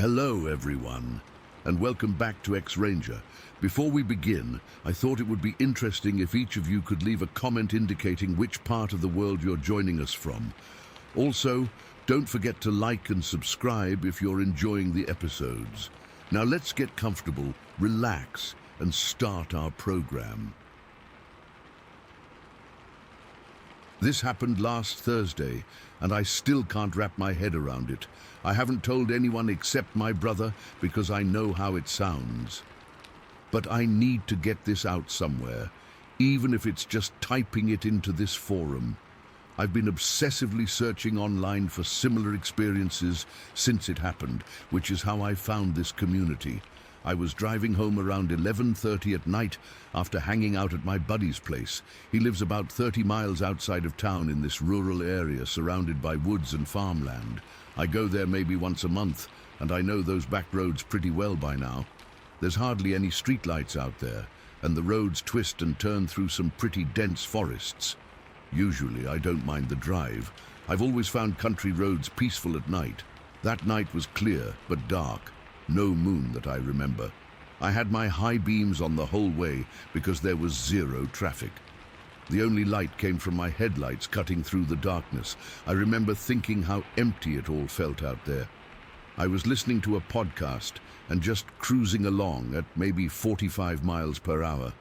Hello everyone, and welcome back to X-Ranger. Before we begin, I thought it would be interesting if each of you could leave a comment indicating which part of the world you're joining us from. Also, don't forget to like and subscribe if you're enjoying the episodes. Now let's get comfortable, relax, and start our program. This happened last Thursday, and I still can't wrap my head around it. I haven't told anyone except my brother because I know how it sounds. But I need to get this out somewhere, even if it's just typing it into this forum. I've been obsessively searching online for similar experiences since it happened, which is how I found this community. I was driving home around 11:30 at night after hanging out at my buddy's place. He lives about 30 miles outside of town in this rural area surrounded by woods and farmland. I go there maybe once a month, and I know those back roads pretty well by now. There's hardly any streetlights out there, and the roads twist and turn through some pretty dense forests. Usually I don't mind the drive. I've always found country roads peaceful at night. That night was clear but dark. No moon that I remember. I had my high beams on the whole way because there was zero traffic. The only light came from my headlights cutting through the darkness. I remember thinking how empty it all felt out there. I was listening to a podcast and just cruising along at maybe 45 miles per hour.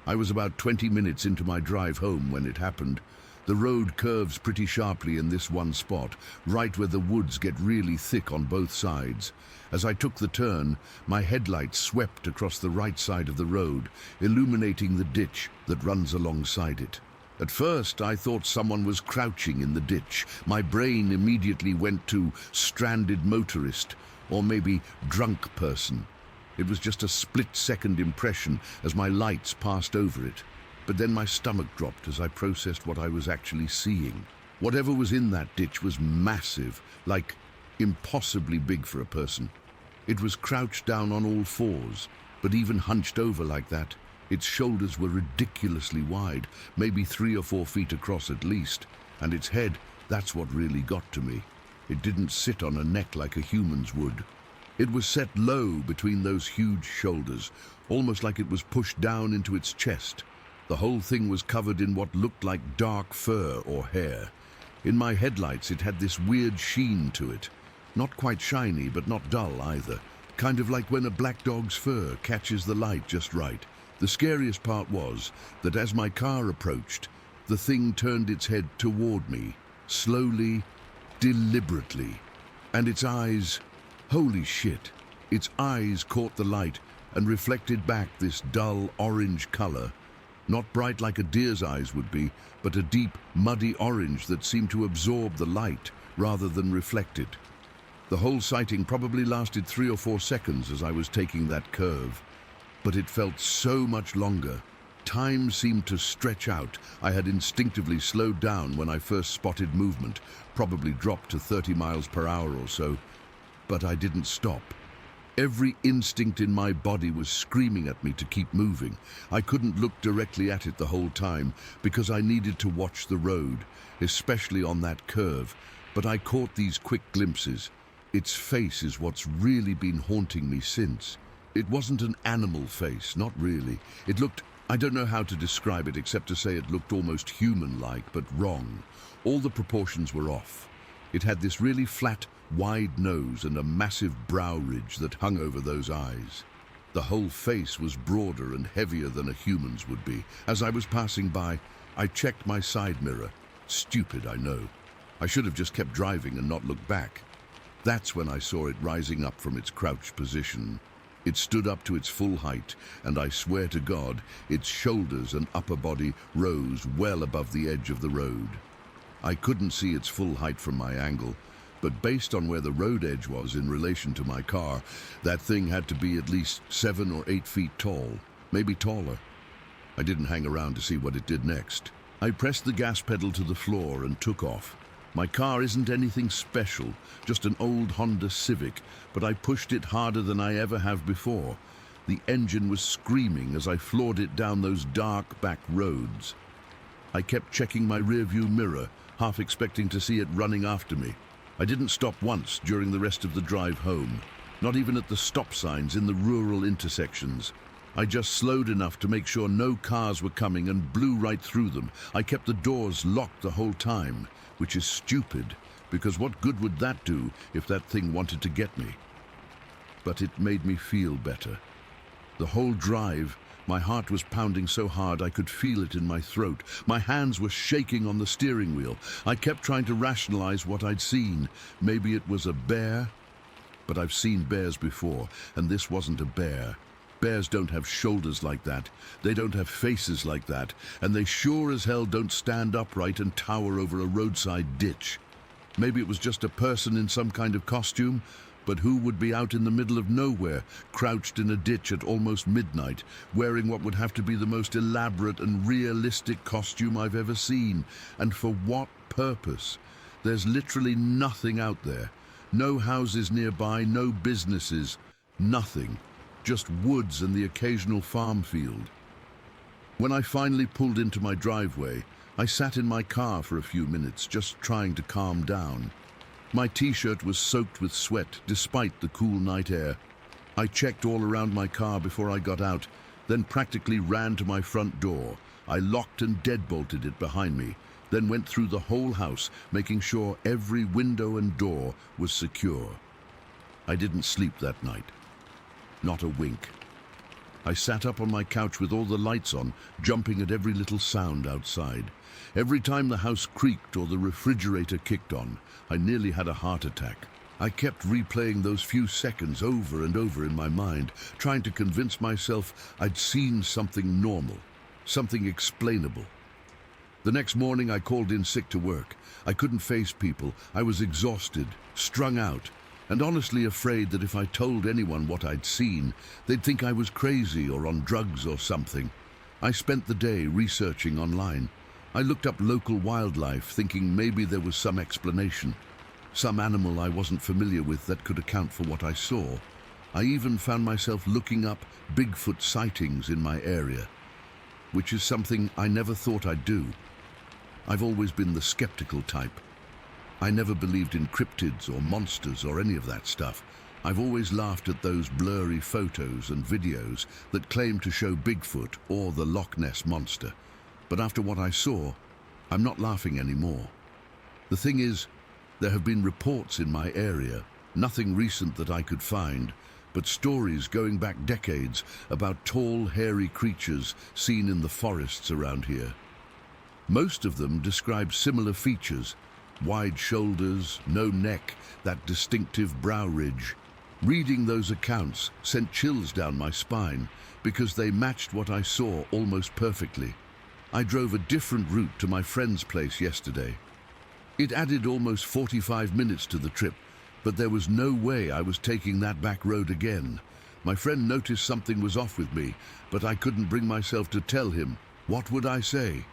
I was about 20 minutes into my drive home when it happened. The road curves pretty sharply in this one spot, right where the woods get really thick on both sides. As I took the turn, my headlights swept across the right side of the road, illuminating the ditch that runs alongside it. At first, I thought someone was crouching in the ditch. My brain immediately went to stranded motorist, or maybe drunk person. It was just a split-second impression as my lights passed over it. But then my stomach dropped as I processed what I was actually seeing. Whatever was in that ditch was massive, like impossibly big for a person. It was crouched down on all fours, but even hunched over like that, its shoulders were ridiculously wide, maybe 3 or 4 feet across at least, and its head, that's what really got to me. It didn't sit on a neck like a human's would. It was set low between those huge shoulders, almost like it was pushed down into its chest. The whole thing was covered in what looked like dark fur or hair. In my headlights, it had this weird sheen to it. Not quite shiny, but not dull either. Kind of like when a black dog's fur catches the light just right. The scariest part was that as my car approached, the thing turned its head toward me, slowly, deliberately. And its eyes, holy shit, its eyes caught the light and reflected back this dull orange color. Not bright like a deer's eyes would be, but a deep, muddy orange that seemed to absorb the light rather than reflect it. The whole sighting probably lasted 3 or 4 seconds as I was taking that curve, but it felt so much longer. Time seemed to stretch out. I had instinctively slowed down when I first spotted movement, probably dropped to 30 miles per hour or so, but I didn't stop. Every instinct in my body was screaming at me to keep moving. I couldn't look directly at it the whole time because I needed to watch the road, especially on that curve, but I caught these quick glimpses. Its face is what's really been haunting me since. It wasn't an animal face, not really. It looked, I don't know how to describe it except to say it looked almost human-like, but wrong. All the proportions were off. It had this really flat, wide nose and a massive brow ridge that hung over those eyes. The whole face was broader and heavier than a human's would be. As I was passing by, I checked my side mirror. Stupid, I know. I should have just kept driving and not looked back. That's when I saw it rising up from its crouched position. It stood up to its full height, and I swear to God, its shoulders and upper body rose well above the edge of the road. I couldn't see its full height from my angle, but based on where the road edge was in relation to my car, that thing had to be at least 7 or 8 feet tall, maybe taller. I didn't hang around to see what it did next. I pressed the gas pedal to the floor and took off. My car isn't anything special, just an old Honda Civic, but I pushed it harder than I ever have before. The engine was screaming as I floored it down those dark back roads. I kept checking my rearview mirror, half expecting to see it running after me. I didn't stop once during the rest of the drive home. not even at the stop signs in the rural intersections. I just slowed enough to make sure no cars were coming and blew right through them. I kept the doors locked the whole time, which is stupid, because what good would that do if that thing wanted to get me? But it made me feel better. The whole drive, my heart was pounding so hard I could feel it in my throat. My hands were shaking on the steering wheel. I kept trying to rationalize what I'd seen. Maybe it was a bear? But I've seen bears before, and this wasn't a bear. Bears don't have shoulders like that. They don't have faces like that. And they sure as hell don't stand upright and tower over a roadside ditch. Maybe it was just a person in some kind of costume, but who would be out in the middle of nowhere, crouched in a ditch at almost midnight, wearing what would have to be the most elaborate and realistic costume I've ever seen? And for what purpose? There's literally nothing out there. No houses nearby, no businesses, nothing. Just woods and the occasional farm field. When I finally pulled into my driveway, I sat in my car for a few minutes, just trying to calm down. My t-shirt was soaked with sweat, despite the cool night air. I checked all around my car before I got out, then practically ran to my front door. I locked and deadbolted it behind me, then went through the whole house, making sure every window and door was secure. I didn't sleep that night. Not a wink. I sat up on my couch with all the lights on, jumping at every little sound outside. Every time the house creaked or the refrigerator kicked on, I nearly had a heart attack. I kept replaying those few seconds over and over in my mind, trying to convince myself I'd seen something normal, something explainable. The next morning I called in sick to work. I couldn't face people. I was exhausted, strung out, and honestly afraid that if I told anyone what I'd seen, they'd think I was crazy or on drugs or something. I spent the day researching online. I looked up local wildlife, thinking maybe there was some explanation, some animal I wasn't familiar with that could account for what I saw. I even found myself looking up Bigfoot sightings in my area, which is something I never thought I'd do. I've always been the skeptical type. I never believed in cryptids or monsters or any of that stuff. I've always laughed at those blurry photos and videos that claim to show Bigfoot or the Loch Ness Monster. But after what I saw, I'm not laughing anymore. The thing is, there have been reports in my area, nothing recent that I could find, but stories going back decades about tall, hairy creatures seen in the forests around here. Most of them describe similar features: wide shoulders, no neck, that distinctive brow ridge. Reading those accounts sent chills down my spine because they matched what I saw almost perfectly. I drove a different route to my friend's place yesterday. It added almost 45 minutes to the trip, but there was no way I was taking that back road again. My friend noticed something was off with me, but I couldn't bring myself to tell him. What would I say?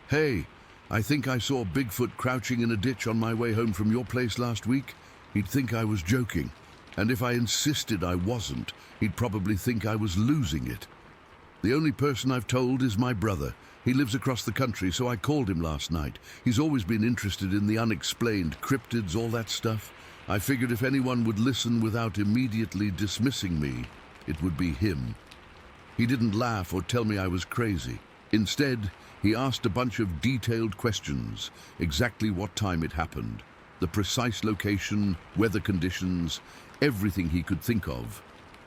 Hey, I think I saw Bigfoot crouching in a ditch on my way home from your place last week. He'd think I was joking. And if I insisted I wasn't, he'd probably think I was losing it. The only person I've told is my brother. He lives across the country, so I called him last night. He's always been interested in the unexplained, cryptids, all that stuff. I figured if anyone would listen without immediately dismissing me, it would be him. He didn't laugh or tell me I was crazy. Instead, he asked a bunch of detailed questions, exactly what time it happened, the precise location, weather conditions, everything he could think of.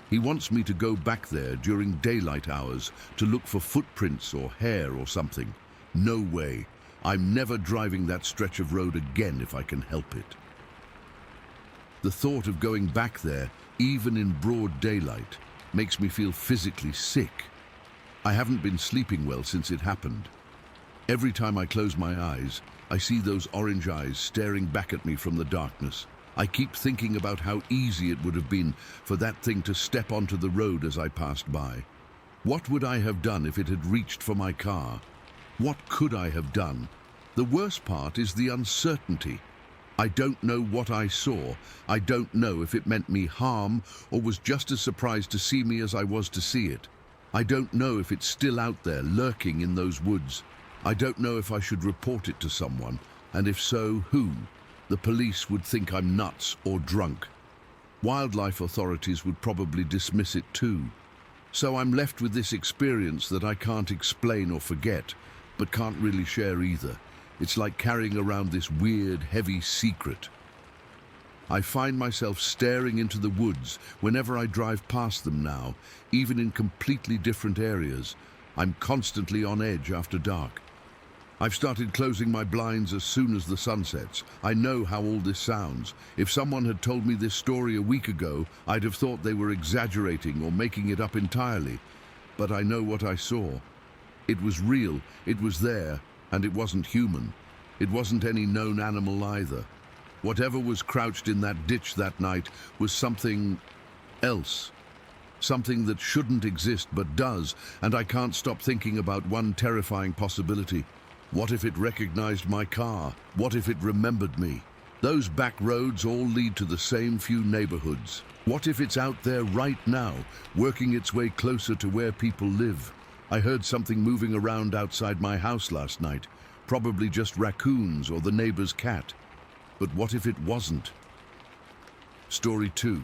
He wants me to go back there during daylight hours to look for footprints or hair or something. No way. I'm never driving that stretch of road again if I can help it. The thought of going back there, even in broad daylight, makes me feel physically sick. I haven't been sleeping well since it happened. Every time I close my eyes, I see those orange eyes staring back at me from the darkness. I keep thinking about how easy it would have been for that thing to step onto the road as I passed by. What would I have done if it had reached for my car? What could I have done? The worst part is the uncertainty. I don't know what I saw. I don't know if it meant me harm or was just as surprised to see me as I was to see it. I don't know if it's still out there, lurking in those woods. I don't know if I should report it to someone, and if so, who? The police would think I'm nuts or drunk. Wildlife authorities would probably dismiss it too. So I'm left with this experience that I can't explain or forget, but can't really share either. It's like carrying around this weird, heavy secret. I find myself staring into the woods whenever I drive past them now, even in completely different areas. I'm constantly on edge after dark. I've started closing my blinds as soon as the sun sets. I know how all this sounds. If someone had told me this story a week ago, I'd have thought they were exaggerating or making it up entirely. But I know what I saw. It was real, it was there, and it wasn't human. It wasn't any known animal either. Whatever was crouched in that ditch that night was something else. Something that shouldn't exist but does, and I can't stop thinking about one terrifying possibility. What if it recognized my car? What if it remembered me? Those back roads all lead to the same few neighborhoods. What if it's out there right now, working its way closer to where people live? I heard something moving around outside my house last night, probably just raccoons or the neighbor's cat. But what if it wasn't? Story 2.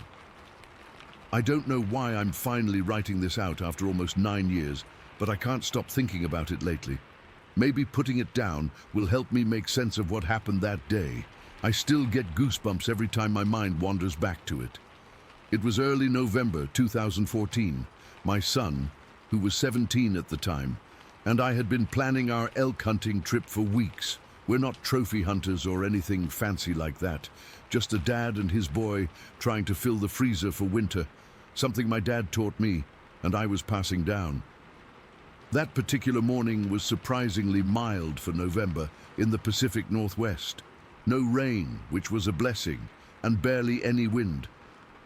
I don't know why I'm finally writing this out after almost 9 years, but I can't stop thinking about it lately. Maybe putting it down will help me make sense of what happened that day. I still get goosebumps every time my mind wanders back to it. It was early November 2014. My son, who was 17 at the time, and I had been planning our elk hunting trip for weeks. We're not trophy hunters or anything fancy like that. Just a dad and his boy trying to fill the freezer for winter, something my dad taught me and I was passing down. That particular morning was surprisingly mild for November in the Pacific Northwest. No rain, which was a blessing, and barely any wind.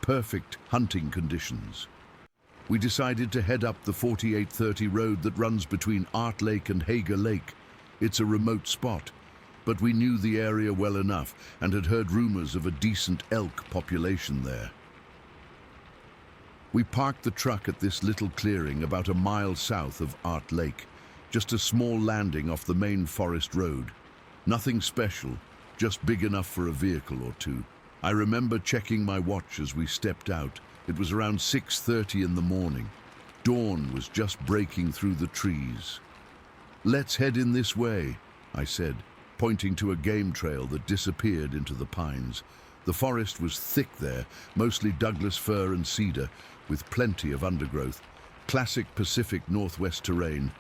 Perfect hunting conditions. We decided to head up the 4830 road that runs between Art Lake and Hager Lake. It's a remote spot, but we knew the area well enough and had heard rumors of a decent elk population there. We parked the truck at this little clearing about a mile south of Art Lake, just a small landing off the main forest road. Nothing special, just big enough for a vehicle or two. I remember checking my watch as we stepped out. It was around 6:30 in the morning. Dawn was just breaking through the trees. "Let's head in this way," I said, pointing to a game trail that disappeared into the pines. The forest was thick there, mostly Douglas fir and cedar, with plenty of undergrowth. Classic Pacific Northwest terrain.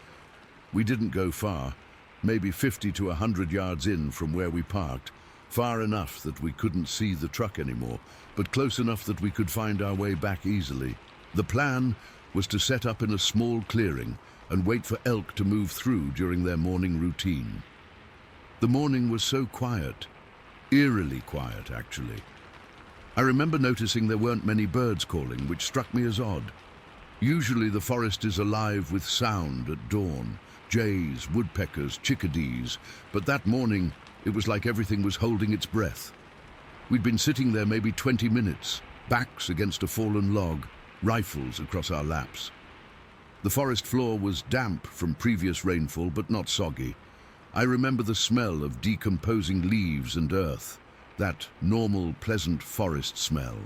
We didn't go far, maybe 50 to 100 yards in from where we parked, far enough that we couldn't see the truck anymore, but close enough that we could find our way back easily. The plan was to set up in a small clearing and wait for elk to move through during their morning routine. The morning was so quiet, eerily quiet actually. I remember noticing there weren't many birds calling, which struck me as odd. Usually the forest is alive with sound at dawn, jays, woodpeckers, chickadees, but that morning it was like everything was holding its breath. We'd been sitting there maybe 20 minutes, backs against a fallen log, rifles across our laps. The forest floor was damp from previous rainfall, but not soggy. I remember the smell of decomposing leaves and earth, that normal, pleasant forest smell.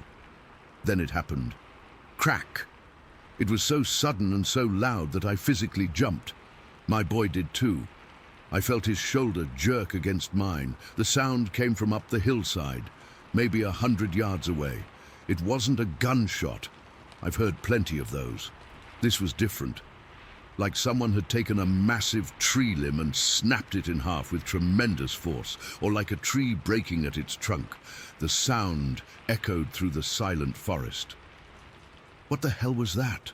Then it happened. Crack! It was so sudden and so loud that I physically jumped. My boy did too. I felt his shoulder jerk against mine. The sound came from up the hillside, maybe 100 yards away. It wasn't a gunshot. I've heard plenty of those. This was different. Like someone had taken a massive tree limb and snapped it in half with tremendous force, or like a tree breaking at its trunk. The sound echoed through the silent forest. "What the hell was that?"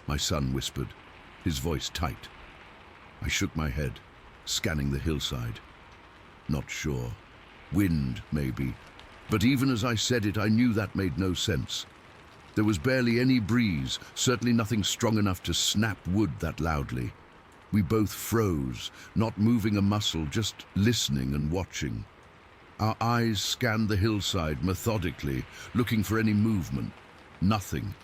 my son whispered, his voice tight. I shook my head, scanning the hillside. Not sure. Wind, maybe. But even as I said it, I knew that made no sense. There was barely any breeze, certainly nothing strong enough to snap wood that loudly. We both froze, not moving a muscle, just listening and watching. Our eyes scanned the hillside methodically, looking for any movement. Nothing.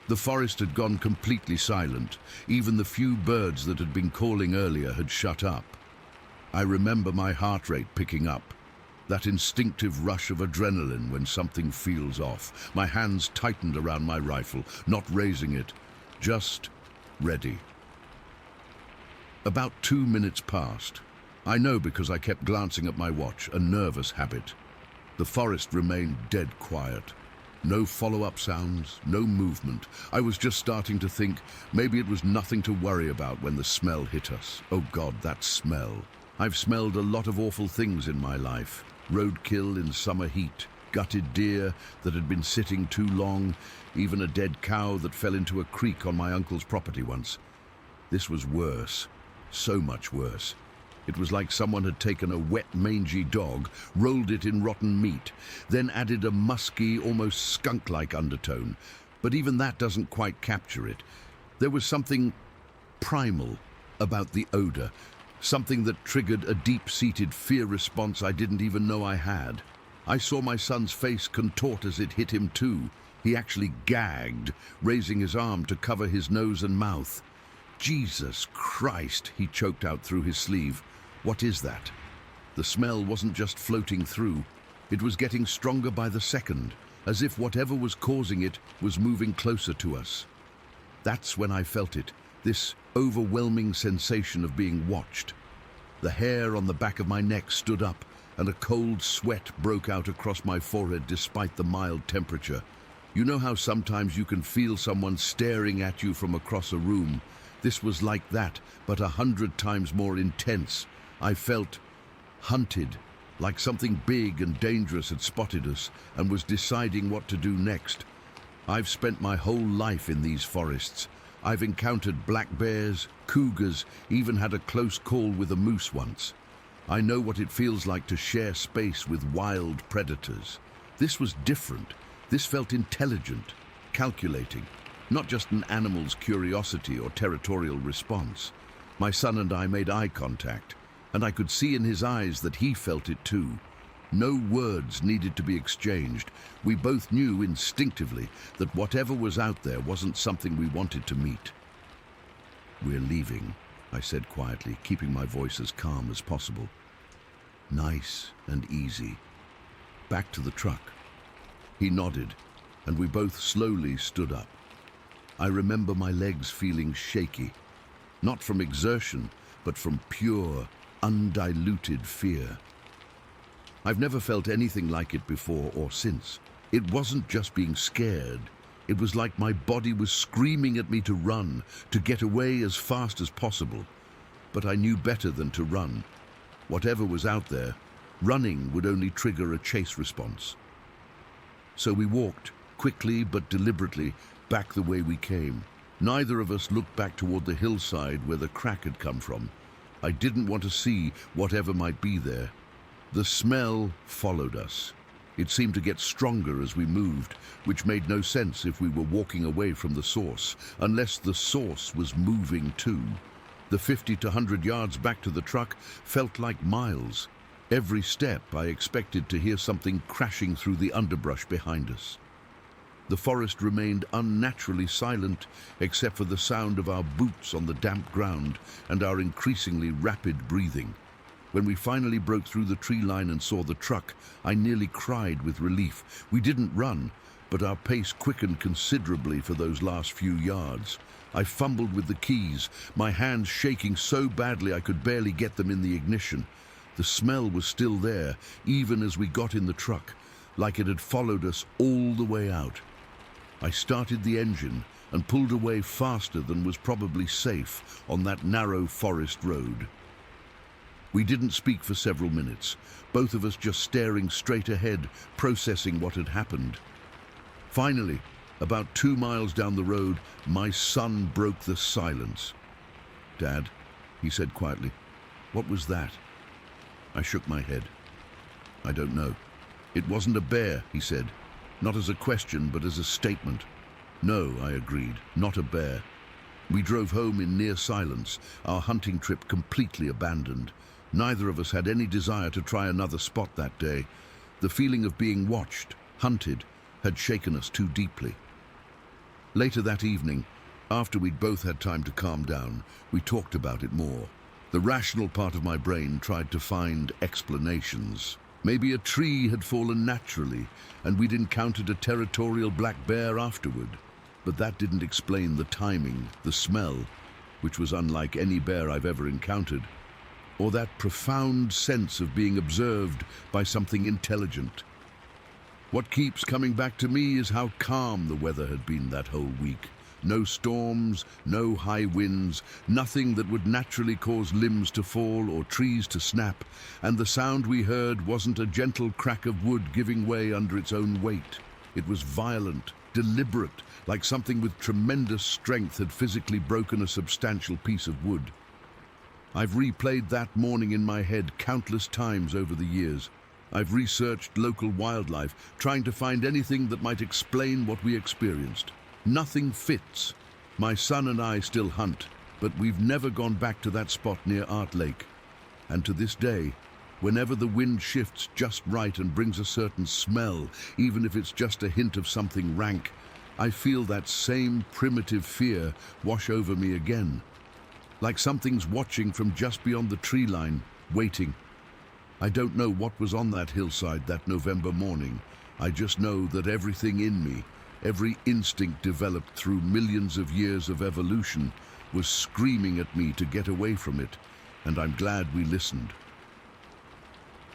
The forest had gone completely silent. Even the few birds that had been calling earlier had shut up. I remember my heart rate picking up. That instinctive rush of adrenaline when something feels off. My hands tightened around my rifle, not raising it, just ready. About 2 minutes passed. I know because I kept glancing at my watch, a nervous habit. The forest remained dead quiet. No follow-up sounds, no movement. I was just starting to think maybe it was nothing to worry about when the smell hit us. Oh God, that smell. I've smelled a lot of awful things in my life. Roadkill in summer heat, gutted deer that had been sitting too long, even a dead cow that fell into a creek on my uncle's property once. This was worse, so much worse. It was like someone had taken a wet, mangy dog, rolled it in rotten meat, then added a musky, almost skunk-like undertone. But even that doesn't quite capture it. There was something primal about the odor, something that triggered a deep-seated fear response I didn't even know I had. I saw my son's face contort as it hit him too. He actually gagged, raising his arm to cover his nose and mouth. Jesus Christ, he choked out through his sleeve. What is that? The smell wasn't just floating through. It was getting stronger by the second, as if whatever was causing it was moving closer to us. That's when I felt it, this overwhelming sensation of being watched. The hair on the back of my neck stood up, and a cold sweat broke out across my forehead despite the mild temperature. You know how sometimes you can feel someone staring at you from across a room? This was like that, but 100 times more intense. I felt hunted, like something big and dangerous had spotted us and was deciding what to do next. I've spent my whole life in these forests. I've encountered black bears, cougars, even had a close call with a moose once. I know what it feels like to share space with wild predators. This was different. This felt intelligent, calculating, not just an animal's curiosity or territorial response. My son and I made eye contact, and I could see in his eyes that he felt it too. No words needed to be exchanged. We both knew instinctively that whatever was out there wasn't something we wanted to meet. "We're leaving," I said quietly, keeping my voice as calm as possible. Nice and easy. Back to the truck. He nodded, and we both slowly stood up. I remember my legs feeling shaky, not from exertion, but from pure, undiluted fear. I've never felt anything like it before or since. It wasn't just being scared. It was like my body was screaming at me to run, to get away as fast as possible. But I knew better than to run. Whatever was out there, running would only trigger a chase response. So we walked, quickly but deliberately, back the way we came. Neither of us looked back toward the hillside where the crack had come from. I didn't want to see whatever might be there. The smell followed us. It seemed to get stronger as we moved, which made no sense if we were walking away from the source, unless the source was moving too. The 50 to 100 yards back to the truck felt like miles. Every step I expected to hear something crashing through the underbrush behind us. The forest remained unnaturally silent, except for the sound of our boots on the damp ground and our increasingly rapid breathing. When we finally broke through the tree line and saw the truck, I nearly cried with relief. We didn't run, but our pace quickened considerably for those last few yards. I fumbled with the keys, my hands shaking so badly I could barely get them in the ignition. The smell was still there, even as we got in the truck, like it had followed us all the way out. I started the engine and pulled away faster than was probably safe on that narrow forest road. We didn't speak for several minutes, both of us just staring straight ahead, processing what had happened. Finally, about 2 miles down the road, my son broke the silence. "Dad," he said quietly, "what was that?" I shook my head. "I don't know." "It wasn't a bear," he said, not as a question, but as a statement. "No," I agreed, "not a bear." We drove home in near silence, our hunting trip completely abandoned. Neither of us had any desire to try another spot that day. The feeling of being watched, hunted, had shaken us too deeply. Later that evening, after we'd both had time to calm down, we talked about it more. The rational part of my brain tried to find explanations. Maybe a tree had fallen naturally, and we'd encountered a territorial black bear afterward. But that didn't explain the timing, the smell, which was unlike any bear I've ever encountered, or that profound sense of being observed by something intelligent. What keeps coming back to me is how calm the weather had been that whole week. No storms, no high winds, nothing that would naturally cause limbs to fall or trees to snap, and the sound we heard wasn't a gentle crack of wood giving way under its own weight. It was violent, deliberate, like something with tremendous strength had physically broken a substantial piece of wood. I've replayed that morning in my head countless times over the years. I've researched local wildlife, trying to find anything that might explain what we experienced. Nothing fits. My son and I still hunt, but we've never gone back to that spot near Art Lake. And to this day, whenever the wind shifts just right and brings a certain smell, even if it's just a hint of something rank, I feel that same primitive fear wash over me again. Like something's watching from just beyond the tree line, waiting. I don't know what was on that hillside that November morning. I just know that everything in me, every instinct developed through millions of years of evolution, was screaming at me to get away from it, and I'm glad we listened.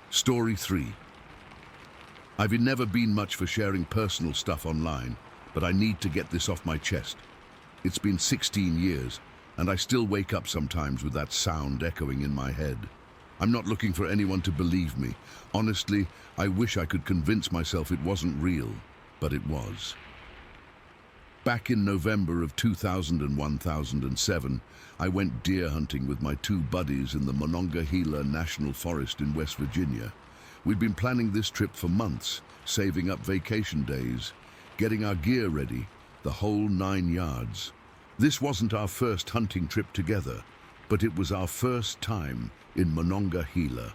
Story 3. I've never been much for sharing personal stuff online, but I need to get this off my chest. It's been 16 years, and I still wake up sometimes with that sound echoing in my head. I'm not looking for anyone to believe me. Honestly, I wish I could convince myself it wasn't real, but it was. Back in November of 2007, I went deer hunting with my two buddies in the Monongahela National Forest in West Virginia. We'd been planning this trip for months, saving up vacation days, getting our gear ready, the whole 9 yards. This wasn't our first hunting trip together, but it was our first time in Monongahela.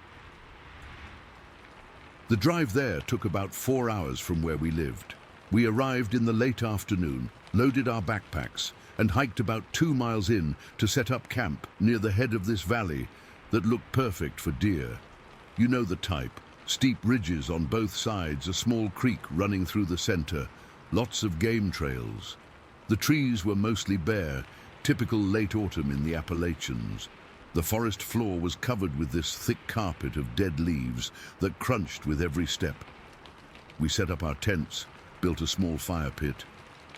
The drive there took about 4 hours from where we lived. We arrived in the late afternoon, loaded our backpacks, and hiked about 2 miles in to set up camp near the head of this valley that looked perfect for deer. You know the type, steep ridges on both sides, a small creek running through the center, lots of game trails. The trees were mostly bare, typical late autumn in the Appalachians. The forest floor was covered with this thick carpet of dead leaves that crunched with every step. We set up our tents, built a small fire pit,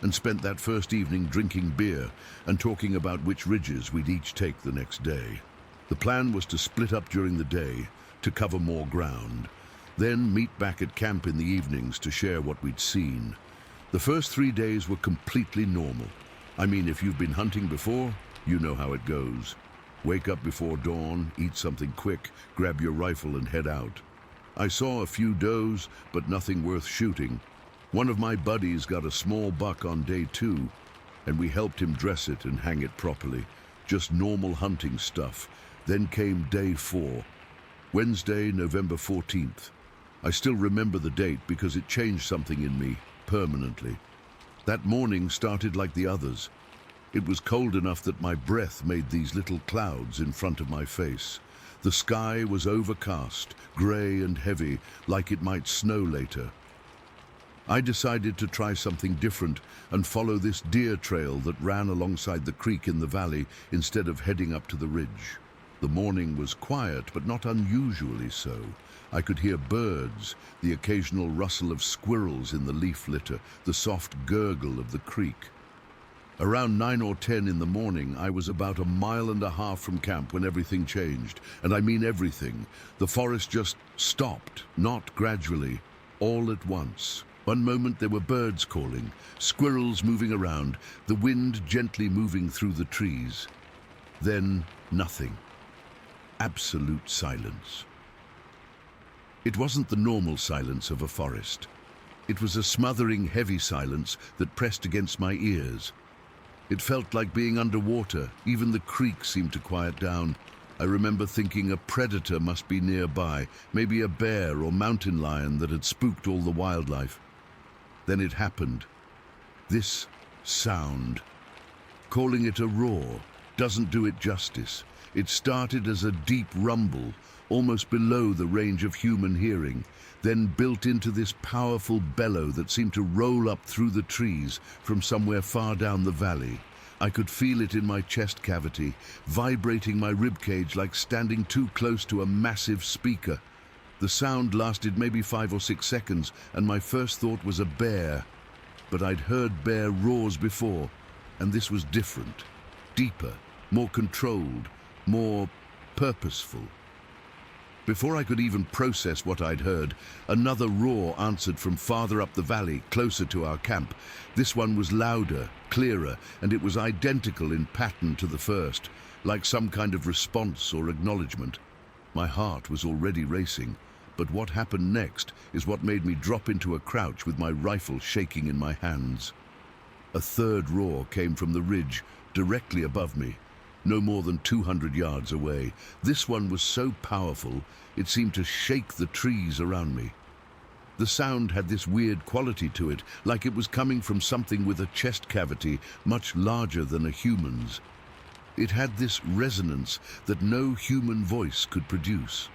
and spent that first evening drinking beer and talking about which ridges we'd each take the next day. The plan was to split up during the day to cover more ground, then meet back at camp in the evenings to share what we'd seen. The first 3 days were completely normal. I mean, if you've been hunting before, you know how it goes. Wake up before dawn, eat something quick, grab your rifle and head out. I saw a few does, but nothing worth shooting. One of my buddies got a small buck on day 2, and we helped him dress it and hang it properly. Just normal hunting stuff. Then came day 4, Wednesday, November 14th. I still remember the date because it changed something in me permanently. That morning started like the others. It was cold enough that my breath made these little clouds in front of my face. The sky was overcast, grey and heavy, like it might snow later. I decided to try something different and follow this deer trail that ran alongside the creek in the valley instead of heading up to the ridge. The morning was quiet, but not unusually so. I could hear birds, the occasional rustle of squirrels in the leaf litter, the soft gurgle of the creek. Around 9 or 10 in the morning, I was about 1.5 miles from camp when everything changed. And I mean everything. The forest just stopped, not gradually, all at once. One moment there were birds calling, squirrels moving around, the wind gently moving through the trees. Then nothing. Absolute silence. It wasn't the normal silence of a forest. It was a smothering, heavy silence that pressed against my ears. It felt like being underwater. Even the creek seemed to quiet down. I remember thinking a predator must be nearby, maybe a bear or mountain lion that had spooked all the wildlife. Then it happened. This sound. Calling it a roar doesn't do it justice. It started as a deep rumble, almost below the range of human hearing, then built into this powerful bellow that seemed to roll up through the trees from somewhere far down the valley. I could feel it in my chest cavity, vibrating my ribcage like standing too close to a massive speaker. The sound lasted maybe 5 or 6 seconds, and my first thought was a bear. But I'd heard bear roars before, and this was different, deeper, more controlled, more purposeful. Before I could even process what I'd heard, another roar answered from farther up the valley, closer to our camp. This one was louder, clearer, and it was identical in pattern to the first, like some kind of response or acknowledgement. My heart was already racing, but what happened next is what made me drop into a crouch with my rifle shaking in my hands. A third roar came from the ridge, directly above me, no more than 200 yards away. This one was so powerful, it seemed to shake the trees around me. The sound had this weird quality to it, like it was coming from something with a chest cavity much larger than a human's. It had this resonance that no human voice could produce.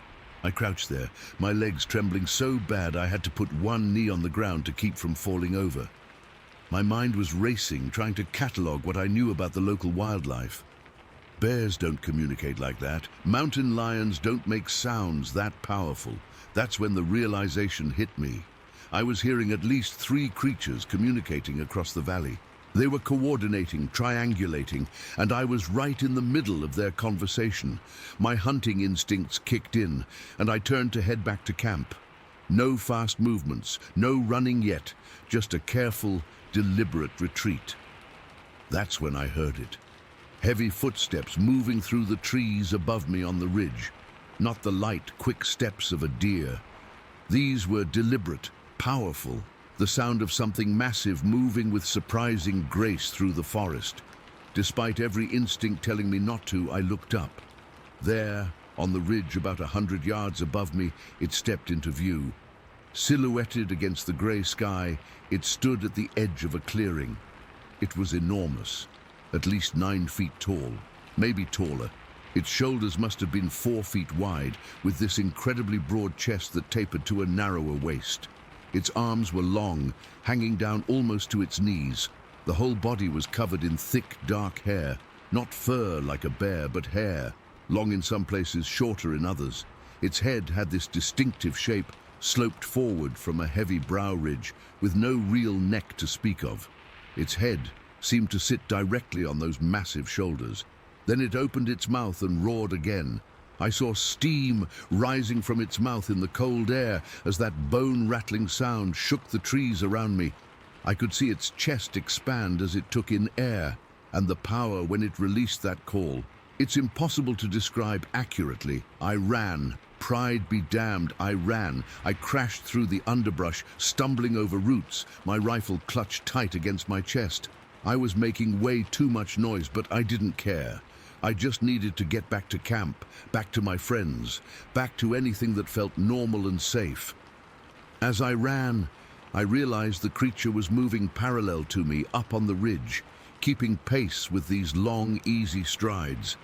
I crouched there, my legs trembling so bad I had to put one knee on the ground to keep from falling over. My mind was racing, trying to catalogue what I knew about the local wildlife. Bears don't communicate like that. Mountain lions don't make sounds that powerful. That's when the realization hit me. I was hearing at least 3 creatures communicating across the valley. They were coordinating, triangulating, and I was right in the middle of their conversation. My hunting instincts kicked in, and I turned to head back to camp. No fast movements, no running yet, just a careful, deliberate retreat. That's when I heard it. Heavy footsteps moving through the trees above me on the ridge, not the light, quick steps of a deer. These were deliberate, powerful, the sound of something massive moving with surprising grace through the forest. Despite every instinct telling me not to, I looked up. There, on the ridge about 100 yards above me, it stepped into view. Silhouetted against the grey sky, it stood at the edge of a clearing. It was enormous. At least 9 feet tall, maybe taller. Its shoulders must have been 4 feet wide, with this incredibly broad chest that tapered to a narrower waist. Its arms were long, hanging down almost to its knees. The whole body was covered in thick, dark hair, not fur like a bear, but hair, long in some places, shorter in others. Its head had this distinctive shape, sloped forward from a heavy brow ridge, with no real neck to speak of. Its head seemed to sit directly on those massive shoulders. Then it opened its mouth and roared again. I saw steam rising from its mouth in the cold air as that bone-rattling sound shook the trees around me. I could see its chest expand as it took in air, and the power when it released that call. It's impossible to describe accurately. I ran. Pride be damned, I ran. I crashed through the underbrush, stumbling over roots, my rifle clutched tight against my chest. I was making way too much noise, but I didn't care. I just needed to get back to camp, back to my friends, back to anything that felt normal and safe. As I ran, I realized the creature was moving parallel to me up on the ridge, keeping pace with these long, easy strides.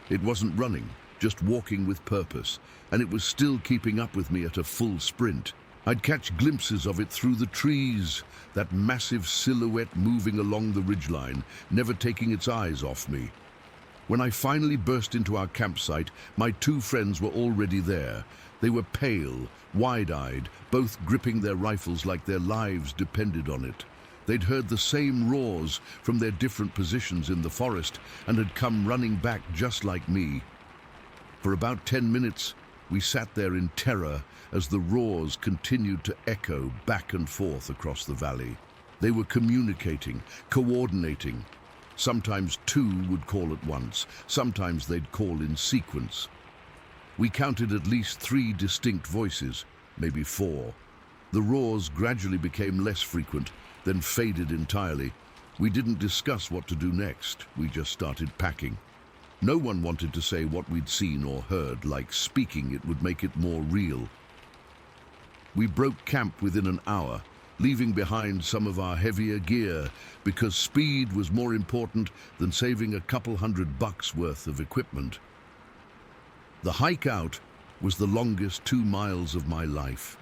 It wasn't running, just walking with purpose, and it was still keeping up with me at a full sprint. I'd catch glimpses of it through the trees, that massive silhouette moving along the ridgeline, never taking its eyes off me. When I finally burst into our campsite, my 2 friends were already there. They were pale, wide-eyed, both gripping their rifles like their lives depended on it. They'd heard the same roars from their different positions in the forest and had come running back just like me. For about 10 minutes, we sat there in terror as the roars continued to echo back and forth across the valley. They were communicating, coordinating. Sometimes 2 would call at once, sometimes they'd call in sequence. We counted at least 3 distinct voices, maybe 4. The roars gradually became less frequent, then faded entirely. We didn't discuss what to do next, we just started packing. No one wanted to say what we'd seen or heard, like speaking it would make it more real. We broke camp within an hour, leaving behind some of our heavier gear because speed was more important than saving a couple $100 worth of equipment. The hike out was the longest 2 miles of my life.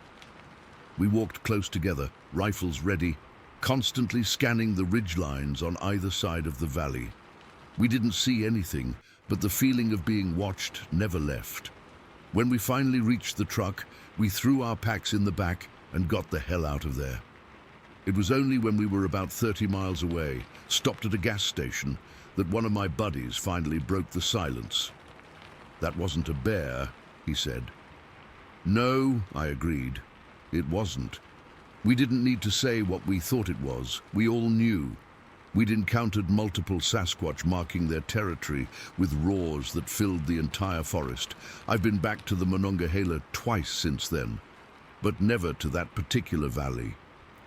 We walked close together, rifles ready, constantly scanning the ridgelines on either side of the valley. We didn't see anything, but the feeling of being watched never left. When we finally reached the truck, we threw our packs in the back and got the hell out of there. It was only when we were about 30 miles away, stopped at a gas station, that one of my buddies finally broke the silence. "That wasn't a bear," he said. "No," I agreed. "It wasn't." We didn't need to say what we thought it was. We all knew. We'd encountered multiple Sasquatch marking their territory with roars that filled the entire forest. I've been back to the Monongahela twice since then, but never to that particular valley.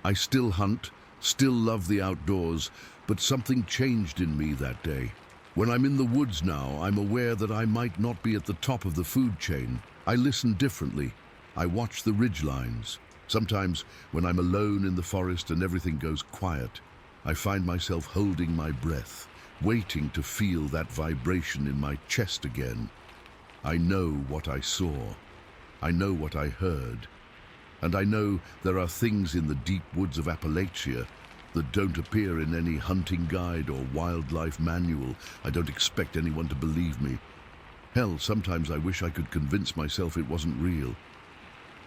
I still hunt, still love the outdoors, but something changed in me that day. When I'm in the woods now, I'm aware that I might not be at the top of the food chain. I listen differently. I watch the ridgelines. Sometimes, when I'm alone in the forest and everything goes quiet, I find myself holding my breath, waiting to feel that vibration in my chest again. I know what I saw. I know what I heard. And I know there are things in the deep woods of Appalachia that don't appear in any hunting guide or wildlife manual. I don't expect anyone to believe me. Hell, sometimes I wish I could convince myself it wasn't real.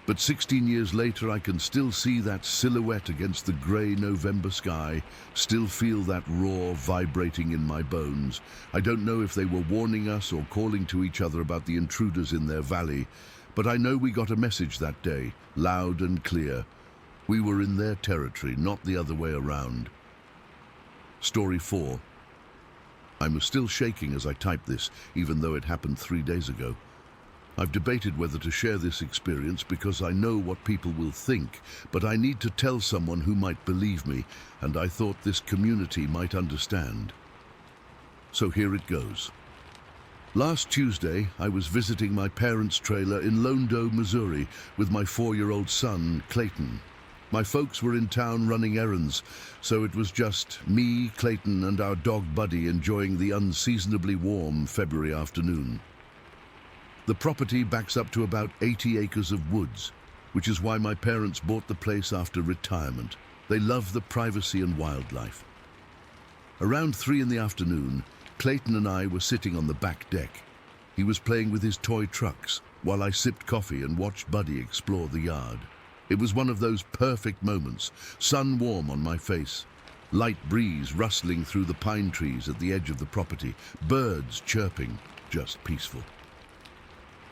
But 16 years later, I can still see that silhouette against the grey November sky, still feel that roar vibrating in my bones. I don't know if they were warning us or calling to each other about the intruders in their valley, but I know we got a message that day, loud and clear. We were in their territory, not the other way around. Story 4. I'm still shaking as I type this, even though it happened 3 days ago. I've debated whether to share this experience because I know what people will think, but I need to tell someone who might believe me, and I thought this community might understand. So here it goes. Last Tuesday, I was visiting my parents' trailer in Lone Doe, Missouri, with my 4-year-old son, Clayton. My folks were in town running errands, so it was just me, Clayton, and our dog Buddy enjoying the unseasonably warm February afternoon. The property backs up to about 80 acres of woods, which is why my parents bought the place after retirement. They love the privacy and wildlife. Around 3 in the afternoon, Clayton and I were sitting on the back deck. He was playing with his toy trucks, while I sipped coffee and watched Buddy explore the yard. It was one of those perfect moments, sun warm on my face, light breeze rustling through the pine trees at the edge of the property, birds chirping, just peaceful.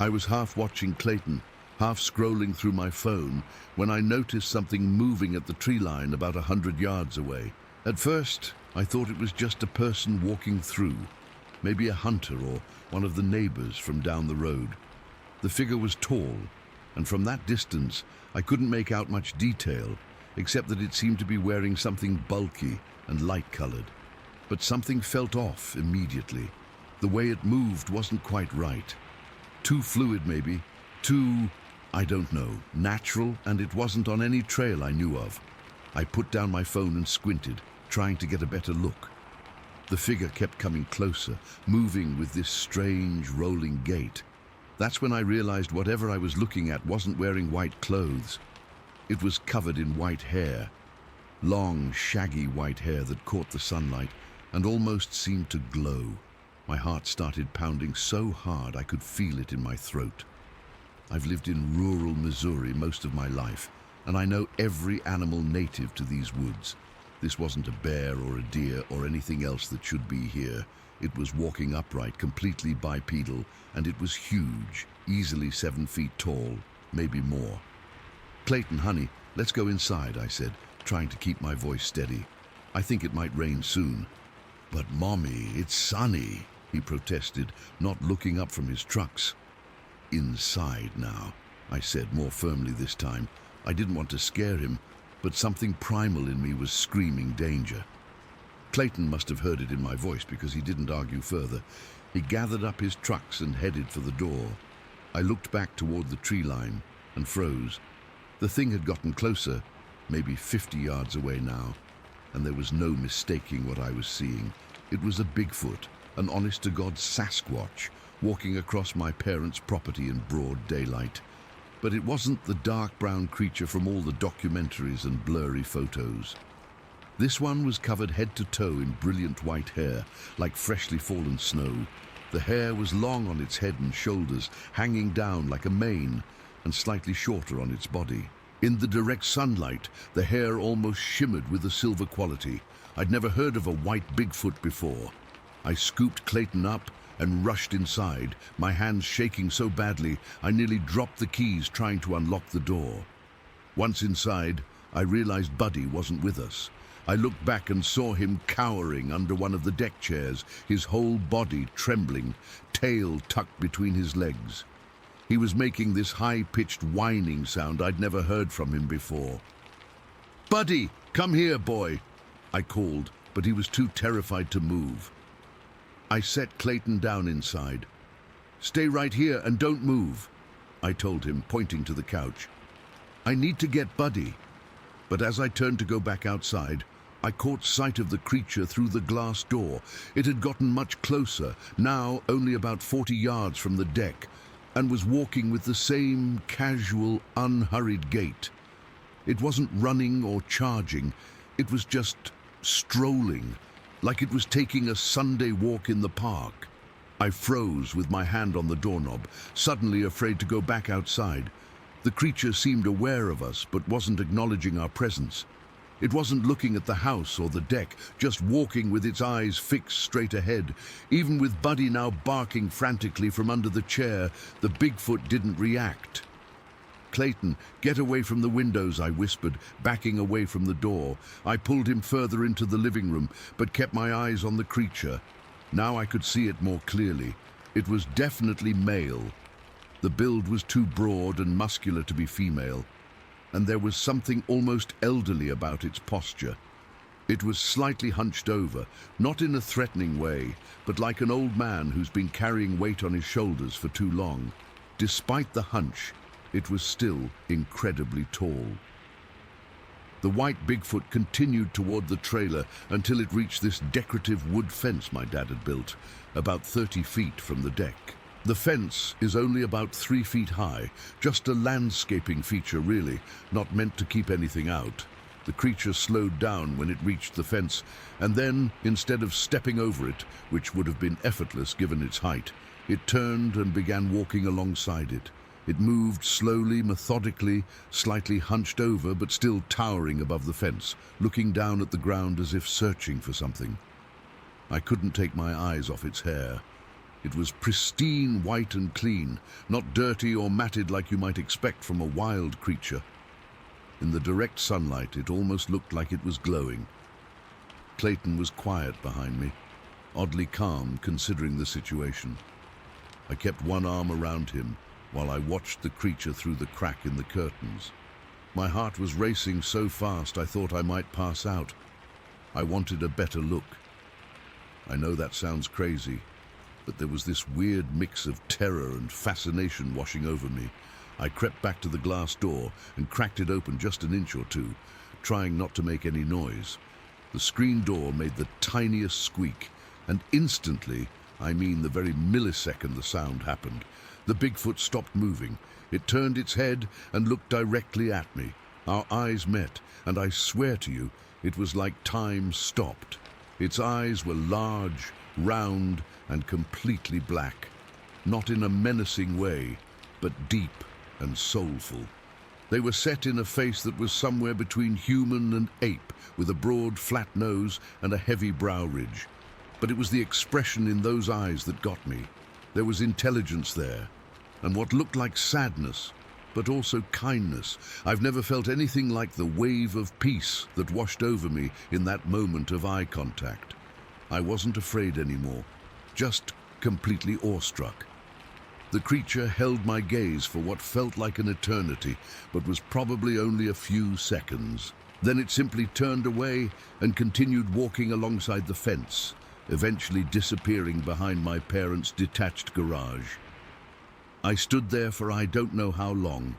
I was half watching Clayton, half scrolling through my phone, when I noticed something moving at the tree line about 100 yards away. At first, I thought it was just a person walking through, maybe a hunter or one of the neighbors from down the road. The figure was tall, and from that distance, I couldn't make out much detail, except that it seemed to be wearing something bulky and light-colored. But something felt off immediately. The way it moved wasn't quite right. Too fluid, maybe. Too, I don't know, natural, and it wasn't on any trail I knew of. I put down my phone and squinted, trying to get a better look. The figure kept coming closer, moving with this strange, rolling gait. That's when I realized whatever I was looking at wasn't wearing white clothes. It was covered in white hair. Long, shaggy white hair that caught the sunlight and almost seemed to glow. My heart started pounding so hard I could feel it in my throat. I've lived in rural Missouri most of my life, and I know every animal native to these woods. This wasn't a bear or a deer or anything else that should be here. It was walking upright, completely bipedal, and it was huge, easily 7 feet tall, maybe more. "Clayton, honey, let's go inside," I said, trying to keep my voice steady. "I think it might rain soon." "But Mommy, it's sunny," he protested, not looking up from his trucks. "Inside now," I said more firmly this time. I didn't want to scare him, but something primal in me was screaming danger. Clayton must have heard it in my voice because he didn't argue further. He gathered up his trucks and headed for the door. I looked back toward the tree line and froze. The thing had gotten closer, maybe 50 yards away now, and there was no mistaking what I was seeing. It was a Bigfoot, an honest-to-God Sasquatch, walking across my parents' property in broad daylight. But it wasn't the dark brown creature from all the documentaries and blurry photos. This one was covered head to toe in brilliant white hair, like freshly fallen snow. The hair was long on its head and shoulders, hanging down like a mane, and slightly shorter on its body. In the direct sunlight, the hair almost shimmered with a silver quality. I'd never heard of a white Bigfoot before. I scooped Clayton up and rushed inside, my hands shaking so badly I nearly dropped the keys trying to unlock the door. Once inside, I realized Buddy wasn't with us. I looked back and saw him cowering under one of the deck chairs, his whole body trembling, tail tucked between his legs. He was making this high-pitched whining sound I'd never heard from him before. "Buddy, come here, boy," I called, but he was too terrified to move. I set Clayton down inside. "Stay right here and don't move," I told him, pointing to the couch. "I need to get Buddy." But as I turned to go back outside, I caught sight of the creature through the glass door. It had gotten much closer, now only about 40 yards from the deck, and was walking with the same casual, unhurried gait. It wasn't running or charging, it was just strolling, like it was taking a Sunday walk in the park. I froze with my hand on the doorknob, suddenly afraid to go back outside. The creature seemed aware of us, but wasn't acknowledging our presence. It wasn't looking at the house or the deck, just walking with its eyes fixed straight ahead. Even with Buddy now barking frantically from under the chair, the Bigfoot didn't react. "Clayton, get away from the windows," I whispered, backing away from the door. I pulled him further into the living room, but kept my eyes on the creature. Now I could see it more clearly. It was definitely male. The build was too broad and muscular to be female, and there was something almost elderly about its posture. It was slightly hunched over, not in a threatening way, but like an old man who's been carrying weight on his shoulders for too long. Despite the hunch, it was still incredibly tall. The white Bigfoot continued toward the trailer until it reached this decorative wood fence my dad had built, about 30 feet from the deck. The fence is only about 3 feet high, just a landscaping feature really, not meant to keep anything out. The creature slowed down when it reached the fence, and then, instead of stepping over it, which would have been effortless given its height, it turned and began walking alongside it. It moved slowly, methodically, slightly hunched over but still towering above the fence, looking down at the ground as if searching for something. I couldn't take my eyes off its hair. It was pristine, white and clean, not dirty or matted like you might expect from a wild creature. In the direct sunlight, it almost looked like it was glowing. Clayton was quiet behind me, oddly calm considering the situation. I kept one arm around him while I watched the creature through the crack in the curtains. My heart was racing so fast I thought I might pass out. I wanted a better look. I know that sounds crazy, but there was this weird mix of terror and fascination washing over me. I crept back to the glass door and cracked it open just an inch or two, trying not to make any noise. The screen door made the tiniest squeak, and instantly, I mean the very millisecond the sound happened, the Bigfoot stopped moving. It turned its head and looked directly at me. Our eyes met, and I swear to you, it was like time stopped. Its eyes were large, round, and completely black, not in a menacing way, but deep and soulful. They were set in a face that was somewhere between human and ape, with a broad, flat nose and a heavy brow ridge. But it was the expression in those eyes that got me. There was intelligence there, and what looked like sadness, but also kindness. I've never felt anything like the wave of peace that washed over me in that moment of eye contact. I wasn't afraid anymore, just completely awestruck. The creature held my gaze for what felt like an eternity, but was probably only a few seconds. Then it simply turned away and continued walking alongside the fence, eventually disappearing behind my parents' detached garage. I stood there for I don't know how long,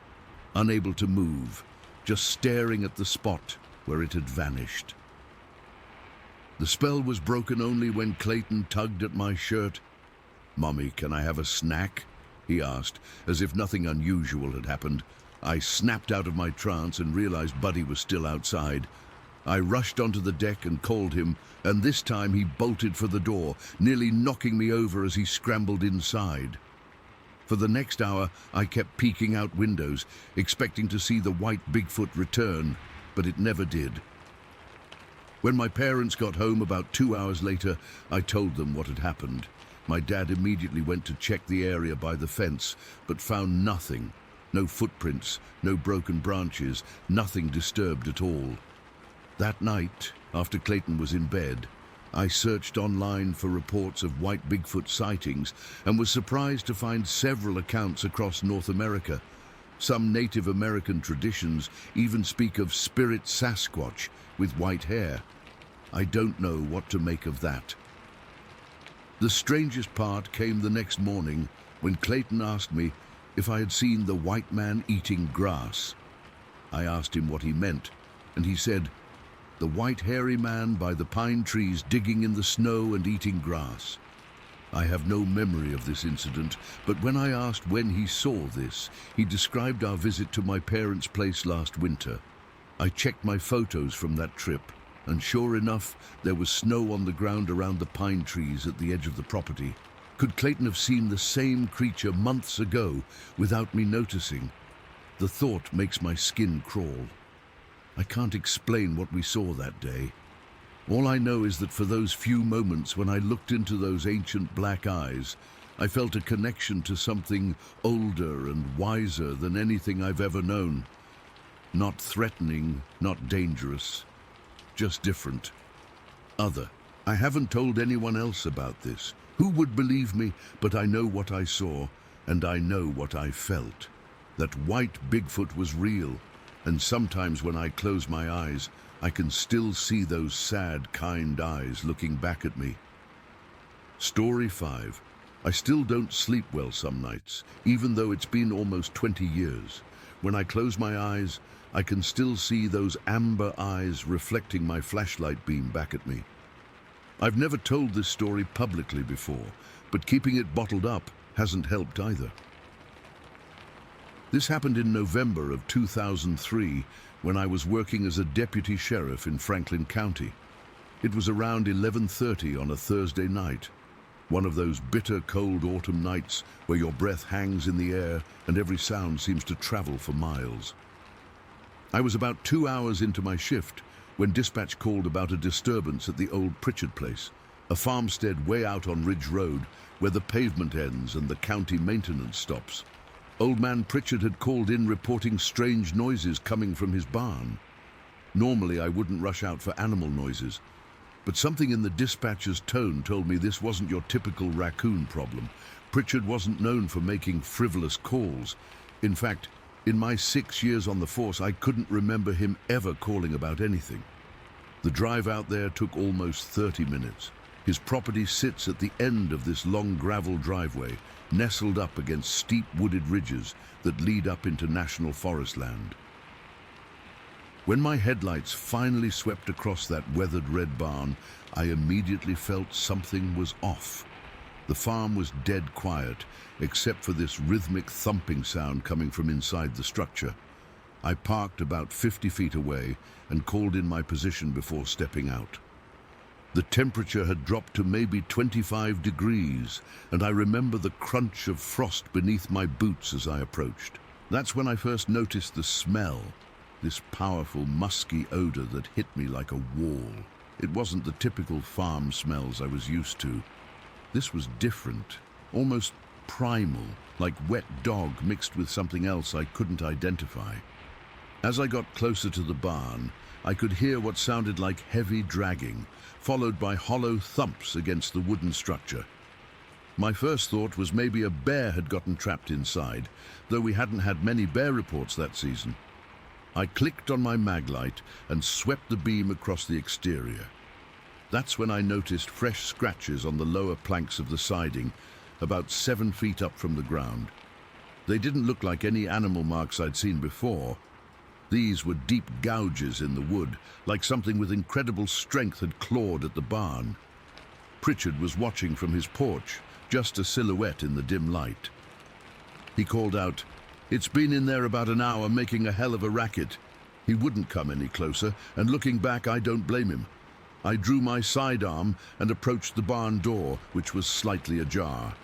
unable to move, just staring at the spot where it had vanished. The spell was broken only when Clayton tugged at my shirt. "Mommy, can I have a snack?" he asked, as if nothing unusual had happened. I snapped out of my trance and realized Buddy was still outside. I rushed onto the deck and called him, and this time he bolted for the door, nearly knocking me over as he scrambled inside. For the next hour, I kept peeking out windows, expecting to see the white Bigfoot return, but it never did. When my parents got home about 2 hours later, I told them what had happened. My dad immediately went to check the area by the fence, but found nothing. No footprints, no broken branches, nothing disturbed at all. That night, after Clayton was in bed, I searched online for reports of white Bigfoot sightings and was surprised to find several accounts across North America. Some Native American traditions even speak of spirit Sasquatch with white hair. I don't know what to make of that. The strangest part came the next morning when Clayton asked me if I had seen the white man eating grass. I asked him what he meant, and he said, "The white hairy man by the pine trees digging in the snow and eating grass." I have no memory of this incident, but when I asked when he saw this, he described our visit to my parents' place last winter. I checked my photos from that trip, and sure enough, there was snow on the ground around the pine trees at the edge of the property. Could Clayton have seen the same creature months ago without me noticing? The thought makes my skin crawl. I can't explain what we saw that day. All I know is that for those few moments when I looked into those ancient black eyes, I felt a connection to something older and wiser than anything I've ever known. Not threatening, not dangerous, just different. Other. I haven't told anyone else about this. Who would believe me? But I know what I saw, and I know what I felt. That white Bigfoot was real, and sometimes when I close my eyes, I can still see those sad, kind eyes looking back at me. Story 5. I still don't sleep well some nights, even though it's been almost 20 years. When I close my eyes, I can still see those amber eyes reflecting my flashlight beam back at me. I've never told this story publicly before, but keeping it bottled up hasn't helped either. This happened in November of 2003, when I was working as a deputy sheriff in Franklin County. It was around 11:30 on a Thursday night, one of those bitter cold autumn nights where your breath hangs in the air and every sound seems to travel for miles. I was about 2 hours into my shift when dispatch called about a disturbance at the old Pritchard place, a farmstead way out on Ridge Road where the pavement ends and the county maintenance stops. Old man Pritchard had called in reporting strange noises coming from his barn. Normally I wouldn't rush out for animal noises, but something in the dispatcher's tone told me this wasn't your typical raccoon problem. Pritchard wasn't known for making frivolous calls. In fact, in my 6 years on the force, I couldn't remember him ever calling about anything. The drive out there took almost 30 minutes. His property sits at the end of this long gravel driveway, nestled up against steep wooded ridges that lead up into national forest land. When my headlights finally swept across that weathered red barn, I immediately felt something was off. The farm was dead quiet, except for this rhythmic thumping sound coming from inside the structure. I parked about 50 feet away and called in my position before stepping out. The temperature had dropped to maybe 25 degrees, and I remember the crunch of frost beneath my boots as I approached. That's when I first noticed the smell, this powerful, musky odor that hit me like a wall. It wasn't the typical farm smells I was used to. This was different, almost primal, like wet dog mixed with something else I couldn't identify. As I got closer to the barn, I could hear what sounded like heavy dragging, followed by hollow thumps against the wooden structure. My first thought was maybe a bear had gotten trapped inside, though we hadn't had many bear reports that season. I clicked on my maglite and swept the beam across the exterior. That's when I noticed fresh scratches on the lower planks of the siding, about 7 feet up from the ground. They didn't look like any animal marks I'd seen before. These were deep gouges in the wood, like something with incredible strength had clawed at the barn. Pritchard was watching from his porch, just a silhouette in the dim light. He called out, "It's been in there about an hour making a hell of a racket." He wouldn't come any closer, and looking back, I don't blame him. I drew my sidearm and approached the barn door, which was slightly ajar.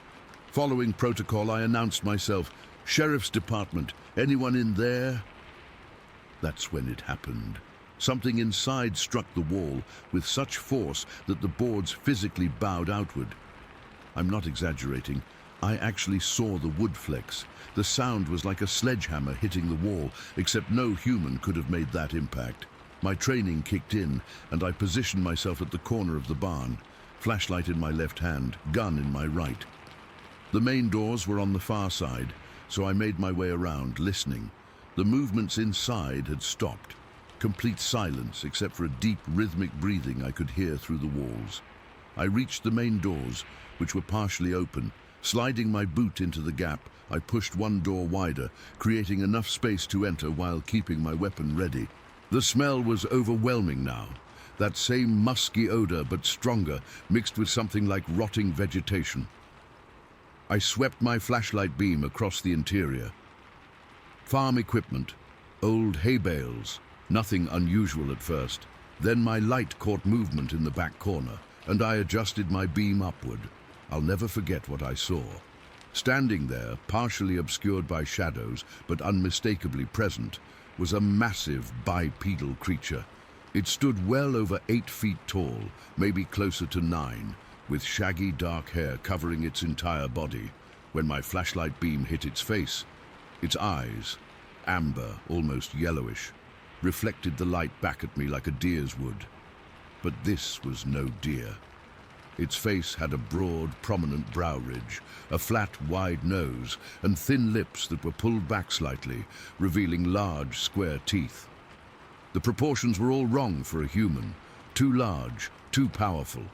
Following protocol, I announced myself, "Sheriff's Department, anyone in there?" That's when it happened. Something inside struck the wall with such force that the boards physically bowed outward. I'm not exaggerating. I actually saw the wood flex. The sound was like a sledgehammer hitting the wall, except no human could have made that impact. My training kicked in, and I positioned myself at the corner of the barn, flashlight in my left hand, gun in my right. The main doors were on the far side, so I made my way around, listening. The movements inside had stopped. Complete silence, except for a deep, rhythmic breathing I could hear through the walls. I reached the main doors, which were partially open. Sliding my boot into the gap, I pushed one door wider, creating enough space to enter while keeping my weapon ready. The smell was overwhelming now. That same musky odor, but stronger, mixed with something like rotting vegetation. I swept my flashlight beam across the interior. Farm equipment, old hay bales, nothing unusual at first. Then my light caught movement in the back corner, and I adjusted my beam upward. I'll never forget what I saw. Standing there, partially obscured by shadows, but unmistakably present, was a massive bipedal creature. It stood well over 8 feet tall, maybe closer to 9, with shaggy dark hair covering its entire body. When my flashlight beam hit its face, its eyes, amber, almost yellowish, reflected the light back at me like a deer's would. But this was no deer. Its face had a broad, prominent brow ridge, a flat, wide nose, and thin lips that were pulled back slightly, revealing large, square teeth. The proportions were all wrong for a human. Too large, too powerful.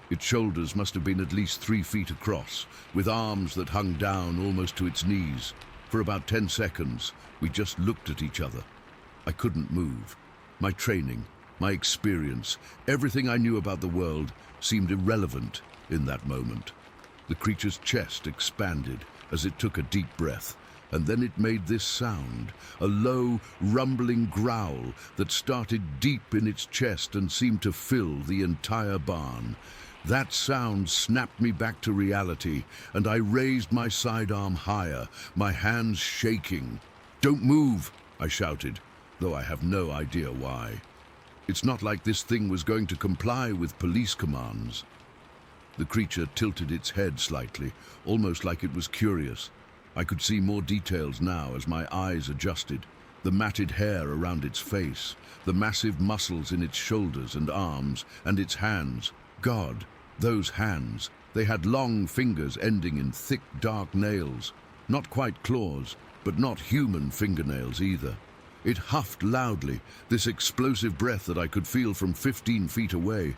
Its shoulders must have been at least 3 feet across, with arms that hung down almost to its knees. For about 10 seconds, we just looked at each other. I couldn't move. My training, my experience, everything I knew about the world seemed irrelevant in that moment. The creature's chest expanded as it took a deep breath, and then it made this sound, a low, rumbling growl that started deep in its chest and seemed to fill the entire barn. That sound snapped me back to reality, and I raised my sidearm higher, my hands shaking. "Don't move," I shouted, though I have no idea why. It's not like this thing was going to comply with police commands. The creature tilted its head slightly, almost like it was curious. I could see more details now as my eyes adjusted. The matted hair around its face, the massive muscles in its shoulders and arms, and its hands. God, those hands. They had long fingers ending in thick, dark nails. Not quite claws, but not human fingernails either. It huffed loudly, this explosive breath that I could feel from 15 feet away.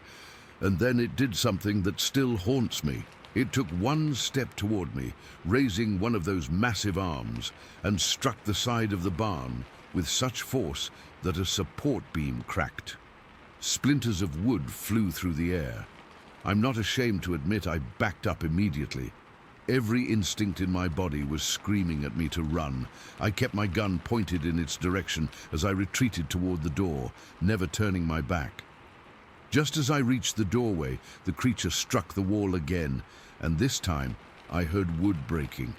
And then it did something that still haunts me. It took one step toward me, raising one of those massive arms, and struck the side of the barn with such force that a support beam cracked. Splinters of wood flew through the air. I'm not ashamed to admit I backed up immediately. Every instinct in my body was screaming at me to run. I kept my gun pointed in its direction as I retreated toward the door, never turning my back. Just as I reached the doorway, the creature struck the wall again, and this time I heard wood breaking.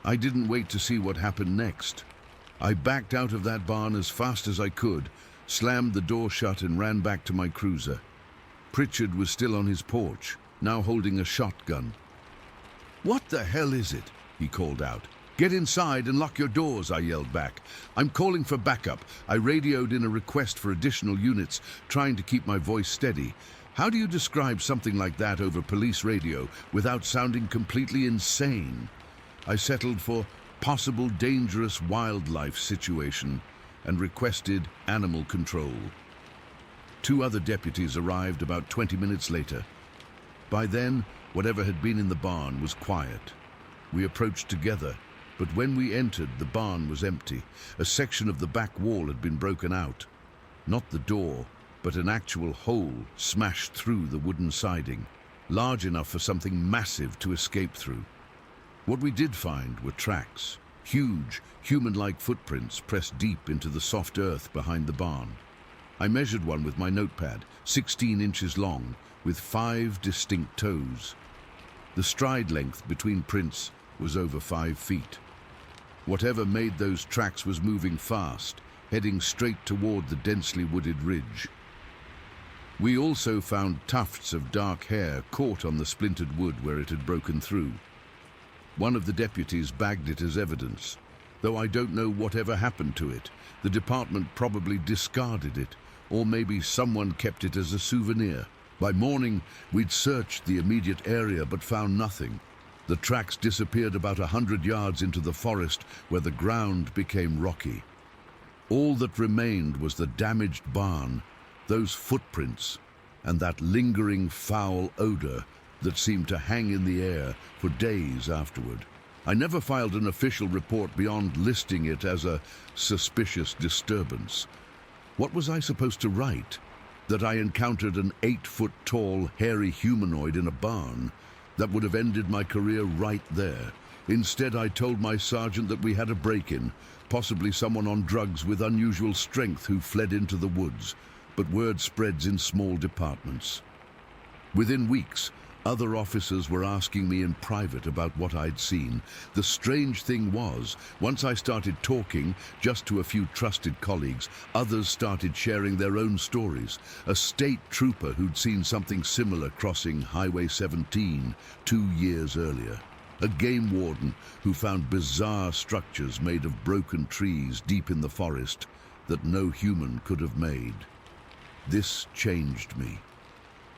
I didn't wait to see what happened next. I backed out of that barn as fast as I could, slammed the door shut and ran back to my cruiser. Pritchard was still on his porch, now holding a shotgun. "What the hell is it?" he called out. "Get inside and lock your doors," I yelled back. "I'm calling for backup." I radioed in a request for additional units, trying to keep my voice steady. How do you describe something like that over police radio without sounding completely insane? I settled for possible dangerous wildlife situation and requested animal control. 2 other deputies arrived about 20 minutes later. By then, whatever had been in the barn was quiet. We approached together, But when we entered, the barn was empty. A section of the back wall had been broken out. Not the door, but an actual hole smashed through the wooden siding, large enough for something massive to escape through. What we did find were tracks, huge, human-like footprints pressed deep into the soft earth behind the barn. I measured one with my notepad, 16 inches long, with 5 distinct toes. The stride length between prints was over 5 feet. Whatever made those tracks was moving fast, heading straight toward the densely wooded ridge. We also found tufts of dark hair caught on the splintered wood where it had broken through. One of the deputies bagged it as evidence. Though I don't know whatever happened to it. The department probably discarded it, or maybe someone kept it as a souvenir. By morning, we'd searched the immediate area but found nothing. The tracks disappeared about 100 yards into the forest where the ground became rocky. All that remained was the damaged barn, those footprints, and that lingering foul odor that seemed to hang in the air for days afterward. I never filed an official report beyond listing it as a suspicious disturbance. What was I supposed to write? That I encountered an 8-foot-tall, hairy humanoid in a barn? That would have ended my career right there. Instead, I told my sergeant that we had a break-in, possibly someone on drugs with unusual strength who fled into the woods. But word spreads in small departments. Within weeks, other officers were asking me in private about what I'd seen. The strange thing was, once I started talking, just to a few trusted colleagues, others started sharing their own stories. A state trooper who'd seen something similar crossing Highway 17 2 years earlier. A game warden who found bizarre structures made of broken trees deep in the forest that no human could have made. This changed me.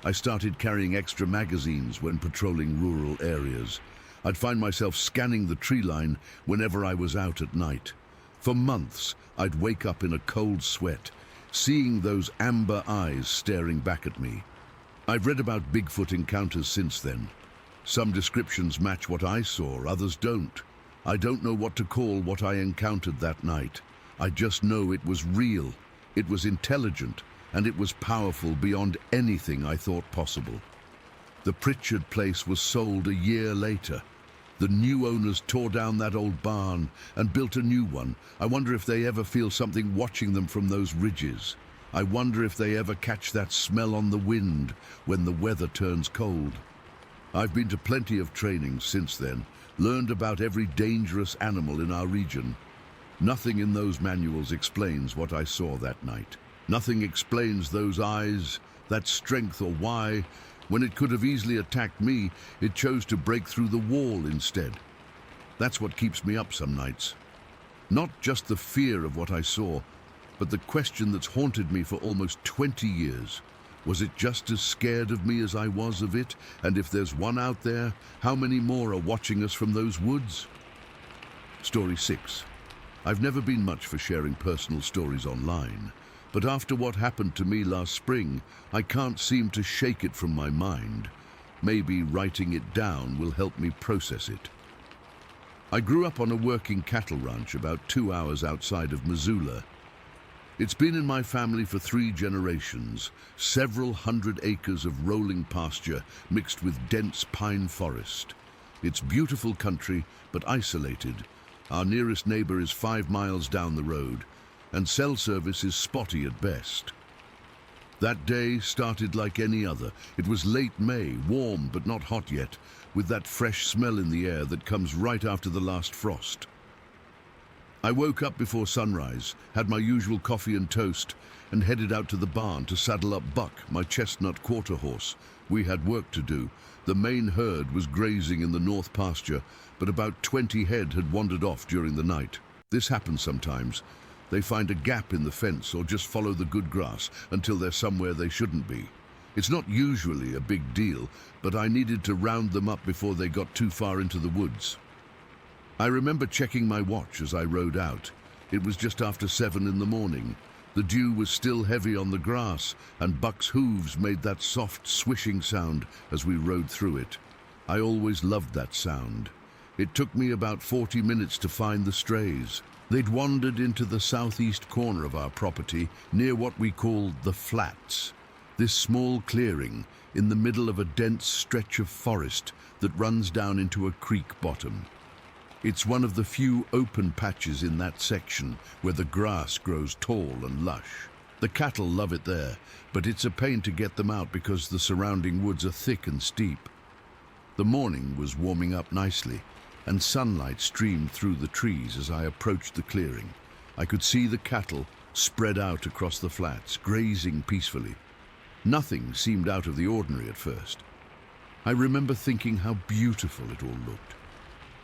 I started carrying extra magazines when patrolling rural areas. I'd find myself scanning the tree line whenever I was out at night. For months, I'd wake up in a cold sweat, seeing those amber eyes staring back at me. I've read about Bigfoot encounters since then. Some descriptions match what I saw, others don't. I don't know what to call what I encountered that night. I just know it was real, it was intelligent, and it was powerful beyond anything I thought possible. The Pritchard place was sold a year later. The new owners tore down that old barn and built a new one. I wonder if they ever feel something watching them from those ridges. I wonder if they ever catch that smell on the wind when the weather turns cold. I've been to plenty of trainings since then, learned about every dangerous animal in our region. Nothing in those manuals explains what I saw that night. Nothing explains those eyes, that strength, or why, when it could have easily attacked me, it chose to break through the wall instead. That's what keeps me up some nights. Not just the fear of what I saw, but the question that's haunted me for almost 20 years. Was it just as scared of me as I was of it? And if there's one out there, how many more are watching us from those woods? Story 6. I've never been much for sharing personal stories online. But after what happened to me last spring, I can't seem to shake it from my mind. Maybe writing it down will help me process it. I grew up on a working cattle ranch about 2 hours outside of Missoula. It's been in my family for 3 generations, several hundred acres of rolling pasture mixed with dense pine forest. It's beautiful country, but isolated. Our nearest neighbor is 5 miles down the road, and cell service is spotty at best. That day started like any other. It was late May, warm but not hot yet, with that fresh smell in the air that comes right after the last frost. I woke up before sunrise, had my usual coffee and toast, and headed out to the barn to saddle up Buck, my chestnut quarter horse. We had work to do. The main herd was grazing in the north pasture, but about 20 head had wandered off during the night. This happens sometimes. They find a gap in the fence or just follow the good grass until they're somewhere they shouldn't be. It's not usually a big deal, but I needed to round them up before they got too far into the woods. I remember checking my watch as I rode out. It was just after 7 in the morning. The dew was still heavy on the grass, and Buck's hooves made that soft swishing sound as we rode through it. I always loved that sound. It took me about 40 minutes to find the strays. They'd wandered into the southeast corner of our property, near what we called the flats. This small clearing in the middle of a dense stretch of forest that runs down into a creek bottom. It's one of the few open patches in that section where the grass grows tall and lush. The cattle love it there, but it's a pain to get them out because the surrounding woods are thick and steep. The morning was warming up nicely, and sunlight streamed through the trees as I approached the clearing. I could see the cattle spread out across the flats, grazing peacefully. Nothing seemed out of the ordinary at first. I remember thinking how beautiful it all looked.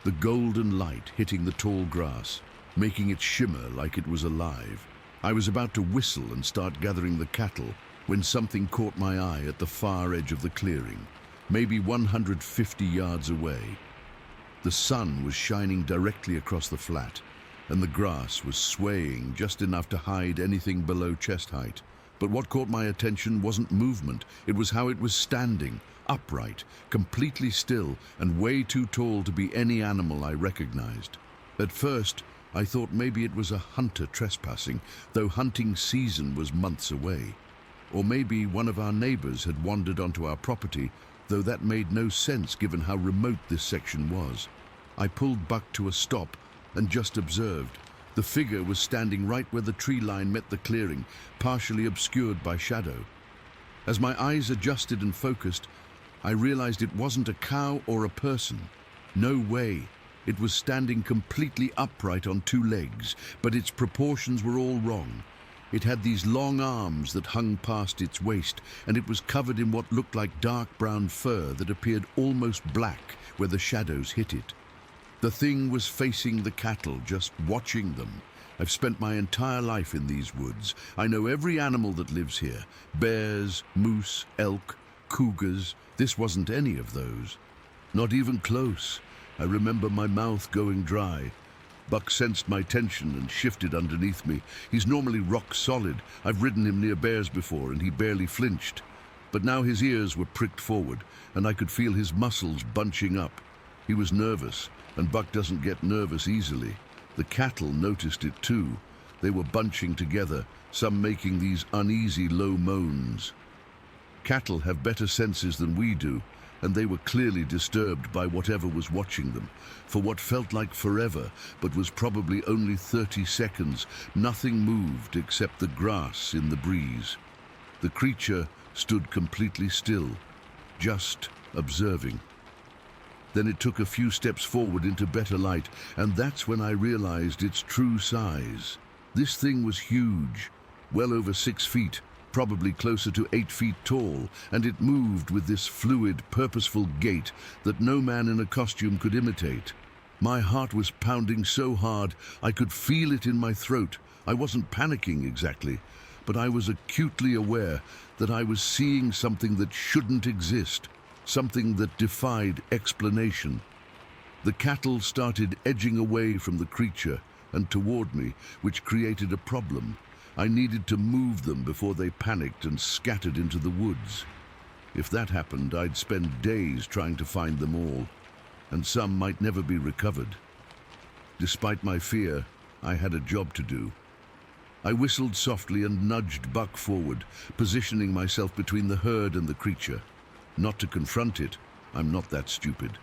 The golden light hitting the tall grass, making it shimmer like it was alive. I was about to whistle and start gathering the cattle when something caught my eye at the far edge of the clearing, maybe 150 yards away. The sun was shining directly across the flat, and the grass was swaying just enough to hide anything below chest height. But what caught my attention wasn't movement, it was how it was standing, upright, completely still, and way too tall to be any animal I recognized. At first, I thought maybe it was a hunter trespassing, though hunting season was months away. Or maybe one of our neighbors had wandered onto our property, though that made no sense given how remote this section was. I pulled Buck to a stop and just observed. The figure was standing right where the tree line met the clearing, partially obscured by shadow. As my eyes adjusted and focused, I realized it wasn't a cow or a person. No way. It was standing completely upright on two legs, but its proportions were all wrong. It had these long arms that hung past its waist, and it was covered in what looked like dark brown fur that appeared almost black where the shadows hit it. The thing was facing the cattle, just watching them. I've spent my entire life in these woods. I know every animal that lives here. Bears, moose, elk, cougars. This wasn't any of those. Not even close. I remember my mouth going dry. Buck sensed my tension and shifted underneath me. He's normally rock solid. I've ridden him near bears before and he barely flinched. But now his ears were pricked forward and I could feel his muscles bunching up. He was nervous, and Buck doesn't get nervous easily. The cattle noticed it too. They were bunching together, some making these uneasy low moans. Cattle have better senses than we do, and they were clearly disturbed by whatever was watching them. For what felt like forever, but was probably only 30 seconds, nothing moved except the grass in the breeze. The creature stood completely still, just observing. Then it took a few steps forward into better light, and that's when I realized its true size. This thing was huge, well over 6 feet, probably closer to 8 feet tall, and it moved with this fluid, purposeful gait that no man in a costume could imitate. My heart was pounding so hard I could feel it in my throat. I wasn't panicking exactly, but I was acutely aware that I was seeing something that shouldn't exist, something that defied explanation. The cattle started edging away from the creature and toward me, which created a problem. I needed to move them before they panicked and scattered into the woods. If that happened, I'd spend days trying to find them all, and some might never be recovered. Despite my fear, I had a job to do. I whistled softly and nudged Buck forward, positioning myself between the herd and the creature. Not to confront it, I'm not that stupid,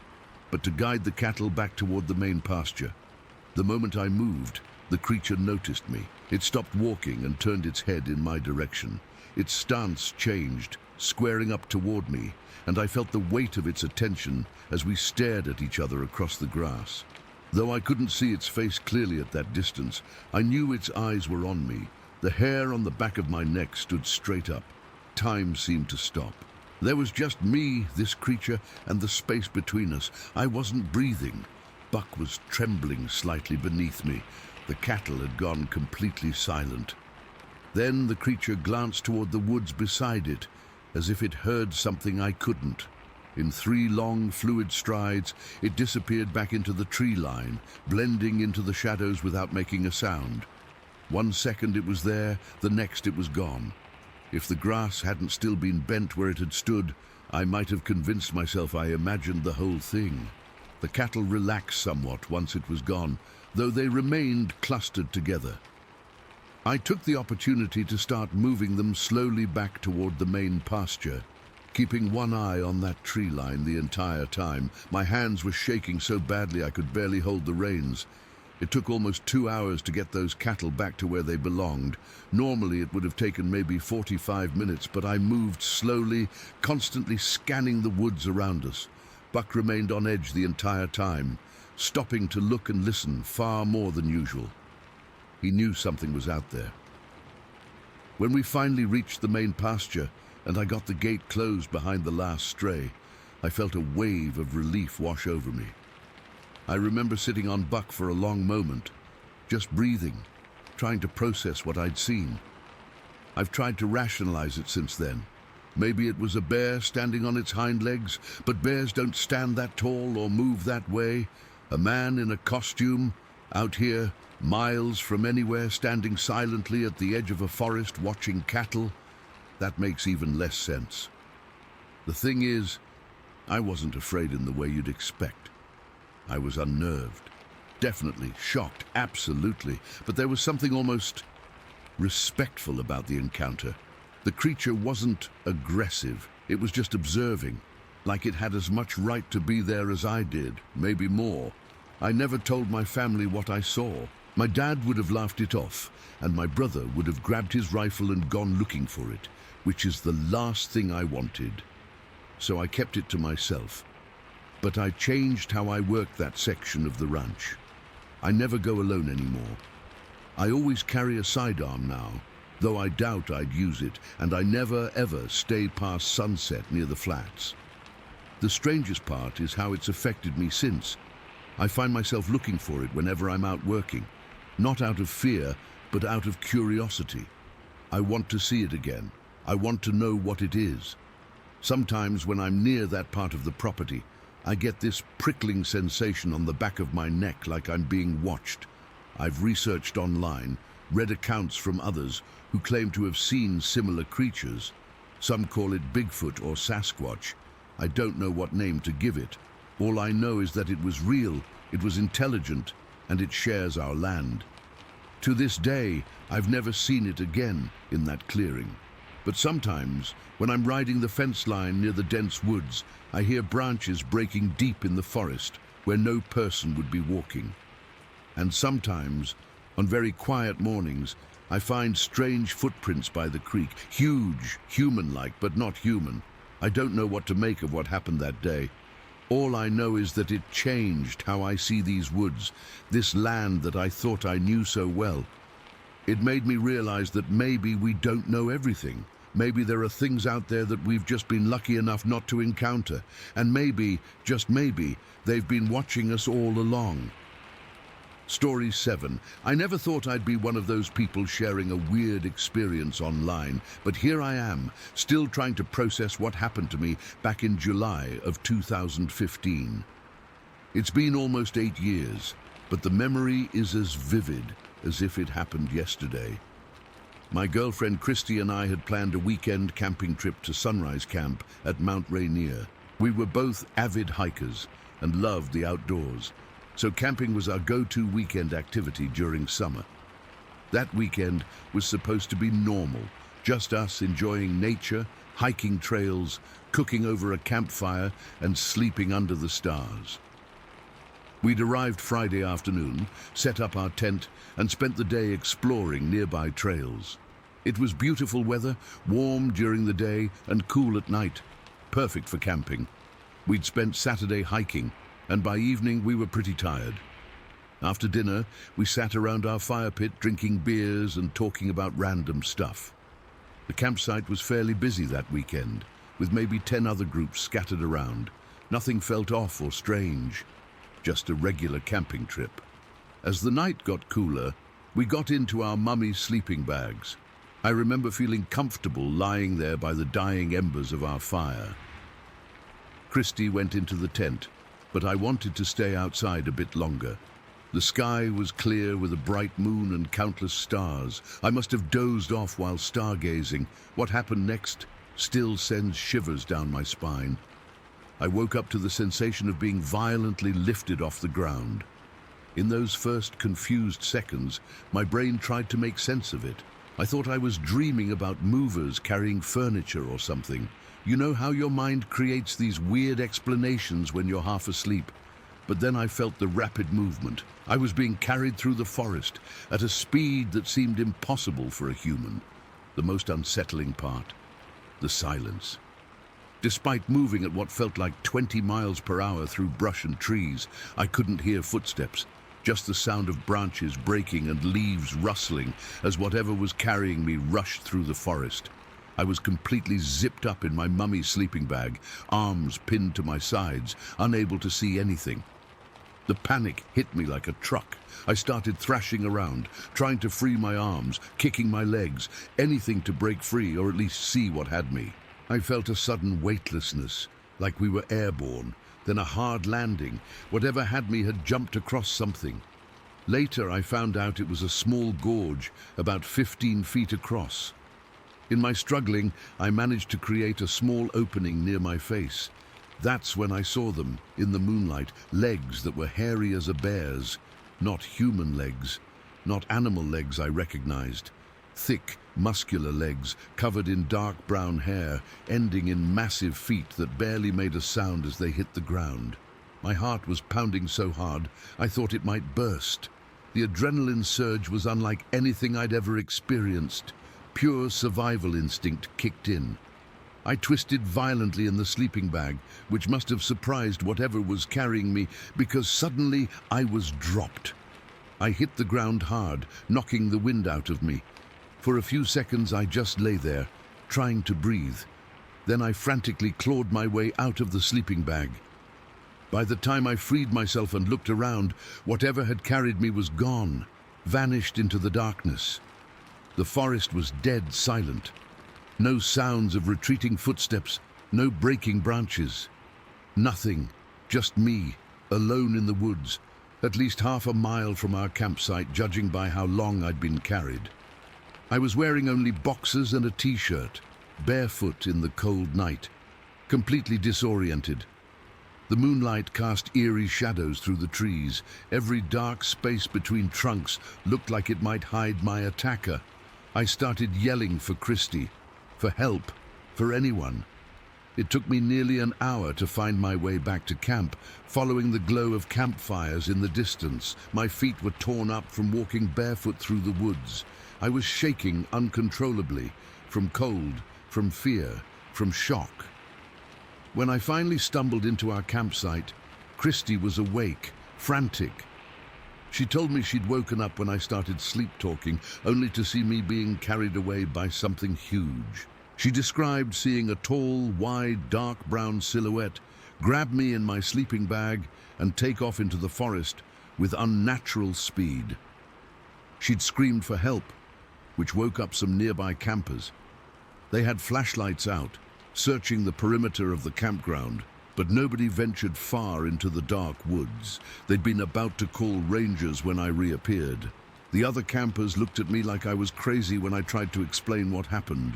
but to guide the cattle back toward the main pasture. The moment I moved, the creature noticed me. It stopped walking and turned its head in my direction. Its stance changed, squaring up toward me, and I felt the weight of its attention as we stared at each other across the grass. Though I couldn't see its face clearly at that distance, I knew its eyes were on me. The hair on the back of my neck stood straight up. Time seemed to stop. There was just me, this creature, and the space between us. I wasn't breathing. Buck was trembling slightly beneath me. The cattle had gone completely silent. Then the creature glanced toward the woods beside it, as if it heard something I couldn't. In 3 long, fluid strides, it disappeared back into the tree line, blending into the shadows without making a sound. 1 second it was there, the next it was gone. If the grass hadn't still been bent where it had stood, I might have convinced myself I imagined the whole thing. The cattle relaxed somewhat once it was gone, though they remained clustered together. I took the opportunity to start moving them slowly back toward the main pasture, keeping one eye on that tree line the entire time. My hands were shaking so badly I could barely hold the reins. It took almost 2 hours to get those cattle back to where they belonged. Normally it would have taken maybe 45 minutes, but I moved slowly, constantly scanning the woods around us. Buck remained on edge the entire time, stopping to look and listen far more than usual. He knew something was out there. When we finally reached the main pasture and I got the gate closed behind the last stray, I felt a wave of relief wash over me. I remember sitting on Buck for a long moment, just breathing, trying to process what I'd seen. I've tried to rationalize it since then. Maybe it was a bear standing on its hind legs, but bears don't stand that tall or move that way. A man in a costume, out here, miles from anywhere, standing silently at the edge of a forest watching cattle. That makes even less sense. The thing is, I wasn't afraid in the way you'd expect. I was unnerved, definitely shocked, absolutely, but there was something almost respectful about the encounter. The creature wasn't aggressive, it was just observing, like it had as much right to be there as I did, maybe more. I never told my family what I saw. My dad would have laughed it off, and my brother would have grabbed his rifle and gone looking for it, which is the last thing I wanted. So I kept it to myself. But I changed how I work that section of the ranch. I never go alone anymore. I always carry a sidearm now, though I doubt I'd use it, and I never ever stay past sunset near the flats. The strangest part is how it's affected me since. I find myself looking for it whenever I'm out working, not out of fear, but out of curiosity. I want to see it again. I want to know what it is. Sometimes when I'm near that part of the property, I get this prickling sensation on the back of my neck like I'm being watched. I've researched online, read accounts from others who claim to have seen similar creatures. Some call it Bigfoot or Sasquatch. I don't know what name to give it. All I know is that it was real, it was intelligent, and it shares our land. To this day, I've never seen it again in that clearing. But sometimes, when I'm riding the fence line near the dense woods, I hear branches breaking deep in the forest where no person would be walking. And sometimes, on very quiet mornings, I find strange footprints by the creek, huge, human-like, but not human. I don't know what to make of what happened that day. All I know is that it changed how I see these woods, this land that I thought I knew so well. It made me realize that maybe we don't know everything. Maybe there are things out there that we've just been lucky enough not to encounter. And maybe, just maybe, they've been watching us all along. Story 7. I never thought I'd be one of those people sharing a weird experience online, but here I am, still trying to process what happened to me back in July of 2015. It's been almost 8 years, but the memory is as vivid as if it happened yesterday. My girlfriend Christy and I had planned a weekend camping trip to Sunrise Camp at Mount Rainier. We were both avid hikers and loved the outdoors, so camping was our go-to weekend activity during summer. That weekend was supposed to be normal, just us enjoying nature, hiking trails, cooking over a campfire, and sleeping under the stars. We'd arrived Friday afternoon, set up our tent, and spent the day exploring nearby trails. It was beautiful weather, warm during the day and cool at night, perfect for camping. We'd spent Saturday hiking, and by evening we were pretty tired. After dinner, we sat around our fire pit drinking beers and talking about random stuff. The campsite was fairly busy that weekend, with maybe 10 other groups scattered around. Nothing felt off or strange, just a regular camping trip. As the night got cooler, we got into our mummy sleeping bags. I remember feeling comfortable lying there by the dying embers of our fire. Christy went into the tent, but I wanted to stay outside a bit longer. The sky was clear with a bright moon and countless stars. I must have dozed off while stargazing. What happened next still sends shivers down my spine. I woke up to the sensation of being violently lifted off the ground. In those first confused seconds, my brain tried to make sense of it. I thought I was dreaming about movers carrying furniture or something. You know how your mind creates these weird explanations when you're half asleep? But then I felt the rapid movement. I was being carried through the forest at a speed that seemed impossible for a human. The most unsettling part, the silence. Despite moving at what felt like 20 miles per hour through brush and trees, I couldn't hear footsteps, just the sound of branches breaking and leaves rustling as whatever was carrying me rushed through the forest. I was completely zipped up in my mummy's sleeping bag, arms pinned to my sides, unable to see anything. The panic hit me like a truck. I started thrashing around, trying to free my arms, kicking my legs, anything to break free or at least see what had me. I felt a sudden weightlessness, like we were airborne, then a hard landing. Whatever had me had jumped across something. Later, I found out it was a small gorge, about 15 feet across. In my struggling, I managed to create a small opening near my face. That's when I saw them, in the moonlight, legs that were hairy as a bear's. Not human legs, not animal legs I recognized. Thick, muscular legs, covered in dark brown hair, ending in massive feet that barely made a sound as they hit the ground. My heart was pounding so hard, I thought it might burst. The adrenaline surge was unlike anything I'd ever experienced. Pure survival instinct kicked in. I twisted violently in the sleeping bag, which must have surprised whatever was carrying me, because suddenly I was dropped. I hit the ground hard, knocking the wind out of me. For a few seconds I just lay there, trying to breathe. Then I frantically clawed my way out of the sleeping bag. By the time I freed myself and looked around, whatever had carried me was gone, vanished into the darkness. The forest was dead silent. No sounds of retreating footsteps, no breaking branches. Nothing, just me, alone in the woods, at least half a mile from our campsite, judging by how long I'd been carried. I was wearing only boxers and a t-shirt, barefoot in the cold night, completely disoriented. The moonlight cast eerie shadows through the trees. Every dark space between trunks looked like it might hide my attacker. I started yelling for Christy, for help, for anyone. It took me nearly an hour to find my way back to camp, following the glow of campfires in the distance. My feet were torn up from walking barefoot through the woods. I was shaking uncontrollably, from cold, from fear, from shock. When I finally stumbled into our campsite, Christy was awake, frantic. She told me she'd woken up when I started sleep-talking, only to see me being carried away by something huge. She described seeing a tall, wide, dark brown silhouette grab me in my sleeping bag and take off into the forest with unnatural speed. She'd screamed for help, which woke up some nearby campers. They had flashlights out, searching the perimeter of the campground, but nobody ventured far into the dark woods. They'd been about to call rangers when I reappeared. The other campers looked at me like I was crazy when I tried to explain what happened.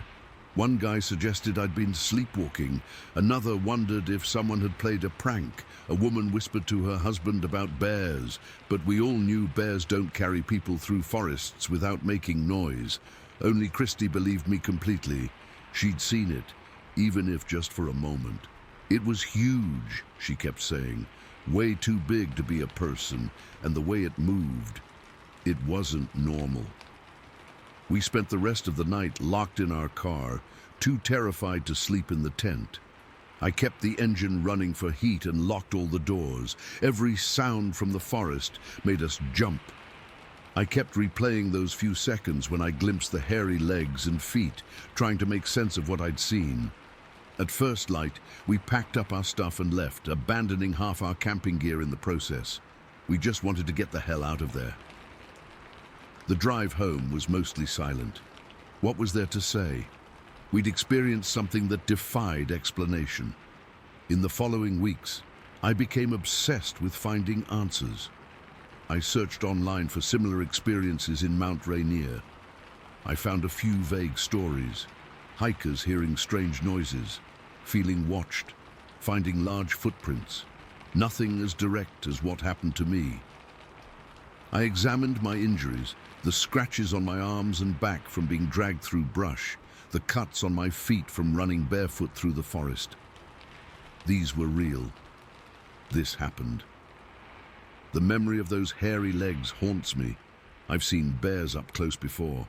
One guy suggested I'd been sleepwalking. Another wondered if someone had played a prank. A woman whispered to her husband about bears, but we all knew bears don't carry people through forests without making noise. Only Christy believed me completely. She'd seen it, even if just for a moment. It was huge, she kept saying. Way too big to be a person, and the way it moved, it wasn't normal. We spent the rest of the night locked in our car, too terrified to sleep in the tent. I kept the engine running for heat and locked all the doors. Every sound from the forest made us jump. I kept replaying those few seconds when I glimpsed the hairy legs and feet, trying to make sense of what I'd seen. At first light, we packed up our stuff and left, abandoning half our camping gear in the process. We just wanted to get the hell out of there. The drive home was mostly silent. What was there to say? We'd experienced something that defied explanation. In the following weeks, I became obsessed with finding answers. I searched online for similar experiences in Mount Rainier. I found a few vague stories, hikers hearing strange noises, feeling watched, finding large footprints. Nothing as direct as what happened to me. I examined my injuries, the scratches on my arms and back from being dragged through brush, the cuts on my feet from running barefoot through the forest. These were real. This happened. The memory of those hairy legs haunts me. I've seen bears up close before.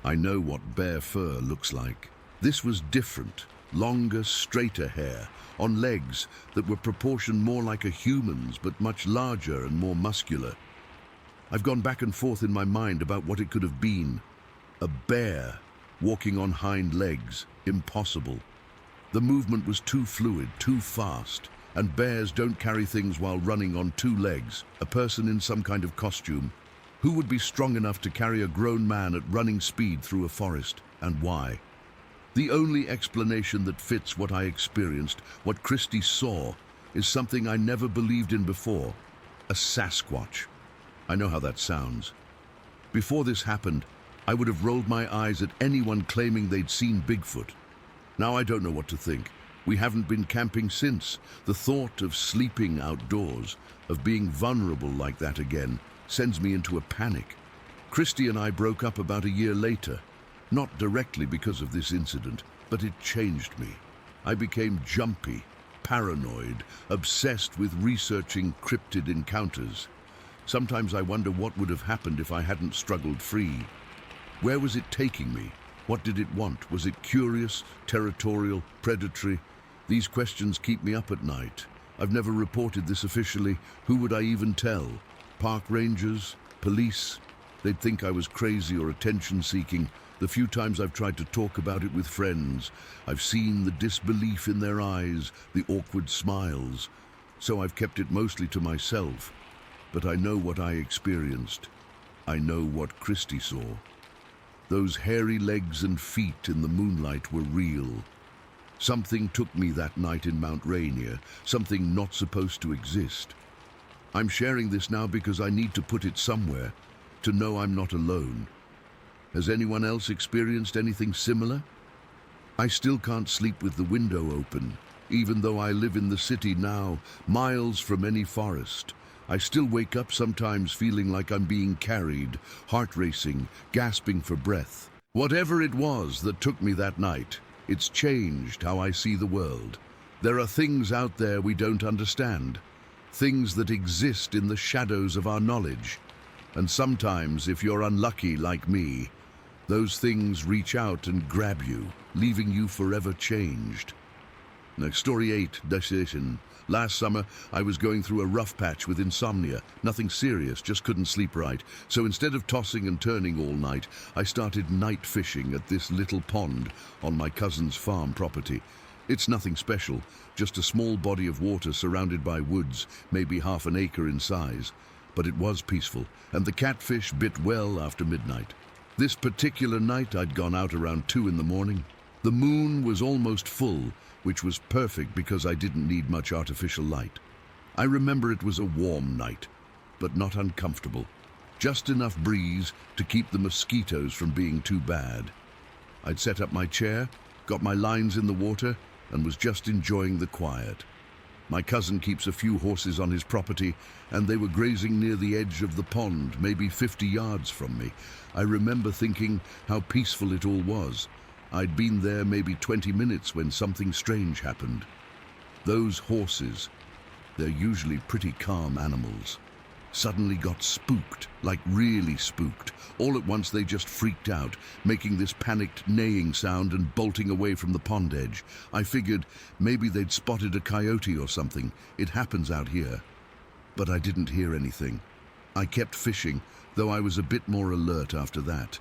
I know what bear fur looks like. This was different, longer, straighter hair, on legs that were proportioned more like a human's, but much larger and more muscular. I've gone back and forth in my mind about what it could have been. A bear walking on hind legs. Impossible. The movement was too fluid, too fast, and bears don't carry things while running on two legs. A person in some kind of costume. Who would be strong enough to carry a grown man at running speed through a forest, and why? The only explanation that fits what I experienced, what Christy saw, is something I never believed in before. A Sasquatch. I know how that sounds. Before this happened, I would have rolled my eyes at anyone claiming they'd seen Bigfoot. Now I don't know what to think. We haven't been camping since. The thought of sleeping outdoors, of being vulnerable like that again, sends me into a panic. Christy and I broke up about a year later. Not directly because of this incident, but it changed me. I became jumpy, paranoid, obsessed with researching cryptid encounters. Sometimes I wonder what would have happened if I hadn't struggled free. Where was it taking me? What did it want? Was it curious, territorial, predatory? These questions keep me up at night. I've never reported this officially. Who would I even tell? Park rangers? Police? They'd think I was crazy or attention-seeking. The few times I've tried to talk about it with friends, I've seen the disbelief in their eyes, the awkward smiles. So I've kept it mostly to myself. But I know what I experienced. I know what Christy saw. Those hairy legs and feet in the moonlight were real. Something took me that night in Mount Rainier, something not supposed to exist. I'm sharing this now because I need to put it somewhere, to know I'm not alone. Has anyone else experienced anything similar? I still can't sleep with the window open, even though I live in the city now, miles from any forest. I still wake up sometimes feeling like I'm being carried, heart racing, gasping for breath. Whatever it was that took me that night, it's changed how I see the world. There are things out there we don't understand, things that exist in the shadows of our knowledge. And sometimes, if you're unlucky like me, those things reach out and grab you, leaving you forever changed. Now, story 8, decision. Last summer, I was going through a rough patch with insomnia. Nothing serious, just couldn't sleep right. So instead of tossing and turning all night, I started night fishing at this little pond on my cousin's farm property. It's nothing special, just a small body of water surrounded by woods, maybe half an acre in size. But it was peaceful, and the catfish bit well after midnight. This particular night, I'd gone out around 2 in the morning. The moon was almost full, which was perfect because I didn't need much artificial light. I remember it was a warm night, but not uncomfortable. Just enough breeze to keep the mosquitoes from being too bad. I'd set up my chair, got my lines in the water, and was just enjoying the quiet. My cousin keeps a few horses on his property, and they were grazing near the edge of the pond, maybe 50 yards from me. I remember thinking how peaceful it all was. I'd been there maybe 20 minutes when something strange happened. Those horses, they're usually pretty calm animals, suddenly got spooked, like really spooked. All at once they just freaked out, making this panicked neighing sound and bolting away from the pond edge. I figured maybe they'd spotted a coyote or something. It happens out here. But I didn't hear anything. I kept fishing, though I was a bit more alert after that.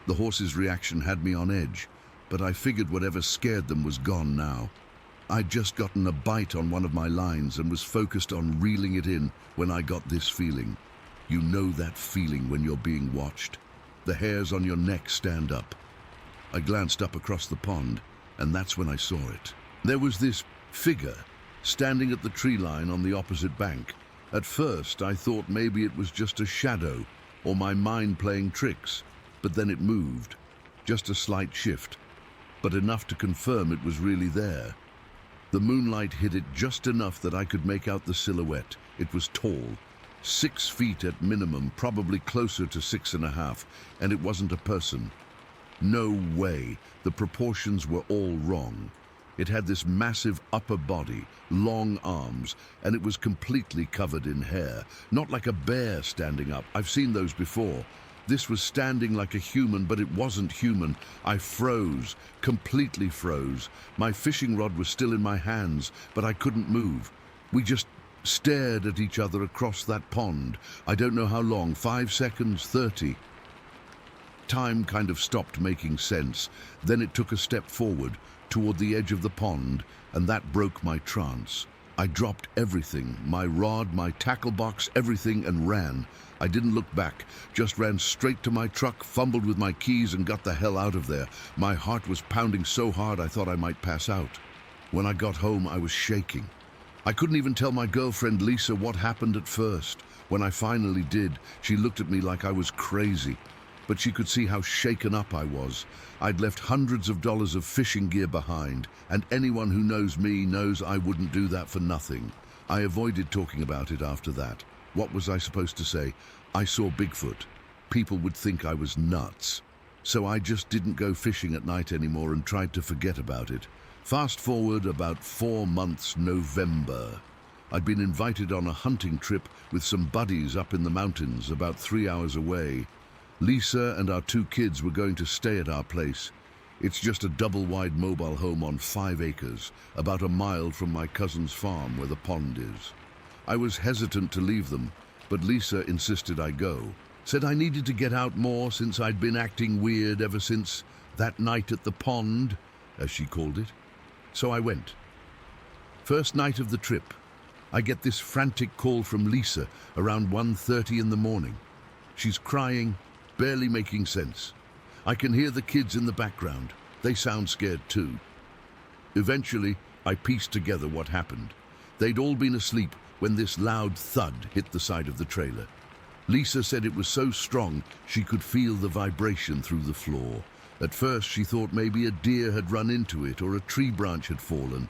The horses' reaction had me on edge, but I figured whatever scared them was gone now. I'd just gotten a bite on one of my lines and was focused on reeling it in when I got this feeling. You know that feeling when you're being watched. The hairs on your neck stand up. I glanced up across the pond, and that's when I saw it. There was this figure standing at the tree line on the opposite bank. At first, I thought maybe it was just a shadow or my mind playing tricks, but then it moved. Just a slight shift, but enough to confirm it was really there. The moonlight hit it just enough that I could make out the silhouette. It was tall, 6 feet at minimum, probably closer to 6.5, and it wasn't a person. No way. The proportions were all wrong. It had this massive upper body, long arms, and it was completely covered in hair. Not like a bear standing up. I've seen those before. This was standing like a human, but it wasn't human. I froze, completely froze. My fishing rod was still in my hands, but I couldn't move. We just stared at each other across that pond. I don't know how long, 5 seconds, 30. Time kind of stopped making sense. Then it took a step forward, toward the edge of the pond, and that broke my trance. I dropped everything, my rod, my tackle box, everything, and ran. I didn't look back, just ran straight to my truck, fumbled with my keys, and got the hell out of there. My heart was pounding so hard I thought I might pass out. When I got home, I was shaking. I couldn't even tell my girlfriend Lisa what happened at first. When I finally did, she looked at me like I was crazy. But she could see how shaken up I was. I'd left hundreds of dollars of fishing gear behind, and anyone who knows me knows I wouldn't do that for nothing. I avoided talking about it after that. What was I supposed to say? I saw Bigfoot. People would think I was nuts. So I just didn't go fishing at night anymore and tried to forget about it. Fast forward about 4 months, November. I'd been invited on a hunting trip with some buddies up in the mountains about 3 hours away. Lisa and our 2 kids were going to stay at our place. It's just a double-wide mobile home on 5 acres, about a mile from my cousin's farm where the pond is. I was hesitant to leave them, but Lisa insisted I go. Said I needed to get out more since I'd been acting weird ever since that night at the pond, as she called it. So I went. First night of the trip, I get this frantic call from Lisa around 1:30 in the morning. She's crying, barely making sense. I can hear the kids in the background. They sound scared too. Eventually, I pieced together what happened. They'd all been asleep when this loud thud hit the side of the trailer. Lisa said it was so strong she could feel the vibration through the floor. At first, she thought maybe a deer had run into it or a tree branch had fallen.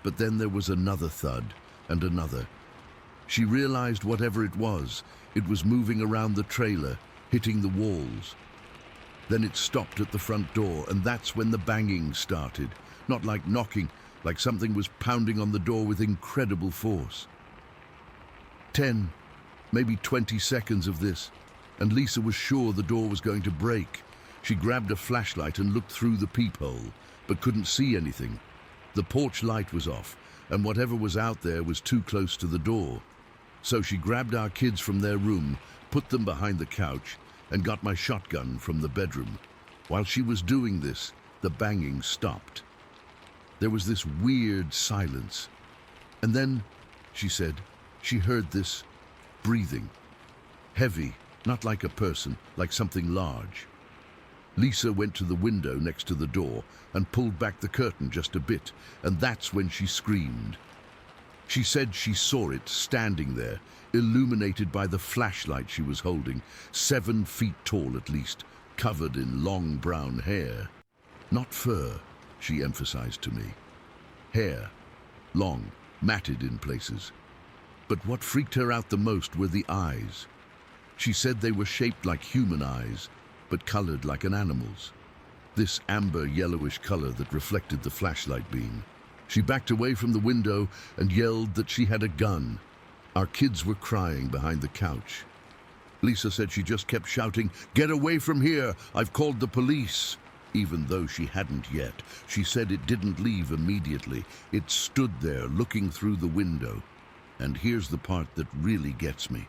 But then there was another thud and another. She realized whatever it was moving around the trailer, hitting the walls. Then it stopped at the front door, and that's when the banging started. Not like knocking, like something was pounding on the door with incredible force. 10, maybe 20 seconds of this, and Lisa was sure the door was going to break. She grabbed a flashlight and looked through the peephole, but couldn't see anything. The porch light was off, and whatever was out there was too close to the door. So she grabbed our kids from their room, put them behind the couch, and got my shotgun from the bedroom. While she was doing this, the banging stopped. There was this weird silence. And then, she said, she heard this breathing. Heavy, not like a person, like something large. Lisa went to the window next to the door and pulled back the curtain just a bit, and that's when she screamed. She said she saw it standing there, illuminated by the flashlight she was holding, 7 feet tall at least, covered in long brown hair. Not fur, she emphasized to me. Hair, long, matted in places. But what freaked her out the most were the eyes. She said they were shaped like human eyes, but colored like an animal's. This amber yellowish color that reflected the flashlight beam. She backed away from the window and yelled that she had a gun. Our kids were crying behind the couch. Lisa said she just kept shouting, "Get away from here! I've called the police!" Even though she hadn't yet. She said it didn't leave immediately. It stood there looking through the window. And here's the part that really gets me.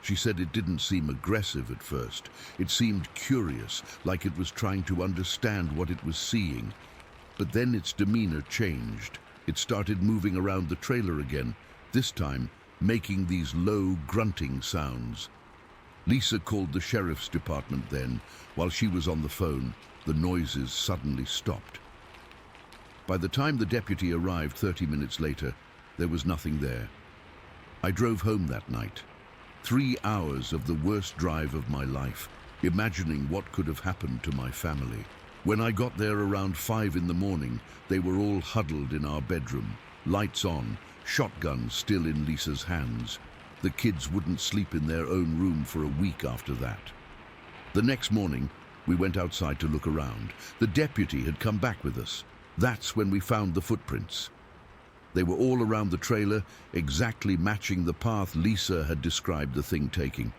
She said it didn't seem aggressive at first. It seemed curious, like it was trying to understand what it was seeing. But then its demeanor changed. It started moving around the trailer again, this time making these low grunting sounds. Lisa called the sheriff's department then. While she was on the phone, the noises suddenly stopped. By the time the deputy arrived 30 minutes later, there was nothing there. I drove home that night. 3 hours of the worst drive of my life, imagining what could have happened to my family. When I got there around 5 in the morning, they were all huddled in our bedroom, lights on, shotguns still in Lisa's hands. The kids wouldn't sleep in their own room for a week after that. The next morning, we went outside to look around. The deputy had come back with us. That's when we found the footprints. They were all around the trailer, exactly matching the path Lisa had described the thing taking.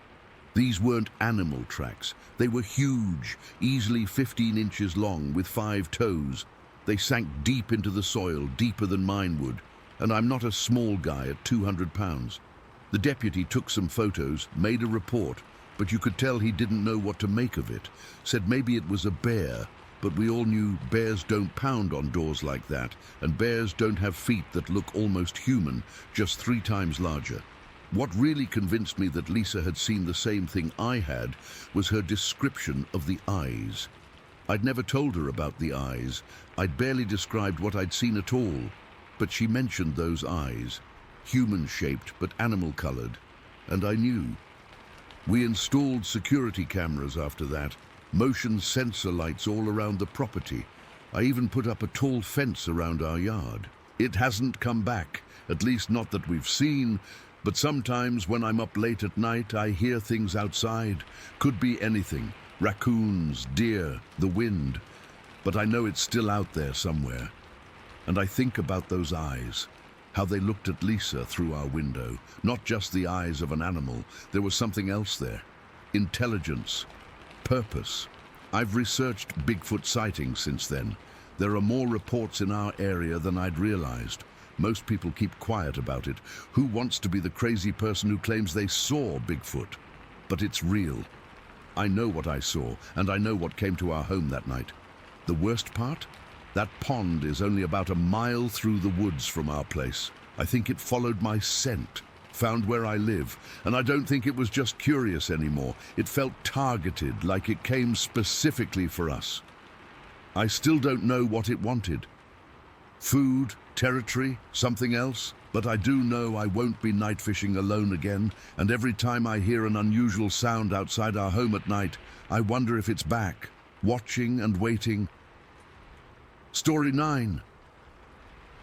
These weren't animal tracks. They were huge, easily 15 inches long with 5 toes. They sank deep into the soil, deeper than mine would, and I'm not a small guy at 200 pounds. The deputy took some photos, made a report, but you could tell he didn't know what to make of it. Said maybe it was a bear, but we all knew bears don't pound on doors like that, and bears don't have feet that look almost human, just 3 times larger. What really convinced me that Lisa had seen the same thing I had was her description of the eyes. I'd never told her about the eyes. I'd barely described what I'd seen at all, but she mentioned those eyes, human-shaped but animal-colored, and I knew. We installed security cameras after that, motion sensor lights all around the property. I even put up a tall fence around our yard. It hasn't come back, at least not that we've seen, but sometimes when I'm up late at night, I hear things outside. Could be anything. Raccoons, deer, the wind. But I know it's still out there somewhere. And I think about those eyes, how they looked at Lisa through our window. Not just the eyes of an animal. There was something else there. Intelligence. Purpose. I've researched Bigfoot sightings since then. There are more reports in our area than I'd realized. Most people keep quiet about it. Who wants to be the crazy person who claims they saw Bigfoot? But it's real. I know what I saw, and I know what came to our home that night. The worst part? That pond is only about a mile through the woods from our place. I think it followed my scent, found where I live, and I don't think it was just curious anymore. It felt targeted, like it came specifically for us. I still don't know what it wanted. Food, territory, something else? But I do know I won't be night fishing alone again, and every time I hear an unusual sound outside our home at night, I wonder if it's back, watching and waiting. Story 9.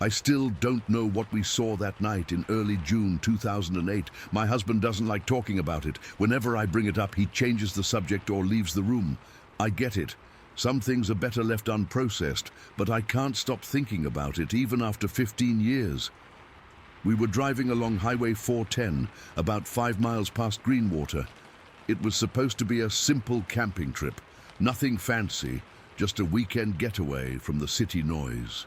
I still don't know what we saw that night in early June 2008. My husband doesn't like talking about it. Whenever I bring it up, he changes the subject or leaves the room. I get it. Some things are better left unprocessed, but I can't stop thinking about it even after 15 years. We were driving along Highway 410, about 5 miles past Greenwater. It was supposed to be a simple camping trip, nothing fancy, just a weekend getaway from the city noise.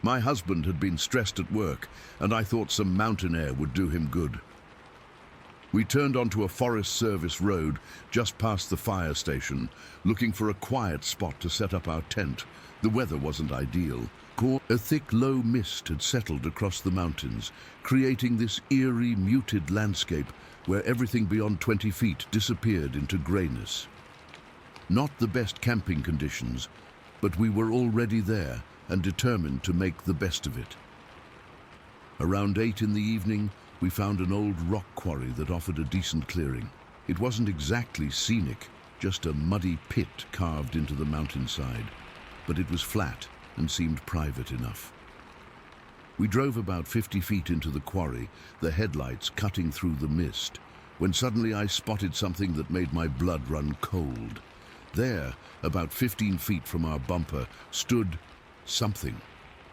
My husband had been stressed at work, and I thought some mountain air would do him good. We turned onto a Forest Service road just past the fire station, looking for a quiet spot to set up our tent. The weather wasn't ideal. A thick, low mist had settled across the mountains, creating this eerie, muted landscape where everything beyond 20 feet disappeared into grayness. Not the best camping conditions, but we were already there and determined to make the best of it. Around 8 in the evening, we found an old rock quarry that offered a decent clearing. It wasn't exactly scenic, just a muddy pit carved into the mountainside, but it was flat and seemed private enough. We drove about 50 feet into the quarry, the headlights cutting through the mist, when suddenly I spotted something that made my blood run cold. There, about 15 feet from our bumper, stood something.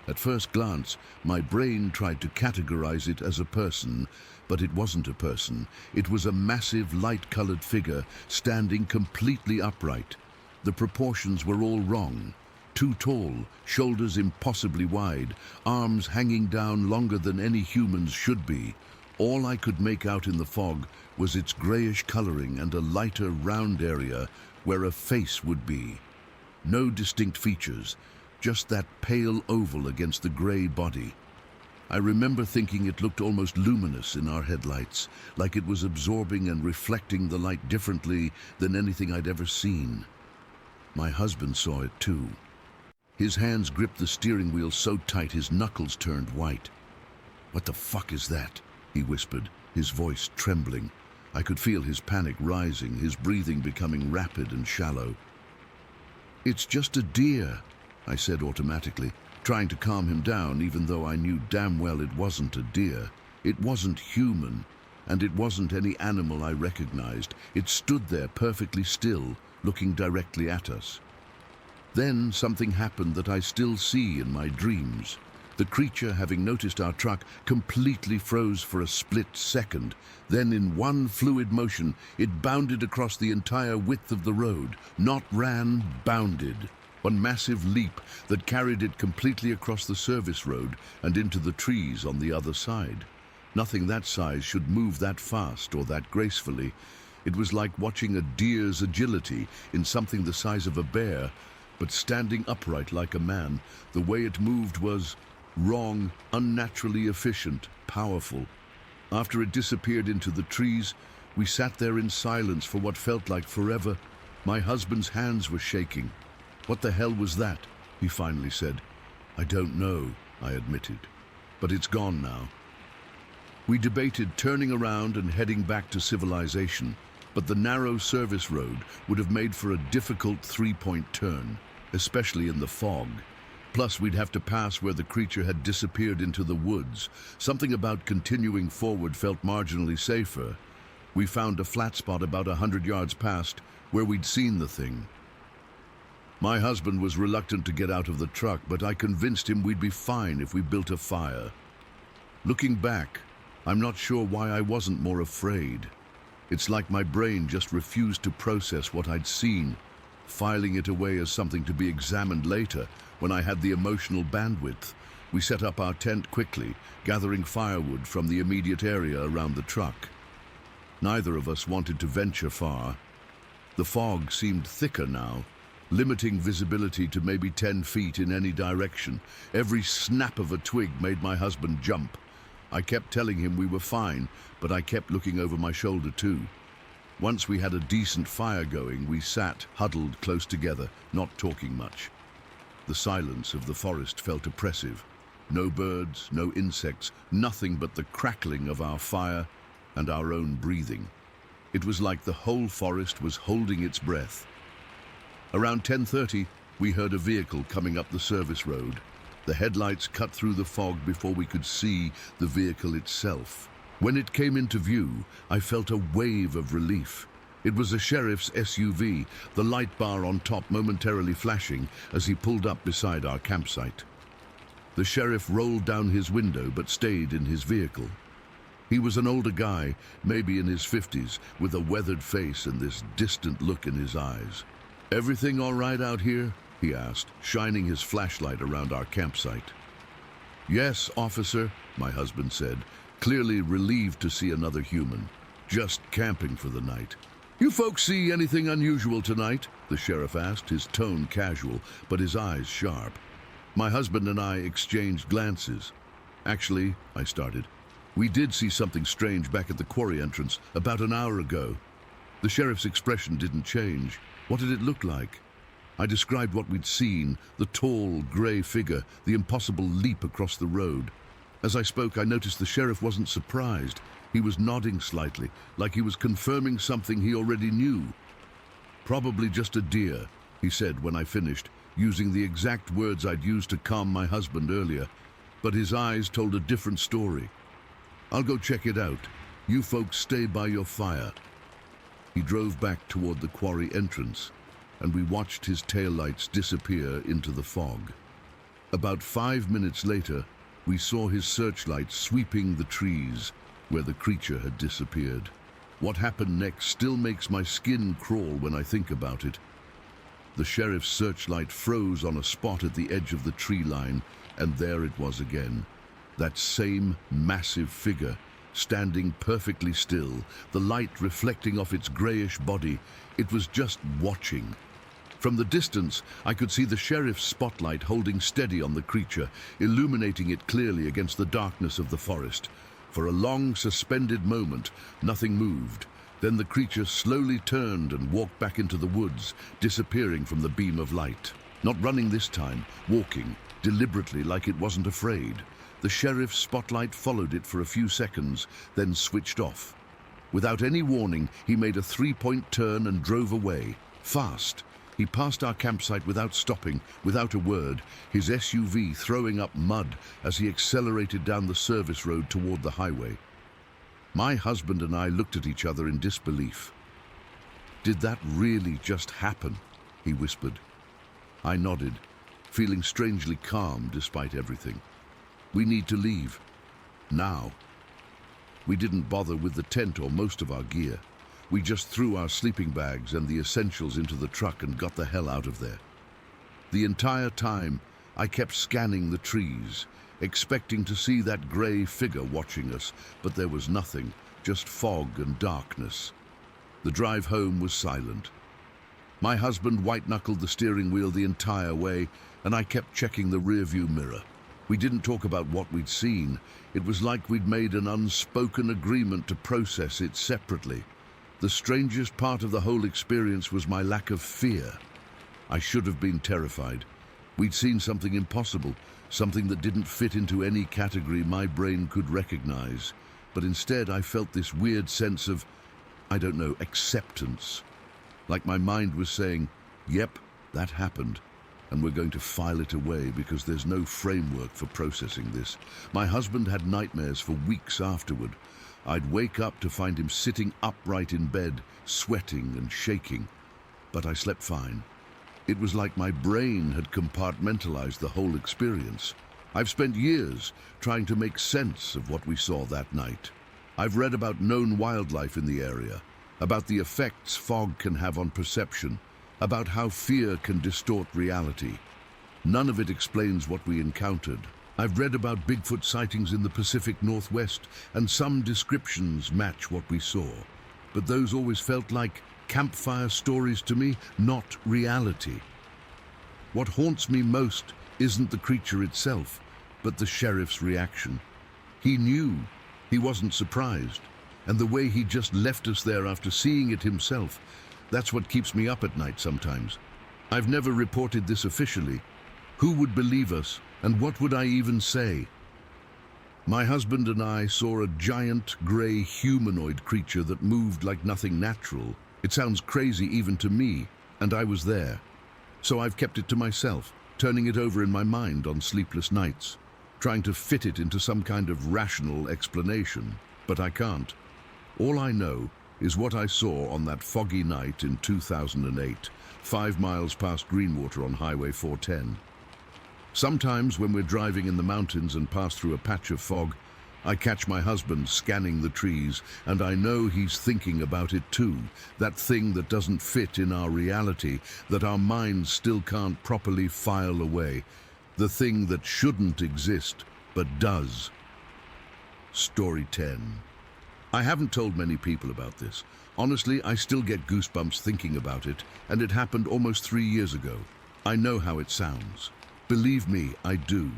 At first glance, my brain tried to categorize it as a person, but it wasn't a person. It was a massive, light-colored figure standing completely upright. The proportions were all wrong. Too tall, shoulders impossibly wide, arms hanging down longer than any human's should be. All I could make out in the fog was its grayish coloring and a lighter, round area where a face would be. No distinct features, just that pale oval against the gray body. I remember thinking it looked almost luminous in our headlights, like it was absorbing and reflecting the light differently than anything I'd ever seen. My husband saw it too. His hands gripped the steering wheel so tight his knuckles turned white. "What the fuck is that?" he whispered, his voice trembling. I could feel his panic rising, his breathing becoming rapid and shallow. "It's just a deer," I said automatically, trying to calm him down even though I knew damn well it wasn't a deer. It wasn't human, and it wasn't any animal I recognized. It stood there perfectly still, looking directly at us. Then something happened that I still see in my dreams. The creature, having noticed our truck, completely froze for a split second. Then in one fluid motion, it bounded across the entire width of the road. Not ran, bounded. One massive leap that carried it completely across the service road and into the trees on the other side. Nothing that size should move that fast or that gracefully. It was like watching a deer's agility in something the size of a bear, but standing upright like a man. The way it moved was wrong, unnaturally efficient, powerful. After it disappeared into the trees, we sat there in silence for what felt like forever. My husband's hands were shaking. "What the hell was that?" he finally said. "I don't know," I admitted. "But it's gone now." We debated turning around and heading back to civilization, but the narrow service road would have made for a difficult three-point turn, especially in the fog. Plus, we'd have to pass where the creature had disappeared into the woods. Something about continuing forward felt marginally safer. We found a flat spot about 100 yards past, where we'd seen the thing. My husband was reluctant to get out of the truck, but I convinced him we'd be fine if we built a fire. Looking back, I'm not sure why I wasn't more afraid. It's like my brain just refused to process what I'd seen, filing it away as something to be examined later when I had the emotional bandwidth. We set up our tent quickly, gathering firewood from the immediate area around the truck. Neither of us wanted to venture far. The fog seemed thicker now, limiting visibility to maybe 10 feet in any direction. Every snap of a twig made my husband jump. I kept telling him we were fine, but I kept looking over my shoulder too. Once we had a decent fire going, we sat, huddled close together, not talking much. The silence of the forest felt oppressive. No birds, no insects, nothing but the crackling of our fire and our own breathing. It was like the whole forest was holding its breath. Around 10:30, we heard a vehicle coming up the service road. The headlights cut through the fog before we could see the vehicle itself. When it came into view, I felt a wave of relief. It was a sheriff's SUV, the light bar on top momentarily flashing as he pulled up beside our campsite. The sheriff rolled down his window but stayed in his vehicle. He was an older guy, maybe in his 50s, with a weathered face and this distant look in his eyes. "Everything all right out here?" he asked, shining his flashlight around our campsite. "Yes, officer," my husband said, clearly relieved to see another human. "Just camping for the night." "You folks see anything unusual tonight?" the sheriff asked, his tone casual, but his eyes sharp. My husband and I exchanged glances. "Actually," I started, "we did see something strange back at the quarry entrance about an hour ago." The sheriff's expression didn't change. What did it look like? I described what we'd seen, the tall, grey figure, the impossible leap across the road. As I spoke, I noticed the sheriff wasn't surprised. He was nodding slightly, like he was confirming something he already knew. "Probably just a deer," he said when I finished, using the exact words I'd used to calm my husband earlier. But his eyes told a different story. "I'll go check it out. You folks stay by your fire." He drove back toward the quarry entrance, and we watched his taillights disappear into the fog. About 5 minutes later, we saw his searchlight sweeping the trees where the creature had disappeared. What happened next still makes my skin crawl when I think about it. The sheriff's searchlight froze on a spot at the edge of the tree line, and there it was again. That same massive figure, standing perfectly still, the light reflecting off its grayish body. It was just watching. From the distance, I could see the sheriff's spotlight holding steady on the creature, illuminating it clearly against the darkness of the forest. For a long, suspended moment, nothing moved. Then the creature slowly turned and walked back into the woods, disappearing from the beam of light. Not running this time, walking, deliberately like it wasn't afraid. The sheriff's spotlight followed it for a few seconds, then switched off. Without any warning, he made a three-point turn and drove away, fast. He passed our campsite without stopping, without a word, his SUV throwing up mud as he accelerated down the service road toward the highway. My husband and I looked at each other in disbelief. "Did that really just happen?" he whispered. I nodded, feeling strangely calm despite everything. "We need to leave. Now." We didn't bother with the tent or most of our gear. We just threw our sleeping bags and the essentials into the truck and got the hell out of there. The entire time, I kept scanning the trees, expecting to see that grey figure watching us, but there was nothing, just fog and darkness. The drive home was silent. My husband white-knuckled the steering wheel the entire way, and I kept checking the rearview mirror. We didn't talk about what we'd seen. It was like we'd made an unspoken agreement to process it separately. The strangest part of the whole experience was my lack of fear. I should have been terrified. We'd seen something impossible, something that didn't fit into any category my brain could recognize. But instead I felt this weird sense of, I don't know, acceptance. Like my mind was saying, yep, that happened. And we're going to file it away because there's no framework for processing this. My husband had nightmares for weeks afterward. I'd wake up to find him sitting upright in bed, sweating and shaking. But I slept fine. It was like my brain had compartmentalized the whole experience. I've spent years trying to make sense of what we saw that night. I've read about known wildlife in the area, about the effects fog can have on perception, about how fear can distort reality. None of it explains what we encountered. I've read about Bigfoot sightings in the Pacific Northwest, and some descriptions match what we saw. But those always felt like campfire stories to me, not reality. What haunts me most isn't the creature itself, but the sheriff's reaction. He knew, he wasn't surprised, and the way he just left us there after seeing it himself, that's what keeps me up at night sometimes. I've never reported this officially. Who would believe us, and what would I even say? My husband and I saw a giant, grey humanoid creature that moved like nothing natural. It sounds crazy even to me, and I was there. So I've kept it to myself, turning it over in my mind on sleepless nights, trying to fit it into some kind of rational explanation, but I can't. All I know is what I saw on that foggy night in 2008, 5 miles past Greenwater on Highway 410. Sometimes when we're driving in the mountains and pass through a patch of fog, I catch my husband scanning the trees, and I know he's thinking about it too, that thing that doesn't fit in our reality, that our minds still can't properly file away, the thing that shouldn't exist, but does. Story 10. I haven't told many people about this. Honestly, I still get goosebumps thinking about it, and it happened almost 3 years ago. I know how it sounds. Believe me, I do.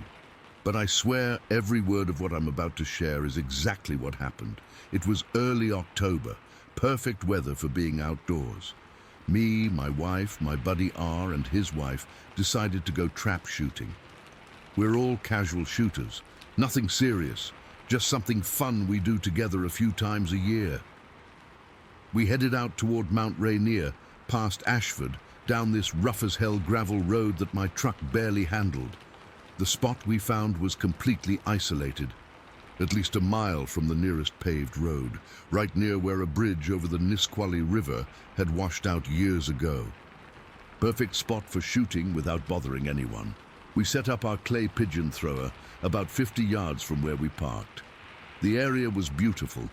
But I swear every word of what I'm about to share is exactly what happened. It was early October, perfect weather for being outdoors. Me, my wife, my buddy R, and his wife decided to go trap shooting. We're all casual shooters, nothing serious, just something fun we do together a few times a year. We headed out toward Mount Rainier, past Ashford, down this rough-as-hell gravel road that my truck barely handled. The spot we found was completely isolated, at least a mile from the nearest paved road, right near where a bridge over the Nisqually River had washed out years ago. Perfect spot for shooting without bothering anyone. We set up our clay pigeon thrower about 50 yards from where we parked. The area was beautiful.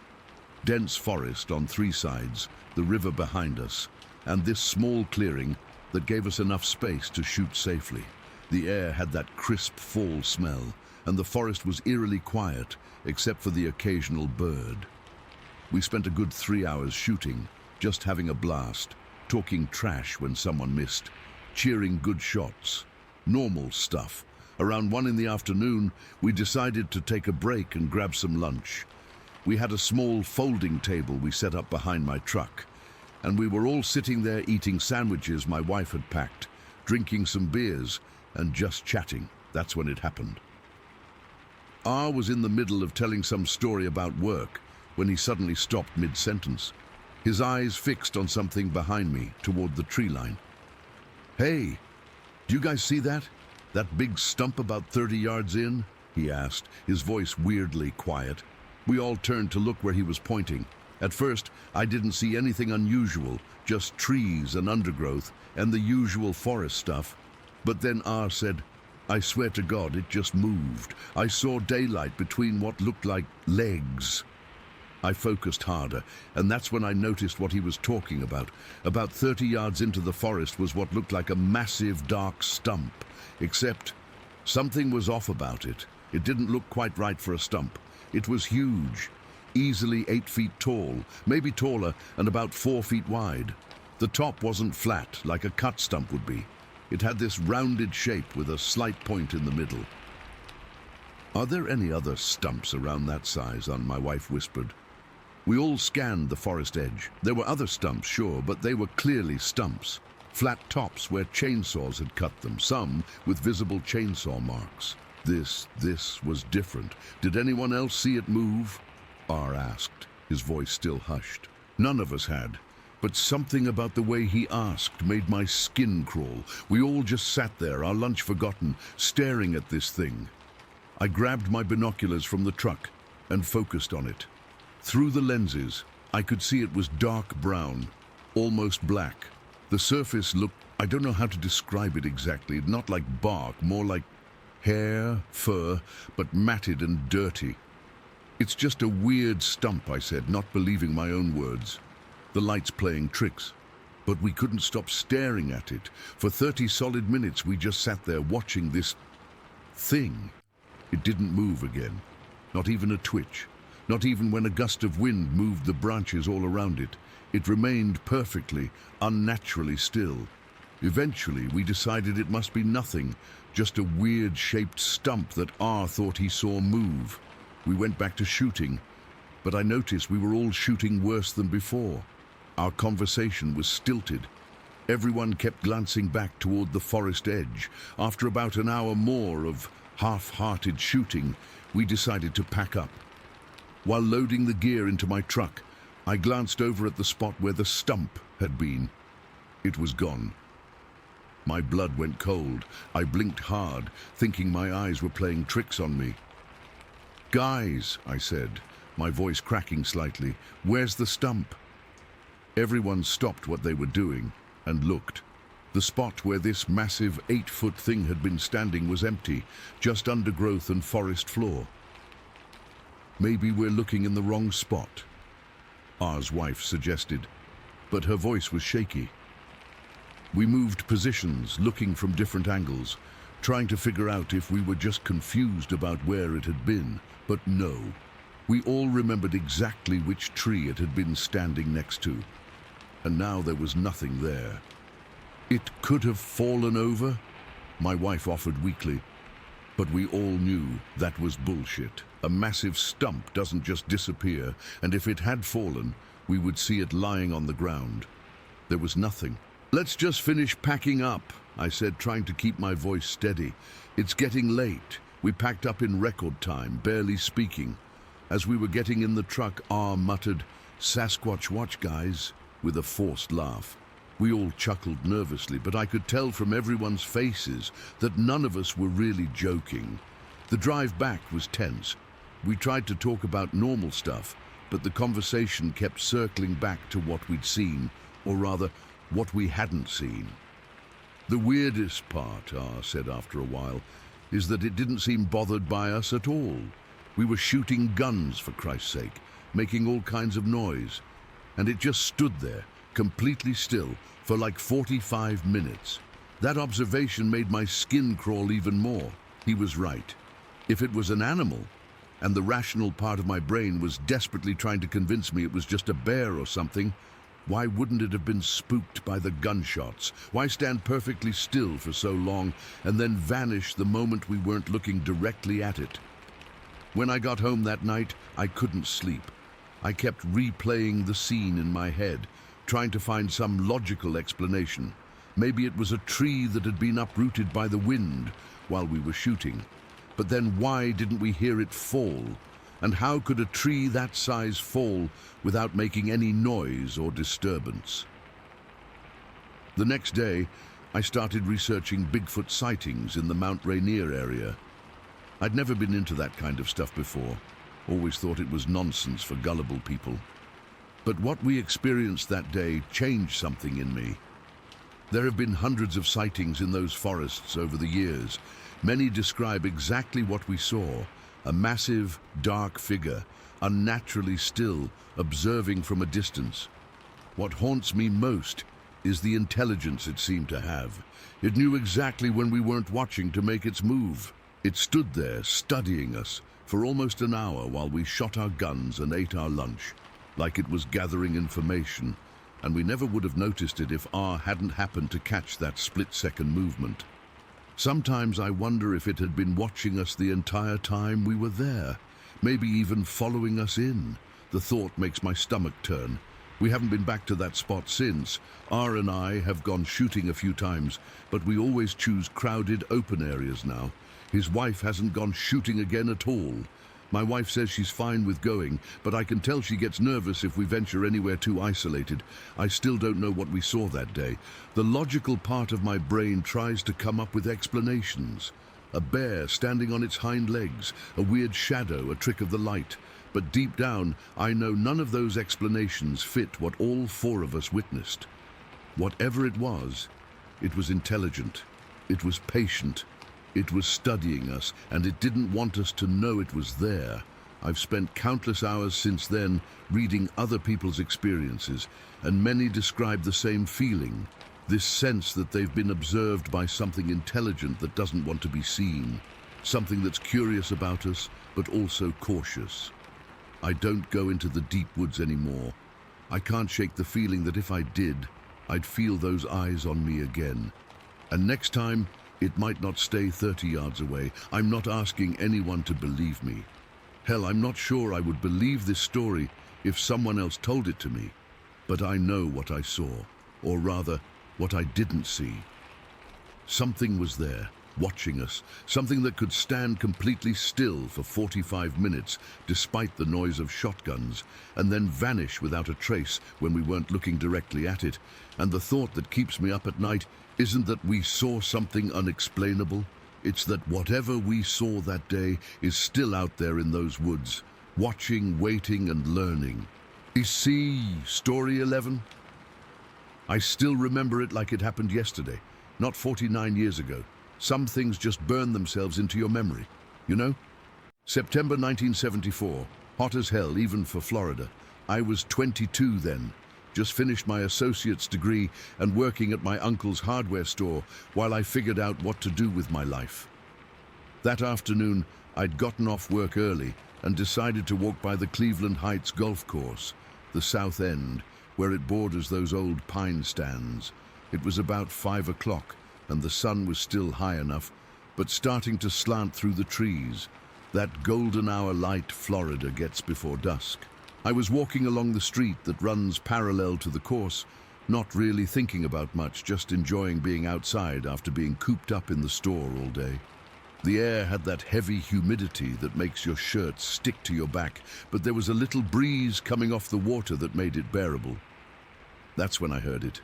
Dense forest on 3 sides, the river behind us, and this small clearing that gave us enough space to shoot safely. The air had that crisp fall smell, and the forest was eerily quiet, except for the occasional bird. We spent a good 3 hours shooting, just having a blast, talking trash when someone missed, cheering good shots. Normal stuff. Around 1 in the afternoon, we decided to take a break and grab some lunch. We had a small folding table we set up behind my truck, and we were all sitting there eating sandwiches my wife had packed, drinking some beers, and just chatting. That's when it happened. R was in the middle of telling some story about work when he suddenly stopped mid-sentence, his eyes fixed on something behind me toward the tree line. "Hey, do you guys see that? That big stump about 30 yards in?" he asked, his voice weirdly quiet. We all turned to look where he was pointing. At first, I didn't see anything unusual, just trees and undergrowth and the usual forest stuff. But then R said, "I swear to God, it just moved. I saw daylight between what looked like legs." I focused harder, and that's when I noticed what he was talking about. About 30 yards into the forest was what looked like a massive dark stump, except something was off about it. It didn't look quite right for a stump. It was huge, easily 8 feet tall, maybe taller, and about 4 feet wide. The top wasn't flat, like a cut stump would be. It had this rounded shape with a slight point in the middle. "Are there any other stumps around that size?" my wife whispered. We all scanned the forest edge. There were other stumps, sure, but they were clearly stumps. Flat tops where chainsaws had cut them, some with visible chainsaw marks. This was different. Did anyone else see it move? R asked, his voice still hushed. None of us had, but something about the way he asked made my skin crawl. We all just sat there, our lunch forgotten, staring at this thing. I grabbed my binoculars from the truck and focused on it. Through the lenses, I could see it was dark brown, almost black. The surface looked, I don't know how to describe it exactly, not like bark, more like hair, fur, but matted and dirty. "It's just a weird stump," I said, not believing my own words. The lights playing tricks. But we couldn't stop staring at it. For 30 solid minutes we just sat there watching this thing. It didn't move again. Not even a twitch. Not even when a gust of wind moved the branches all around it. It remained perfectly, unnaturally still. Eventually we decided it must be nothing, just a weird-shaped stump that R thought he saw move. We went back to shooting, but I noticed we were all shooting worse than before. Our conversation was stilted. Everyone kept glancing back toward the forest edge. After about an hour more of half-hearted shooting, we decided to pack up. While loading the gear into my truck, I glanced over at the spot where the stump had been. It was gone. My blood went cold. I blinked hard, thinking my eyes were playing tricks on me. "Guys," I said, my voice cracking slightly, "where's the stump?" Everyone stopped what they were doing and looked. The spot where this massive 8-foot thing had been standing was empty, just undergrowth and forest floor. "Maybe we're looking in the wrong spot," R's wife suggested, but her voice was shaky. We moved positions, looking from different angles, trying to figure out if we were just confused about where it had been. But no, we all remembered exactly which tree it had been standing next to. And now there was nothing there. "It could have fallen over," my wife offered weakly. But we all knew that was bullshit. A massive stump doesn't just disappear, and if it had fallen, we would see it lying on the ground. There was nothing. "Let's just finish packing up," I said, trying to keep my voice steady. "It's getting late." We packed up in record time, barely speaking. As we were getting in the truck, R muttered, "Sasquatch watch, guys," with a forced laugh. We all chuckled nervously, but I could tell from everyone's faces that none of us were really joking. The drive back was tense. We tried to talk about normal stuff, but the conversation kept circling back to what we'd seen, or rather, what we hadn't seen. "The weirdest part," R said after a while, "is that it didn't seem bothered by us at all. We were shooting guns, for Christ's sake, making all kinds of noise, and it just stood there, completely still, for like 45 minutes. That observation made my skin crawl even more." He was right. If it was an animal, and the rational part of my brain was desperately trying to convince me it was just a bear or something, why wouldn't it have been spooked by the gunshots? Why stand perfectly still for so long and then vanish the moment we weren't looking directly at it? When I got home that night, I couldn't sleep. I kept replaying the scene in my head, trying to find some logical explanation. Maybe it was a tree that had been uprooted by the wind while we were shooting. But then why didn't we hear it fall? And how could a tree that size fall without making any noise or disturbance? The next day, I started researching Bigfoot sightings in the Mount Rainier area. I'd never been into that kind of stuff before. Always thought it was nonsense for gullible people. But what we experienced that day changed something in me. There have been hundreds of sightings in those forests over the years. Many describe exactly what we saw: a massive, dark figure, unnaturally still, observing from a distance. What haunts me most is the intelligence it seemed to have. It knew exactly when we weren't watching to make its move. It stood there, studying us, for almost an hour while we shot our guns and ate our lunch, like it was gathering information, and we never would have noticed it if R hadn't happened to catch that split-second movement. Sometimes I wonder if it had been watching us the entire time we were there, maybe even following us in. The thought makes my stomach turn. We haven't been back to that spot since. R and I have gone shooting a few times, but we always choose crowded, open areas now. His wife hasn't gone shooting again at all. My wife says she's fine with going, but I can tell she gets nervous if we venture anywhere too isolated. I still don't know what we saw that day. The logical part of my brain tries to come up with explanations. A bear standing on its hind legs, a weird shadow, a trick of the light. But deep down, I know none of those explanations fit what all four of us witnessed. Whatever it was intelligent. It was patient. It was studying us, and it didn't want us to know it was there. I've spent countless hours since then reading other people's experiences, and many describe the same feeling. This sense that they've been observed by something intelligent that doesn't want to be seen. Something that's curious about us, but also cautious. I don't go into the deep woods anymore. I can't shake the feeling that if I did, I'd feel those eyes on me again. And next time, it might not stay 30 yards away. I'm not asking anyone to believe me. Hell, I'm not sure I would believe this story if someone else told it to me. But I know what I saw, or rather, what I didn't see. Something was there, watching us, something that could stand completely still for 45 minutes, despite the noise of shotguns, and then vanish without a trace when we weren't looking directly at it. And the thought that keeps me up at night isn't that we saw something unexplainable. It's that whatever we saw that day is still out there in those woods, watching, waiting, and learning. You see Story 11? I still remember it like it happened yesterday, not 49 years ago. Some things just burn themselves into your memory, you know? September 1974, hot as hell, even for Florida. I was 22 then. Just finished my associate's degree and working at my uncle's hardware store while I figured out what to do with my life. That afternoon, I'd gotten off work early and decided to walk by the Cleveland Heights golf course, the south end, where it borders those old pine stands. It was about 5 o'clock and the sun was still high enough, but starting to slant through the trees, that golden hour light Florida gets before dusk. I was walking along the street that runs parallel to the course, not really thinking about much, just enjoying being outside after being cooped up in the store all day. The air had that heavy humidity that makes your shirt stick to your back, but there was a little breeze coming off the water that made it bearable. That's when I heard it.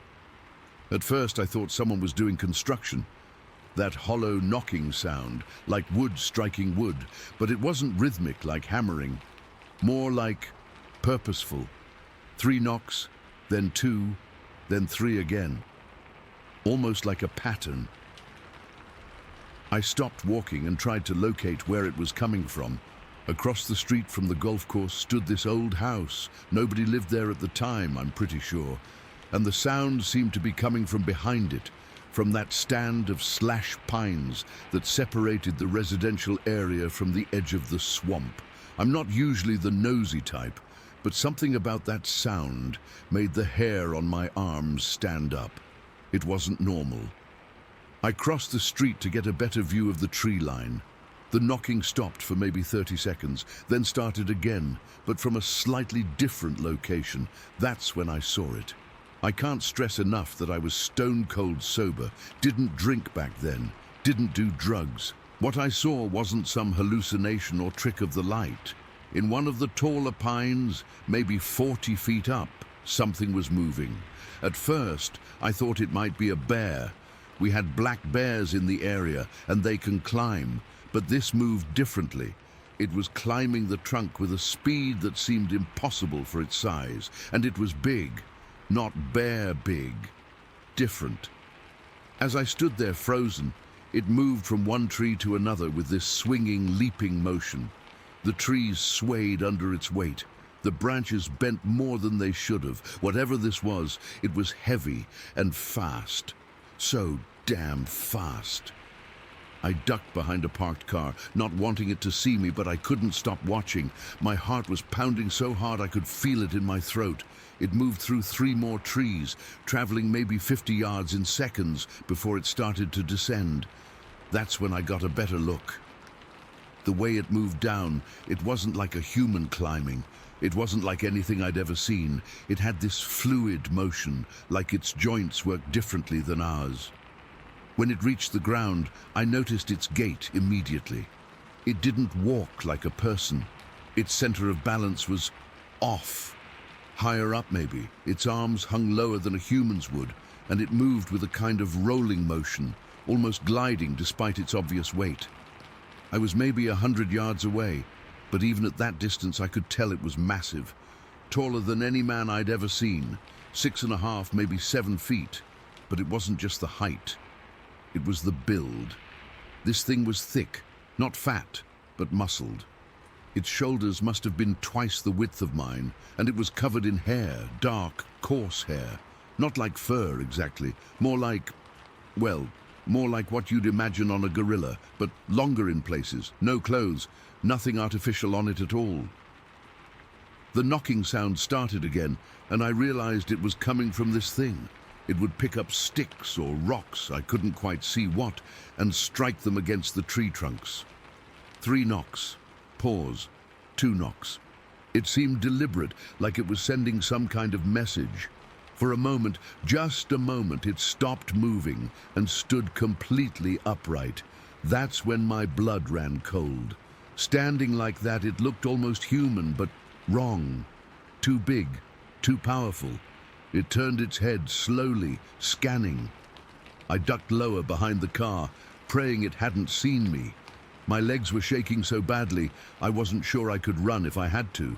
At first I thought someone was doing construction. That hollow knocking sound, like wood striking wood, but it wasn't rhythmic like hammering, more like purposeful. 3 knocks, then 2, then 3 again. Almost like a pattern. I stopped walking and tried to locate where it was coming from. Across the street from the golf course stood this old house. Nobody lived there at the time, I'm pretty sure. And the sound seemed to be coming from behind it, from that stand of slash pines that separated the residential area from the edge of the swamp. I'm not usually the nosy type, but something about that sound made the hair on my arms stand up. It wasn't normal. I crossed the street to get a better view of the tree line. The knocking stopped for maybe 30 seconds, then started again, but from a slightly different location. That's when I saw it. I can't stress enough that I was stone cold sober, didn't drink back then, didn't do drugs. What I saw wasn't some hallucination or trick of the light. In one of the taller pines, maybe 40 feet up, something was moving. At first, I thought it might be a bear, We had black bears in the area, and they can climb, but this moved differently. It was climbing the trunk with a speed that seemed impossible for its size, and it was big, not bear big, different. As I stood there frozen, it moved from one tree to another with this swinging, leaping motion. The trees swayed under its weight. The branches bent more than they should have. Whatever this was, it was heavy and fast. So damn fast. I ducked behind a parked car, not wanting it to see me, but I couldn't stop watching. My heart was pounding so hard I could feel it in my throat. It moved through 3 more trees, traveling maybe 50 yards in seconds before it started to descend. That's when I got a better look. The way it moved down, it wasn't like a human climbing. It wasn't like anything I'd ever seen. It had this fluid motion, like its joints worked differently than ours. When it reached the ground, I noticed its gait immediately. It didn't walk like a person. Its center of balance was off. Higher up maybe, its arms hung lower than a human's would, and it moved with a kind of rolling motion, almost gliding despite its obvious weight. I was maybe 100 yards away, but even at that distance I could tell it was massive. Taller than any man I'd ever seen, 6.5, maybe 7 feet. But it wasn't just the height. It was the build. This thing was thick, not fat, but muscled. Its shoulders must have been twice the width of mine, and it was covered in hair, dark, coarse hair. Not like fur exactly, more like, well, more like what you'd imagine on a gorilla, but longer in places, no clothes, nothing artificial on it at all. The knocking sound started again, and I realized it was coming from this thing. It would pick up sticks or rocks, I couldn't quite see what, and strike them against the tree trunks. 3 knocks. Pause. 2 knocks. It seemed deliberate, like it was sending some kind of message. For a moment, just a moment, it stopped moving and stood completely upright. That's when my blood ran cold. Standing like that, it looked almost human, but wrong. Too big, too powerful. It turned its head slowly, scanning. I ducked lower behind the car, praying it hadn't seen me. My legs were shaking so badly, I wasn't sure I could run if I had to.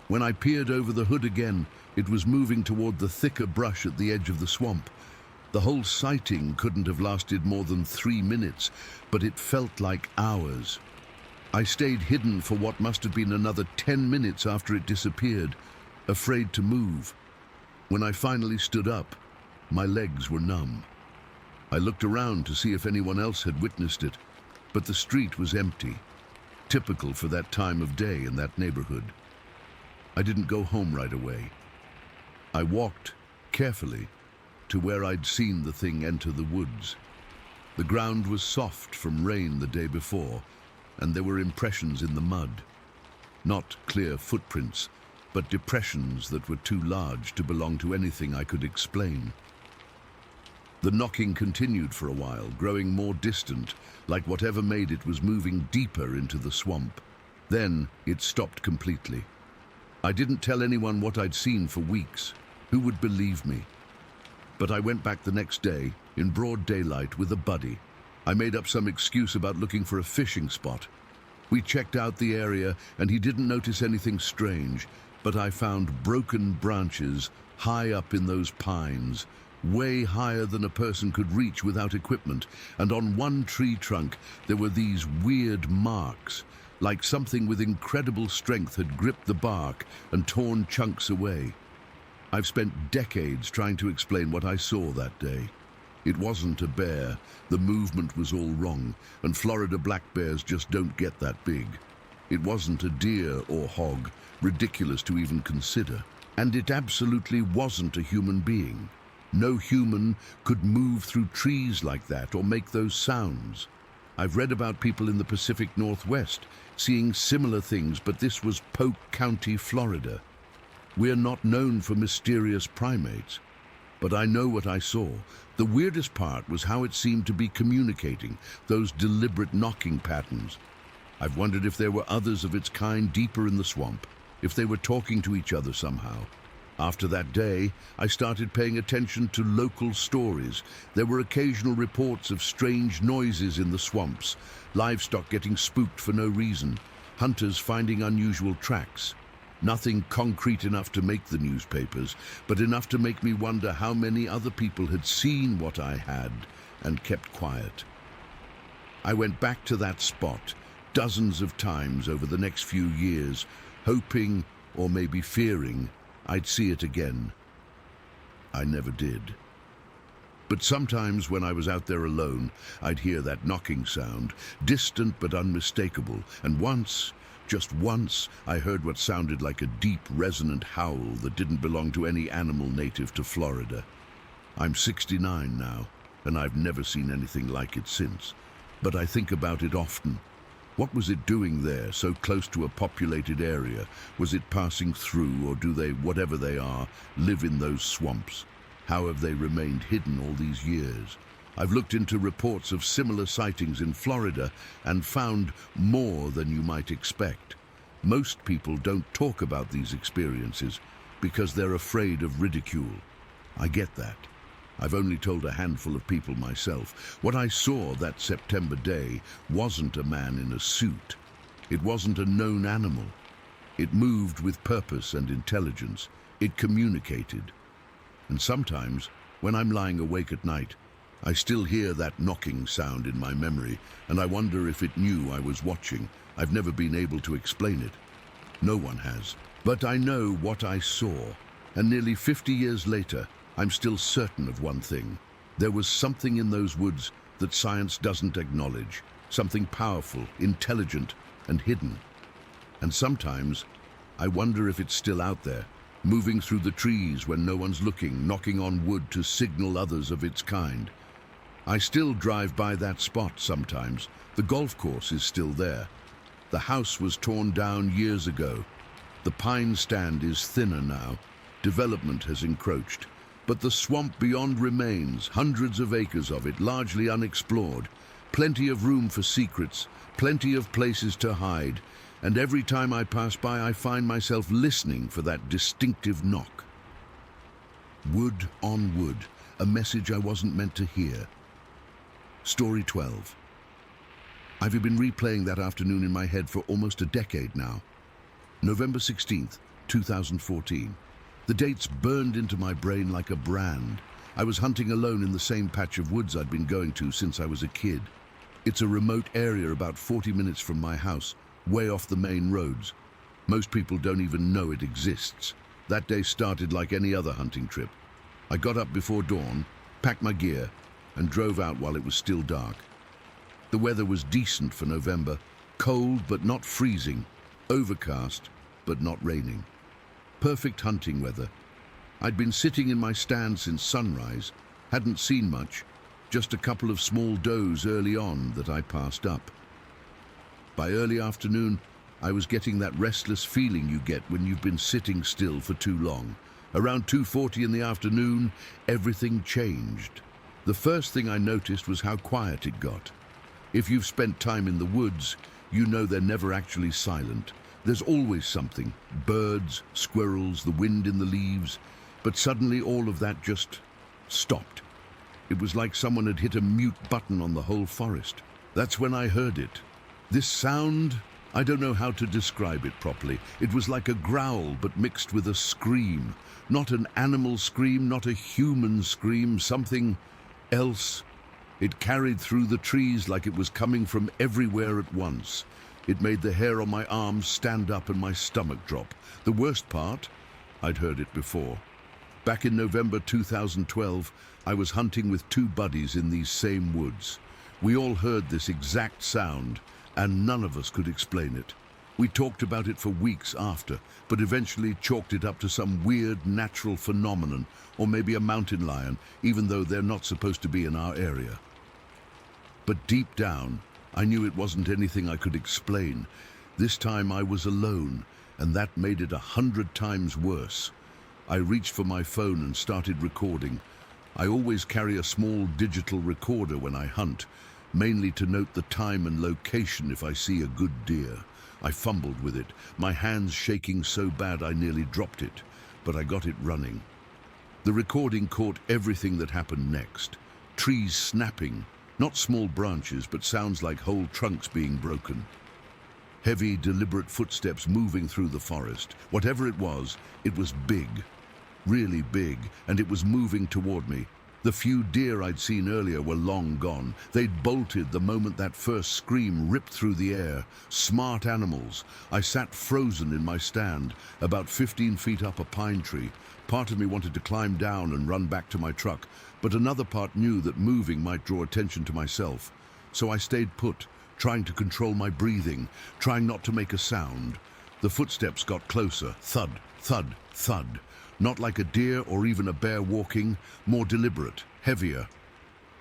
When I peered over the hood again, it was moving toward the thicker brush at the edge of the swamp. The whole sighting couldn't have lasted more than 3 minutes, but it felt like hours. I stayed hidden for what must have been another 10 minutes after it disappeared, afraid to move. When I finally stood up, my legs were numb. I looked around to see if anyone else had witnessed it, but the street was empty, typical for that time of day in that neighborhood. I didn't go home right away. I walked, carefully, to where I'd seen the thing enter the woods. The ground was soft from rain the day before, and there were impressions in the mud. Not clear footprints, but depressions that were too large to belong to anything I could explain. The knocking continued for a while, growing more distant, like whatever made it was moving deeper into the swamp. Then it stopped completely. I didn't tell anyone what I'd seen for weeks. Who would believe me? But I went back the next day, in broad daylight, with a buddy. I made up some excuse about looking for a fishing spot. We checked out the area, and he didn't notice anything strange, but I found broken branches high up in those pines, way higher than a person could reach without equipment, and on one tree trunk there were these weird marks, like something with incredible strength had gripped the bark and torn chunks away. I've spent decades trying to explain what I saw that day. It wasn't a bear, the movement was all wrong, and Florida black bears just don't get that big. It wasn't a deer or hog, ridiculous to even consider, and it absolutely wasn't a human being. No human could move through trees like that or make those sounds. I've read about people in the Pacific Northwest seeing similar things, but this was Polk County, Florida. We're not known for mysterious primates, but I know what I saw. The weirdest part was how it seemed to be communicating, those deliberate knocking patterns. I've wondered if there were others of its kind deeper in the swamp, if they were talking to each other somehow. After that day, I started paying attention to local stories. There were occasional reports of strange noises in the swamps, livestock getting spooked for no reason, hunters finding unusual tracks. Nothing concrete enough to make the newspapers, but enough to make me wonder how many other people had seen what I had and kept quiet. I went back to that spot dozens of times over the next few years, hoping, or maybe fearing, I'd see it again. I never did. But sometimes when I was out there alone, I'd hear that knocking sound, distant but unmistakable, and once, just once, I heard what sounded like a deep, resonant howl that didn't belong to any animal native to Florida. I'm 69 now, and I've never seen anything like it since. But I think about it often. What was it doing there, so close to a populated area? Was it passing through, or do they, whatever they are, live in those swamps? How have they remained hidden all these years? I've looked into reports of similar sightings in Florida and found more than you might expect. Most people don't talk about these experiences because they're afraid of ridicule. I get that. I've only told a handful of people myself. What I saw that September day wasn't a man in a suit. It wasn't a known animal. It moved with purpose and intelligence. It communicated. And sometimes, when I'm lying awake at night, I still hear that knocking sound in my memory, and I wonder if it knew I was watching. I've never been able to explain it. No one has. But I know what I saw, and nearly 50 years later, I'm still certain of one thing. There was something in those woods that science doesn't acknowledge, something powerful, intelligent, and hidden. And sometimes, I wonder if it's still out there, moving through the trees when no one's looking, knocking on wood to signal others of its kind. I still drive by that spot sometimes. The golf course is still there. The house was torn down years ago. The pine stand is thinner now. Development has encroached. But the swamp beyond remains, hundreds of acres of it, largely unexplored. Plenty of room for secrets, plenty of places to hide. And every time I pass by, I find myself listening for that distinctive knock. Wood on wood, a message I wasn't meant to hear. Story 12. I've been replaying that afternoon in my head for almost a decade now. November 16th, 2014. The dates burned into my brain like a brand. I was hunting alone in the same patch of woods I'd been going to since I was a kid. It's a remote area about 40 minutes from my house, way off the main roads. Most people don't even know it exists. That day started like any other hunting trip. I got up before dawn, packed my gear, and drove out while it was still dark. The weather was decent for November, cold but not freezing, overcast but not raining. Perfect hunting weather. I'd been sitting in my stand since sunrise, hadn't seen much, just a couple of small does early on that I passed up. By early afternoon, I was getting that restless feeling you get when you've been sitting still for too long. Around 2:40 in the afternoon, everything changed. The first thing I noticed was how quiet it got. If you've spent time in the woods, you know they're never actually silent. There's always something, birds, squirrels, the wind in the leaves, but suddenly all of that just stopped. It was like someone had hit a mute button on the whole forest. That's when I heard it. This sound, I don't know how to describe it properly. It was like a growl, but mixed with a scream. Not an animal scream, not a human scream, something else. It carried through the trees like it was coming from everywhere at once. It made the hair on my arms stand up and my stomach drop. The worst part, I'd heard it before. Back in November 2012, I was hunting with two buddies in these same woods. We all heard this exact sound, and none of us could explain it. We talked about it for weeks after, but eventually chalked it up to some weird natural phenomenon, or maybe a mountain lion, even though they're not supposed to be in our area. But deep down, I knew it wasn't anything I could explain. This time I was alone, and that made it 100 times worse. I reached for my phone and started recording. I always carry a small digital recorder when I hunt, mainly to note the time and location if I see a good deer. I fumbled with it, my hands shaking so bad I nearly dropped it. but I got it running. The recording caught everything that happened next. Trees snapping, not small branches, but sounds like whole trunks being broken. Heavy, deliberate footsteps moving through the forest. Whatever it was big, really big, and it was moving toward me. The few deer I'd seen earlier were long gone. They'd bolted the moment that first scream ripped through the air. Smart animals. I sat frozen in my stand, about 15 feet up a pine tree. Part of me wanted to climb down and run back to my truck, but another part knew that moving might draw attention to myself. So I stayed put, trying to control my breathing, trying not to make a sound. The footsteps got closer. Thud, thud, thud. Not like a deer or even a bear walking, more deliberate, heavier.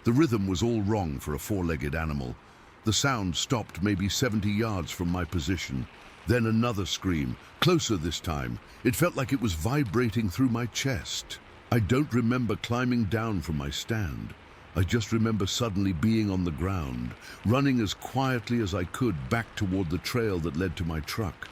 The rhythm was all wrong for a four-legged animal. The sound stopped maybe 70 yards from my position. Then another scream, closer this time. It felt like it was vibrating through my chest. I don't remember climbing down from my stand. I just remember suddenly being on the ground, running as quietly as I could back toward the trail that led to my truck.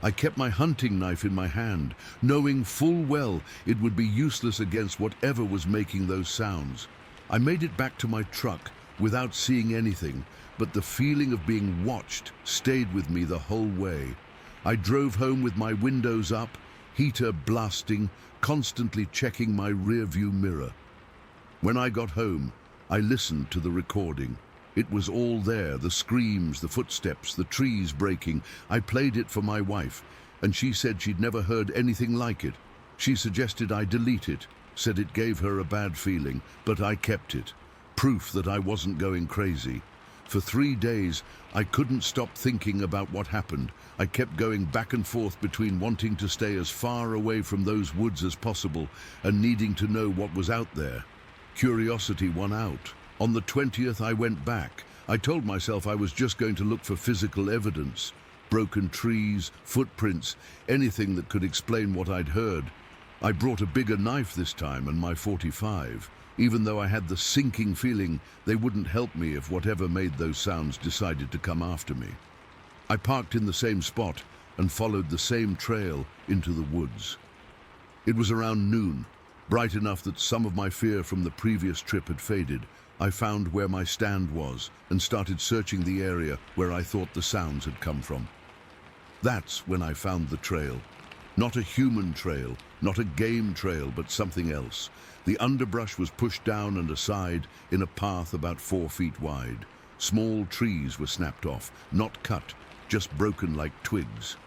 I kept my hunting knife in my hand, knowing full well it would be useless against whatever was making those sounds. I made it back to my truck without seeing anything, but the feeling of being watched stayed with me the whole way. I drove home with my windows up, heater blasting, constantly checking my rearview mirror. When I got home, I listened to the recording. It was all there, the screams, the footsteps, the trees breaking. I played it for my wife, and she said she'd never heard anything like it. She suggested I delete it, said it gave her a bad feeling, but I kept it. Proof that I wasn't going crazy. For 3 days, I couldn't stop thinking about what happened. I kept going back and forth between wanting to stay as far away from those woods as possible and needing to know what was out there. Curiosity won out. On the 20th, I went back. I told myself I was just going to look for physical evidence. Broken trees, footprints, anything that could explain what I'd heard. I brought a bigger knife this time and my .45, even though I had the sinking feeling they wouldn't help me if whatever made those sounds decided to come after me. I parked in the same spot and followed the same trail into the woods. It was around noon, bright enough that some of my fear from the previous trip had faded. I found where my stand was and started searching the area where I thought the sounds had come from. That's when I found the trail. Not a human trail, not a game trail, but something else. The underbrush was pushed down and aside in a path about 4 feet wide. Small trees were snapped off, not cut, just broken like twigs.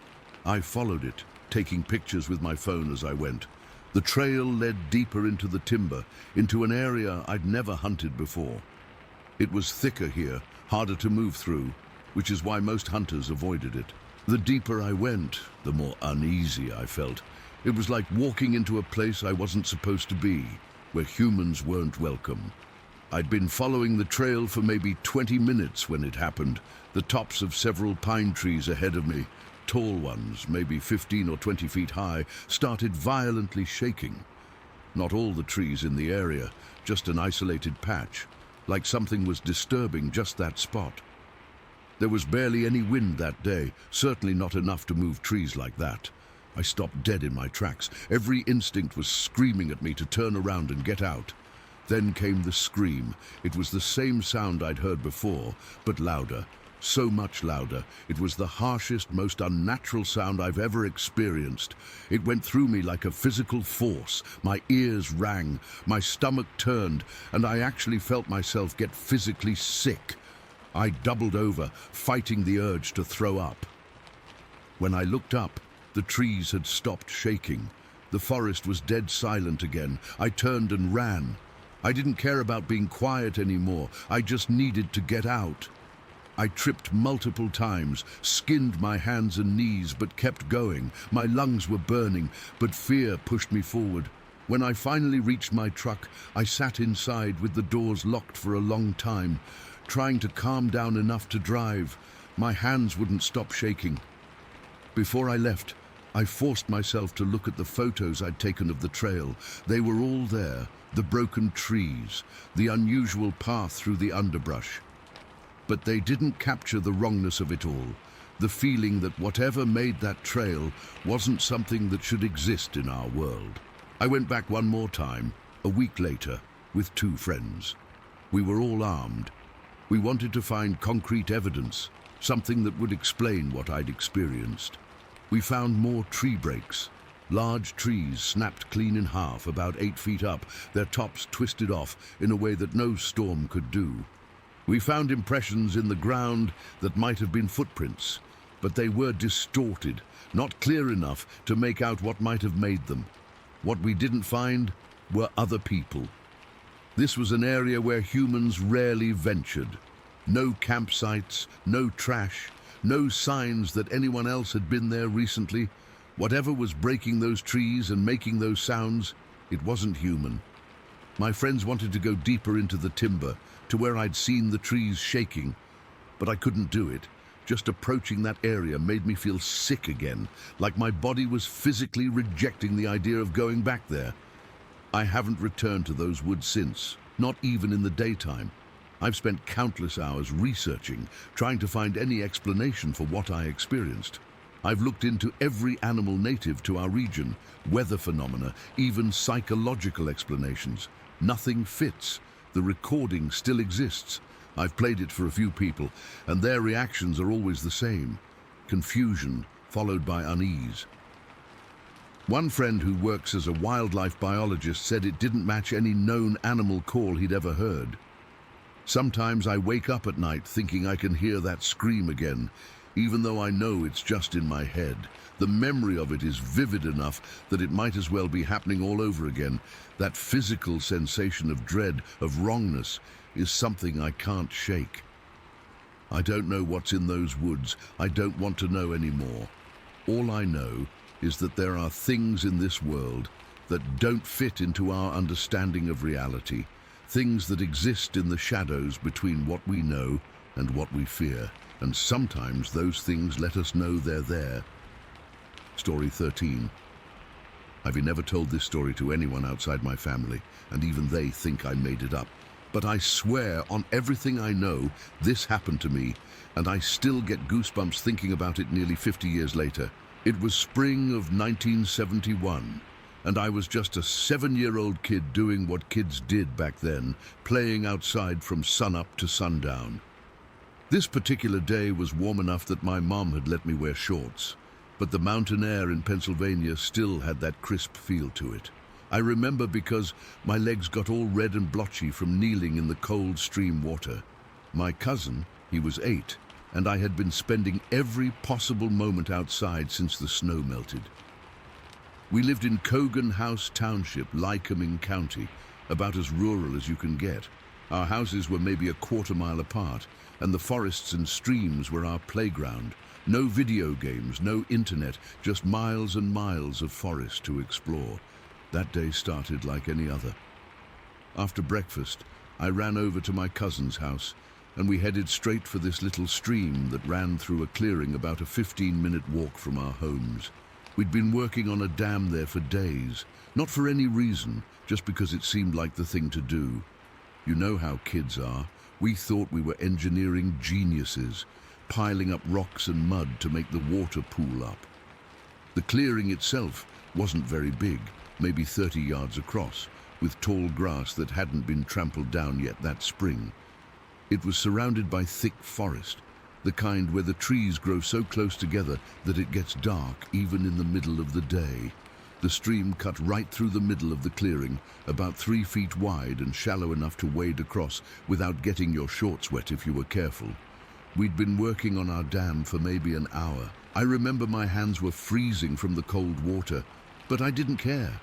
I followed it, taking pictures with my phone as I went. The trail led deeper into the timber, into an area I'd never hunted before. It was thicker here, harder to move through, which is why most hunters avoided it. The deeper I went, the more uneasy I felt. It was like walking into a place I wasn't supposed to be, where humans weren't welcome. I'd been following the trail for maybe 20 minutes when it happened, the tops of several pine trees ahead of me, tall ones, maybe 15 or 20 feet high, started violently shaking. Not all the trees in the area, just an isolated patch, like something was disturbing just that spot. There was barely any wind that day, certainly not enough to move trees like that. I stopped dead in my tracks. Every instinct was screaming at me to turn around and get out. Then came the scream. It was the same sound I'd heard before, but louder. So much louder. It was the harshest, most unnatural sound I've ever experienced. It went through me like a physical force. My ears rang, my stomach turned, and I actually felt myself get physically sick. I doubled over, fighting the urge to throw up. When I looked up, the trees had stopped shaking. The forest was dead silent again. I turned and ran. I didn't care about being quiet anymore. I just needed to get out. I tripped multiple times, skinned my hands and knees, but kept going. My lungs were burning, but fear pushed me forward. When I finally reached my truck, I sat inside with the doors locked for a long time, trying to calm down enough to drive. My hands wouldn't stop shaking. Before I left, I forced myself to look at the photos I'd taken of the trail. They were all there, the broken trees, the unusual path through the underbrush. But they didn't capture the wrongness of it all. The feeling that whatever made that trail wasn't something that should exist in our world. I went back one more time, a week later, with 2 friends. We were all armed. We wanted to find concrete evidence, something that would explain what I'd experienced. We found more tree breaks. Large trees snapped clean in half, about 8 feet up, their tops twisted off in a way that no storm could do. We found impressions in the ground that might have been footprints, but they were distorted, not clear enough to make out what might have made them. What we didn't find were other people. This was an area where humans rarely ventured. No campsites, no trash, no signs that anyone else had been there recently. Whatever was breaking those trees and making those sounds, it wasn't human. My friends wanted to go deeper into the timber, to where I'd seen the trees shaking, but I couldn't do it. Just approaching that area made me feel sick again, like my body was physically rejecting the idea of going back there. I haven't returned to those woods since, not even in the daytime. I've spent countless hours researching, trying to find any explanation for what I experienced. I've looked into every animal native to our region, weather phenomena, even psychological explanations. Nothing fits. The recording still exists. I've played it for a few people, and their reactions are always the same. Confusion, followed by unease. One friend who works as a wildlife biologist said it didn't match any known animal call he'd ever heard. Sometimes I wake up at night thinking I can hear that scream again, even though I know it's just in my head. The memory of it is vivid enough that it might as well be happening all over again. That physical sensation of dread, of wrongness, is something I can't shake. I don't know what's in those woods. I don't want to know anymore. All I know is that there are things in this world that don't fit into our understanding of reality, things that exist in the shadows between what we know and what we fear, and sometimes those things let us know they're there. Story 13. I've never told this story to anyone outside my family, and even they think I made it up. But I swear on everything I know, this happened to me, and I still get goosebumps thinking about it nearly 50 years later. It was spring of 1971, and I was just a 7-year-old kid doing what kids did back then, playing outside from sunup to sundown. This particular day was warm enough that my mom had let me wear shorts, but the mountain air in Pennsylvania still had that crisp feel to it. I remember because my legs got all red and blotchy from kneeling in the cold stream water. My cousin, he was 8, and I had been spending every possible moment outside since the snow melted. We lived in Cogan House Township, Lycoming County, about as rural as you can get. Our houses were maybe a quarter-mile apart, and the forests and streams were our playground. No video games, no internet, just miles and miles of forest to explore. That day started like any other. After breakfast, I ran over to my cousin's house, and we headed straight for this little stream that ran through a clearing about a 15-minute walk from our homes. We'd been working on a dam there for days, not for any reason, just because it seemed like the thing to do. You know how kids are. We thought we were engineering geniuses, piling up rocks and mud to make the water pool up. The clearing itself wasn't very big, maybe 30 yards across, with tall grass that hadn't been trampled down yet that spring. It was surrounded by thick forest, the kind where the trees grow so close together that it gets dark even in the middle of the day. The stream cut right through the middle of the clearing, about 3 feet wide and shallow enough to wade across without getting your shorts wet if you were careful. We'd been working on our dam for maybe an hour. I remember my hands were freezing from the cold water, but I didn't care.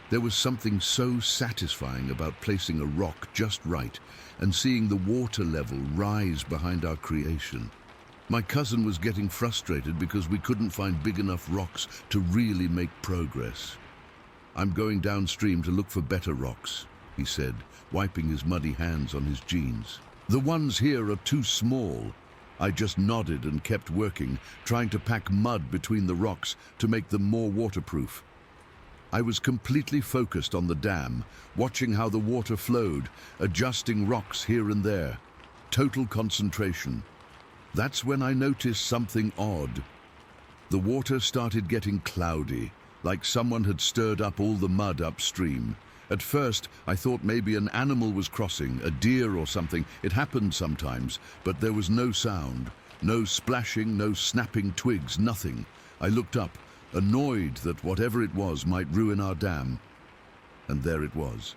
There was something so satisfying about placing a rock just right and seeing the water level rise behind our creation. My cousin was getting frustrated because we couldn't find big enough rocks to really make progress. "I'm going downstream to look for better rocks," he said, wiping his muddy hands on his jeans. "The ones here are too small." I just nodded and kept working, trying to pack mud between the rocks to make them more waterproof. I was completely focused on the dam, watching how the water flowed, adjusting rocks here and there. Total concentration. That's when I noticed something odd. The water started getting cloudy, like someone had stirred up all the mud upstream. At first, I thought maybe an animal was crossing, a deer or something. It happened sometimes, but there was no sound. No splashing, no snapping twigs, nothing. I looked up, annoyed that whatever it was might ruin our dam. And there it was,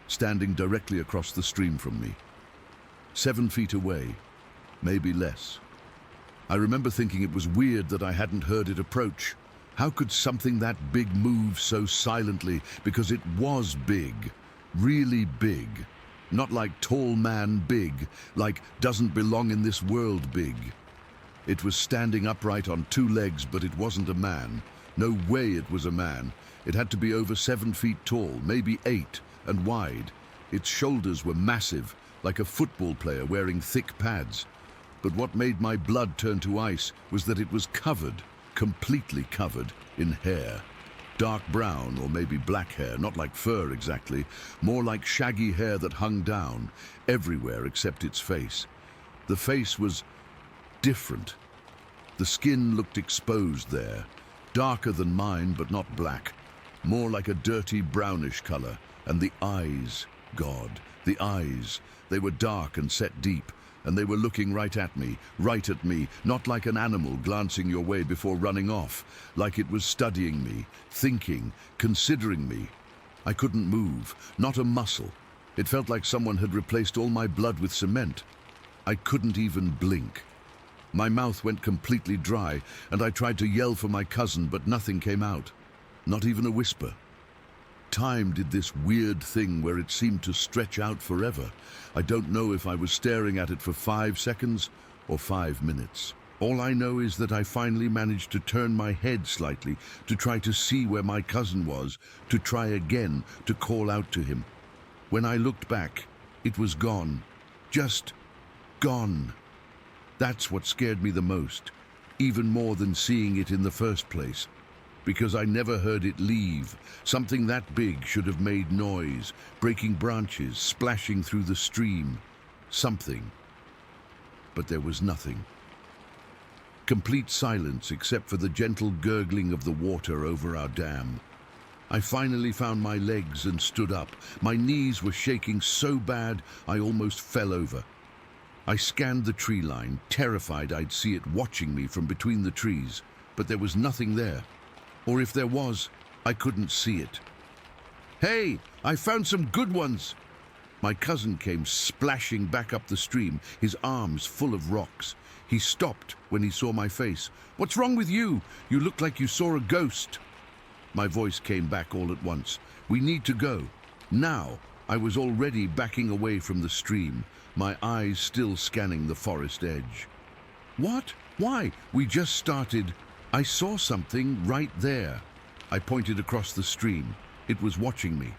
standing directly across the stream from me. 7 feet away, maybe less. I remember thinking it was weird that I hadn't heard it approach. How could something that big move so silently? Because it was big, really big. Not like tall man big, like doesn't belong in this world big. It was standing upright on 2 legs, but it wasn't a man. No way it was a man. It had to be over 7 feet tall, maybe 8, and wide. Its shoulders were massive, like a football player wearing thick pads. But what made my blood turn to ice was that it was covered, completely covered, in hair. Dark brown or maybe black hair, not like fur exactly, more like shaggy hair that hung down, everywhere except its face. The face was different. The skin looked exposed there, darker than mine but not black, more like a dirty brownish color. And the eyes, God, the eyes, they were dark and set deep, and they were looking right at me, not like an animal glancing your way before running off, like it was studying me, thinking, considering me. I couldn't move, not a muscle. It felt like someone had replaced all my blood with cement. I couldn't even blink. My mouth went completely dry, and I tried to yell for my cousin, but nothing came out, not even a whisper. Time did this weird thing where it seemed to stretch out forever. I don't know if I was staring at it for 5 seconds or 5 minutes. All I know is that I finally managed to turn my head slightly to try to see where my cousin was, to try again, to call out to him. When I looked back, it was gone. Just gone. That's what scared me the most, even more than seeing it in the first place. Because I never heard it leave. Something that big should have made noise, breaking branches, splashing through the stream. Something. But there was nothing. Complete silence except for the gentle gurgling of the water over our dam. I finally found my legs and stood up. My knees were shaking so bad I almost fell over. I scanned the tree line, terrified I'd see it watching me from between the trees, but there was nothing there. Or if there was, I couldn't see it. "Hey, I found some good ones!" My cousin came splashing back up the stream, his arms full of rocks. He stopped when he saw my face. "What's wrong with you? You look like you saw a ghost." My voice came back all at once. "We need to go. Now." I was already backing away from the stream, my eyes still scanning the forest edge. "What? Why? We just started." "I saw something right there." I pointed across the stream. It was watching me.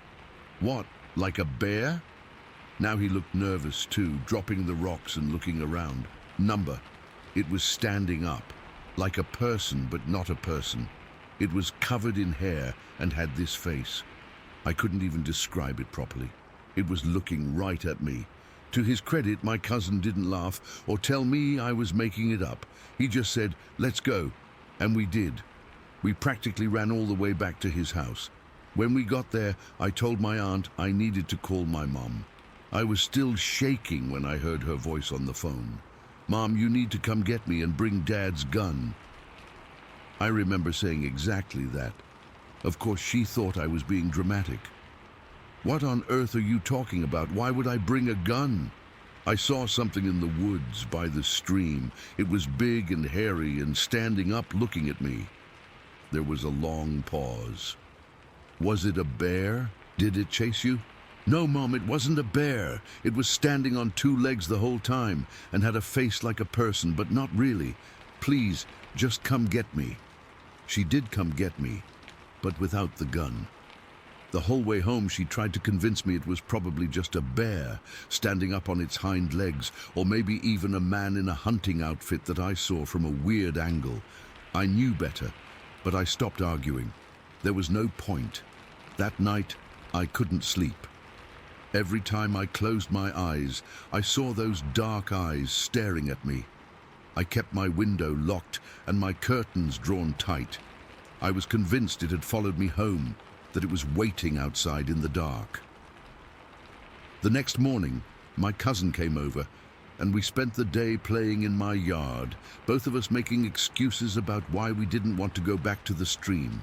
"What, like a bear?" Now he looked nervous too, dropping the rocks and looking around. "Number." It was standing up, like a person but not a person. It was covered in hair and had this face. I couldn't even describe it properly. It was looking right at me. To his credit, my cousin didn't laugh or tell me I was making it up. He just said, "Let's go." And we did. We practically ran all the way back to his house. When we got there, I told my aunt I needed to call my mom. I was still shaking when I heard her voice on the phone. "Mom, you need to come get me and bring Dad's gun." I remember saying exactly that. Of course, she thought I was being dramatic. "What on earth are you talking about? Why would I bring a gun?" I saw something in the woods by the stream. It was big and hairy and standing up looking at me. There was a long pause. "Was it a bear? Did it chase you?" "No, Mom, it wasn't a bear. It was standing on 2 legs the whole time and had a face like a person, but not really. Please, just come get me." She did come get me, but without the gun. The whole way home, she tried to convince me it was probably just a bear standing up on its hind legs, or maybe even a man in a hunting outfit that I saw from a weird angle. I knew better, but I stopped arguing. There was no point. That night, I couldn't sleep. Every time I closed my eyes, I saw those dark eyes staring at me. I kept my window locked and my curtains drawn tight. I was convinced it had followed me home, that it was waiting outside in the dark. The next morning, my cousin came over, and we spent the day playing in my yard, both of us making excuses about why we didn't want to go back to the stream.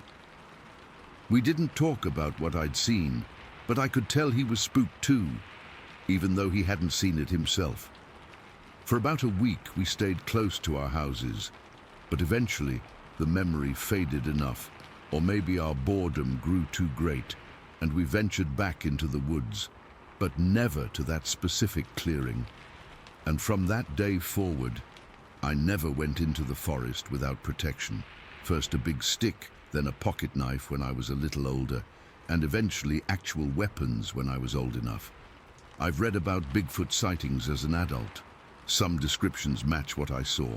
We didn't talk about what I'd seen, but I could tell he was spooked too, even though he hadn't seen it himself. For about a week we stayed close to our houses, but eventually the memory faded enough, or maybe our boredom grew too great, and we ventured back into the woods, but never to that specific clearing. And from that day forward, I never went into the forest without protection. First a big stick, then a pocket knife when I was a little older, and eventually actual weapons when I was old enough. I've read about Bigfoot sightings as an adult. Some descriptions match what I saw,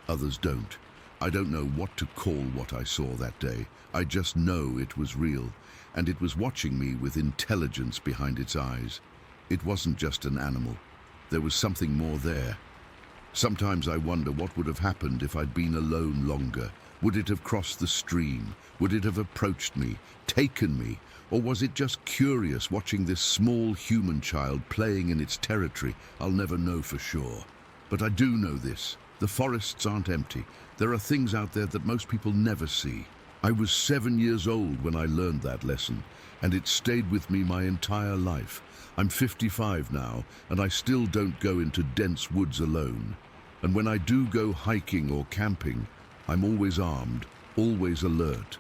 others don't. I don't know what to call what I saw that day. I just know it was real, and it was watching me with intelligence behind its eyes. It wasn't just an animal. There was something more there. Sometimes I wonder what would have happened if I'd been alone longer. Would it have crossed the stream? Would it have approached me, taken me? Or was it just curious watching this small human child playing in its territory? I'll never know for sure. But I do know this. The forests aren't empty. There are things out there that most people never see. I was 7 years old when I learned that lesson, and it stayed with me my entire life. I'm 55 now, and I still don't go into dense woods alone. And when I do go hiking or camping, I'm always armed, always alert.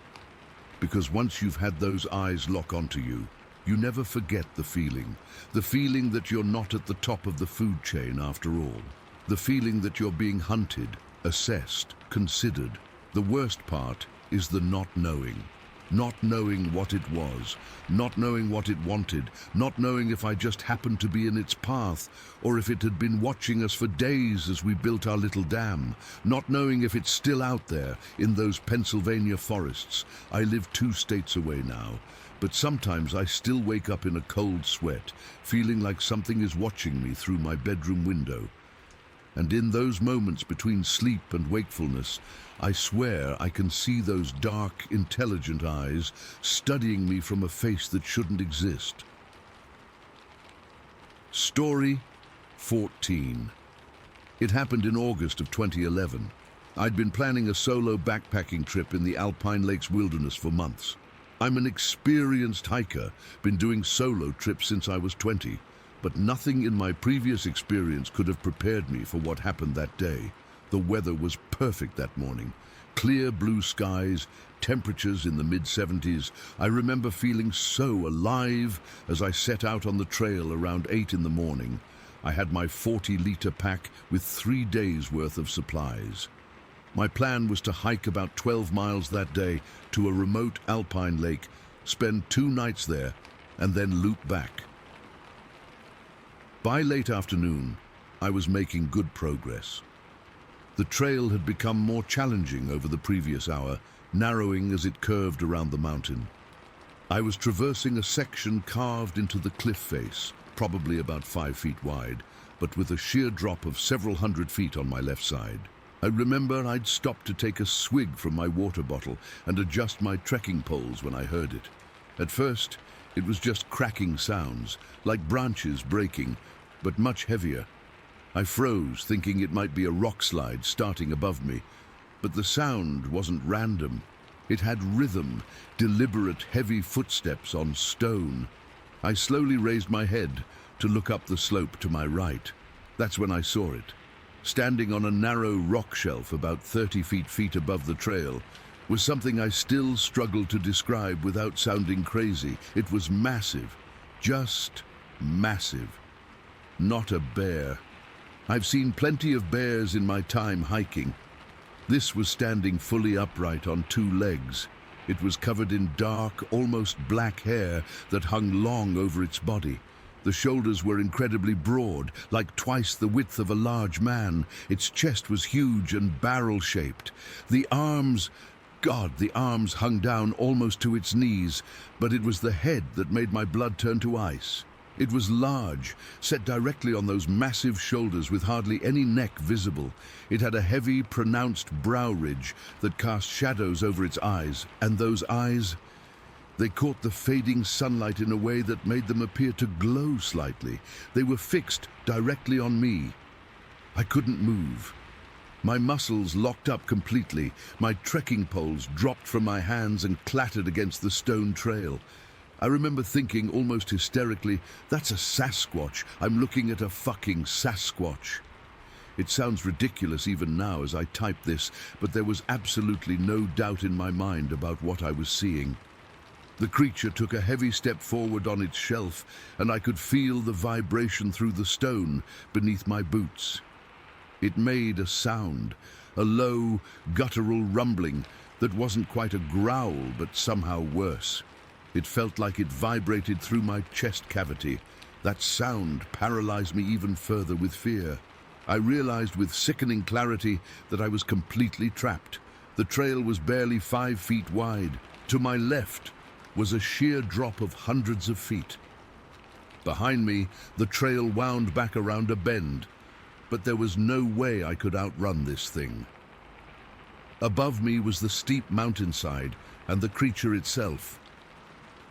Because once you've had those eyes lock onto you, you never forget the feeling that you're not at the top of the food chain after all. The feeling that you're being hunted, assessed, considered. The worst part is the not knowing. Not knowing what it was, not knowing what it wanted, not knowing if I just happened to be in its path, or if it had been watching us for days as we built our little dam, not knowing if it's still out there in those Pennsylvania forests. I live 2 states away now, but sometimes I still wake up in a cold sweat, feeling like something is watching me through my bedroom window. And in those moments between sleep and wakefulness, I swear I can see those dark, intelligent eyes studying me from a face that shouldn't exist. Story 14. It happened in August of 2011. I'd been planning a solo backpacking trip in the Alpine Lakes wilderness for months. I'm an experienced hiker, been doing solo trips since I was 20. But nothing in my previous experience could have prepared me for what happened that day. The weather was perfect that morning. Clear blue skies, temperatures in the mid-70s. I remember feeling so alive as I set out on the trail around 8 in the morning. I had my 40-liter pack with 3 days' worth of supplies. My plan was to hike about 12 miles that day to a remote alpine lake, spend 2 nights there, and then loop back. By late afternoon, I was making good progress. The trail had become more challenging over the previous hour, narrowing as it curved around the mountain. I was traversing a section carved into the cliff face, probably about 5 feet wide, but with a sheer drop of several hundred feet on my left side. I remember I'd stopped to take a swig from my water bottle and adjust my trekking poles when I heard it. At first, it was just cracking sounds, like branches breaking, but much heavier. I froze, thinking it might be a rock slide starting above me, but the sound wasn't random. It had rhythm, deliberate, heavy footsteps on stone. I slowly raised my head to look up the slope to my right. That's when I saw it. Standing on a narrow rock shelf about 30 feet above the trail was something I still struggle to describe without sounding crazy. It was massive, just massive. Not a bear. I've seen plenty of bears in my time hiking. This was standing fully upright on 2 legs. It was covered in dark, almost black hair that hung long over its body. The shoulders were incredibly broad, like twice the width of a large man. Its chest was huge and barrel-shaped. The arms hung down almost to its knees, but it was the head that made my blood turn to ice. It was large, set directly on those massive shoulders with hardly any neck visible. It had a heavy, pronounced brow ridge that cast shadows over its eyes, and those eyes, they caught the fading sunlight in a way that made them appear to glow slightly. They were fixed directly on me. I couldn't move. My muscles locked up completely. My trekking poles dropped from my hands and clattered against the stone trail. I remember thinking almost hysterically, that's a Sasquatch. I'm looking at a fucking Sasquatch. It sounds ridiculous even now as I type this, but there was absolutely no doubt in my mind about what I was seeing. The creature took a heavy step forward on its shelf, and I could feel the vibration through the stone beneath my boots. It made a sound, a low, guttural rumbling that wasn't quite a growl, but somehow worse. It felt like it vibrated through my chest cavity. That sound paralyzed me even further with fear. I realized with sickening clarity that I was completely trapped. The trail was barely 5 feet wide. To my left was a sheer drop of hundreds of feet. Behind me, the trail wound back around a bend, but there was no way I could outrun this thing. Above me was the steep mountainside and the creature itself.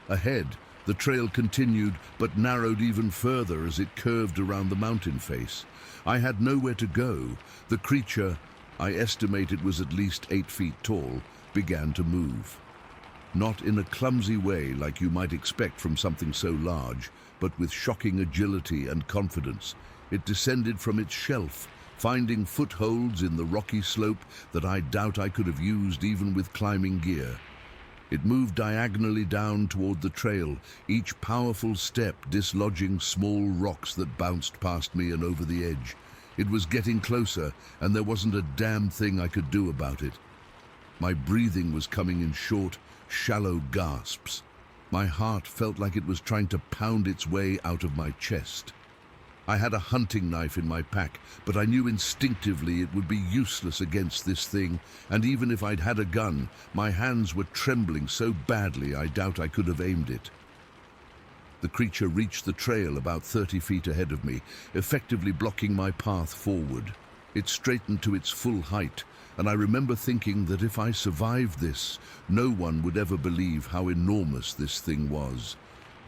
Ahead, the trail continued but narrowed even further as it curved around the mountain face. I had nowhere to go. The creature, I estimate it was at least 8 feet tall, began to move. Not in a clumsy way like you might expect from something so large, but with shocking agility and confidence. It descended from its shelf, finding footholds in the rocky slope that I doubt I could have used even with climbing gear. It moved diagonally down toward the trail, each powerful step dislodging small rocks that bounced past me and over the edge. It was getting closer, and there wasn't a damn thing I could do about it. My breathing was coming in short, shallow gasps. My heart felt like it was trying to pound its way out of my chest. I had a hunting knife in my pack, but I knew instinctively it would be useless against this thing, and even if I'd had a gun, my hands were trembling so badly I doubt I could have aimed it. The creature reached the trail about 30 feet ahead of me, effectively blocking my path forward. It straightened to its full height, and I remember thinking that if I survived this, no one would ever believe how enormous this thing was.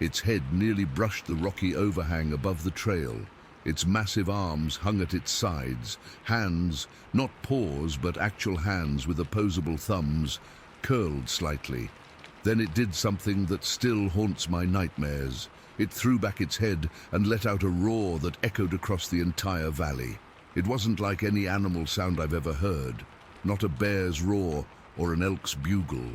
Its head nearly brushed the rocky overhang above the trail. Its massive arms hung at its sides. Hands, not paws, but actual hands with opposable thumbs, curled slightly. Then it did something that still haunts my nightmares. It threw back its head and let out a roar that echoed across the entire valley. It wasn't like any animal sound I've ever heard, not a bear's roar or an elk's bugle.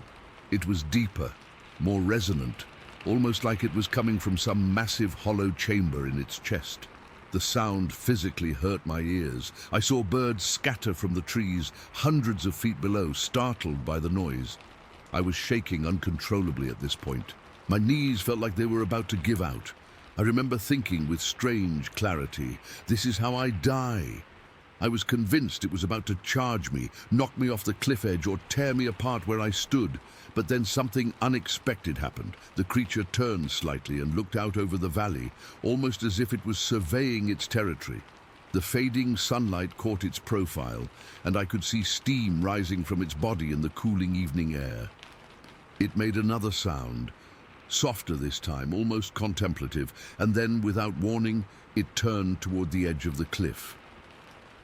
It was deeper, more resonant, almost like it was coming from some massive hollow chamber in its chest. The sound physically hurt my ears. I saw birds scatter from the trees hundreds of feet below, startled by the noise. I was shaking uncontrollably at this point. My knees felt like they were about to give out. I remember thinking with strange clarity, this is how I die. I was convinced it was about to charge me, knock me off the cliff edge, or tear me apart where I stood. But then something unexpected happened. The creature turned slightly and looked out over the valley, almost as if it was surveying its territory. The fading sunlight caught its profile, and I could see steam rising from its body in the cooling evening air. It made another sound, softer this time, almost contemplative, and then, without warning, it turned toward the edge of the cliff.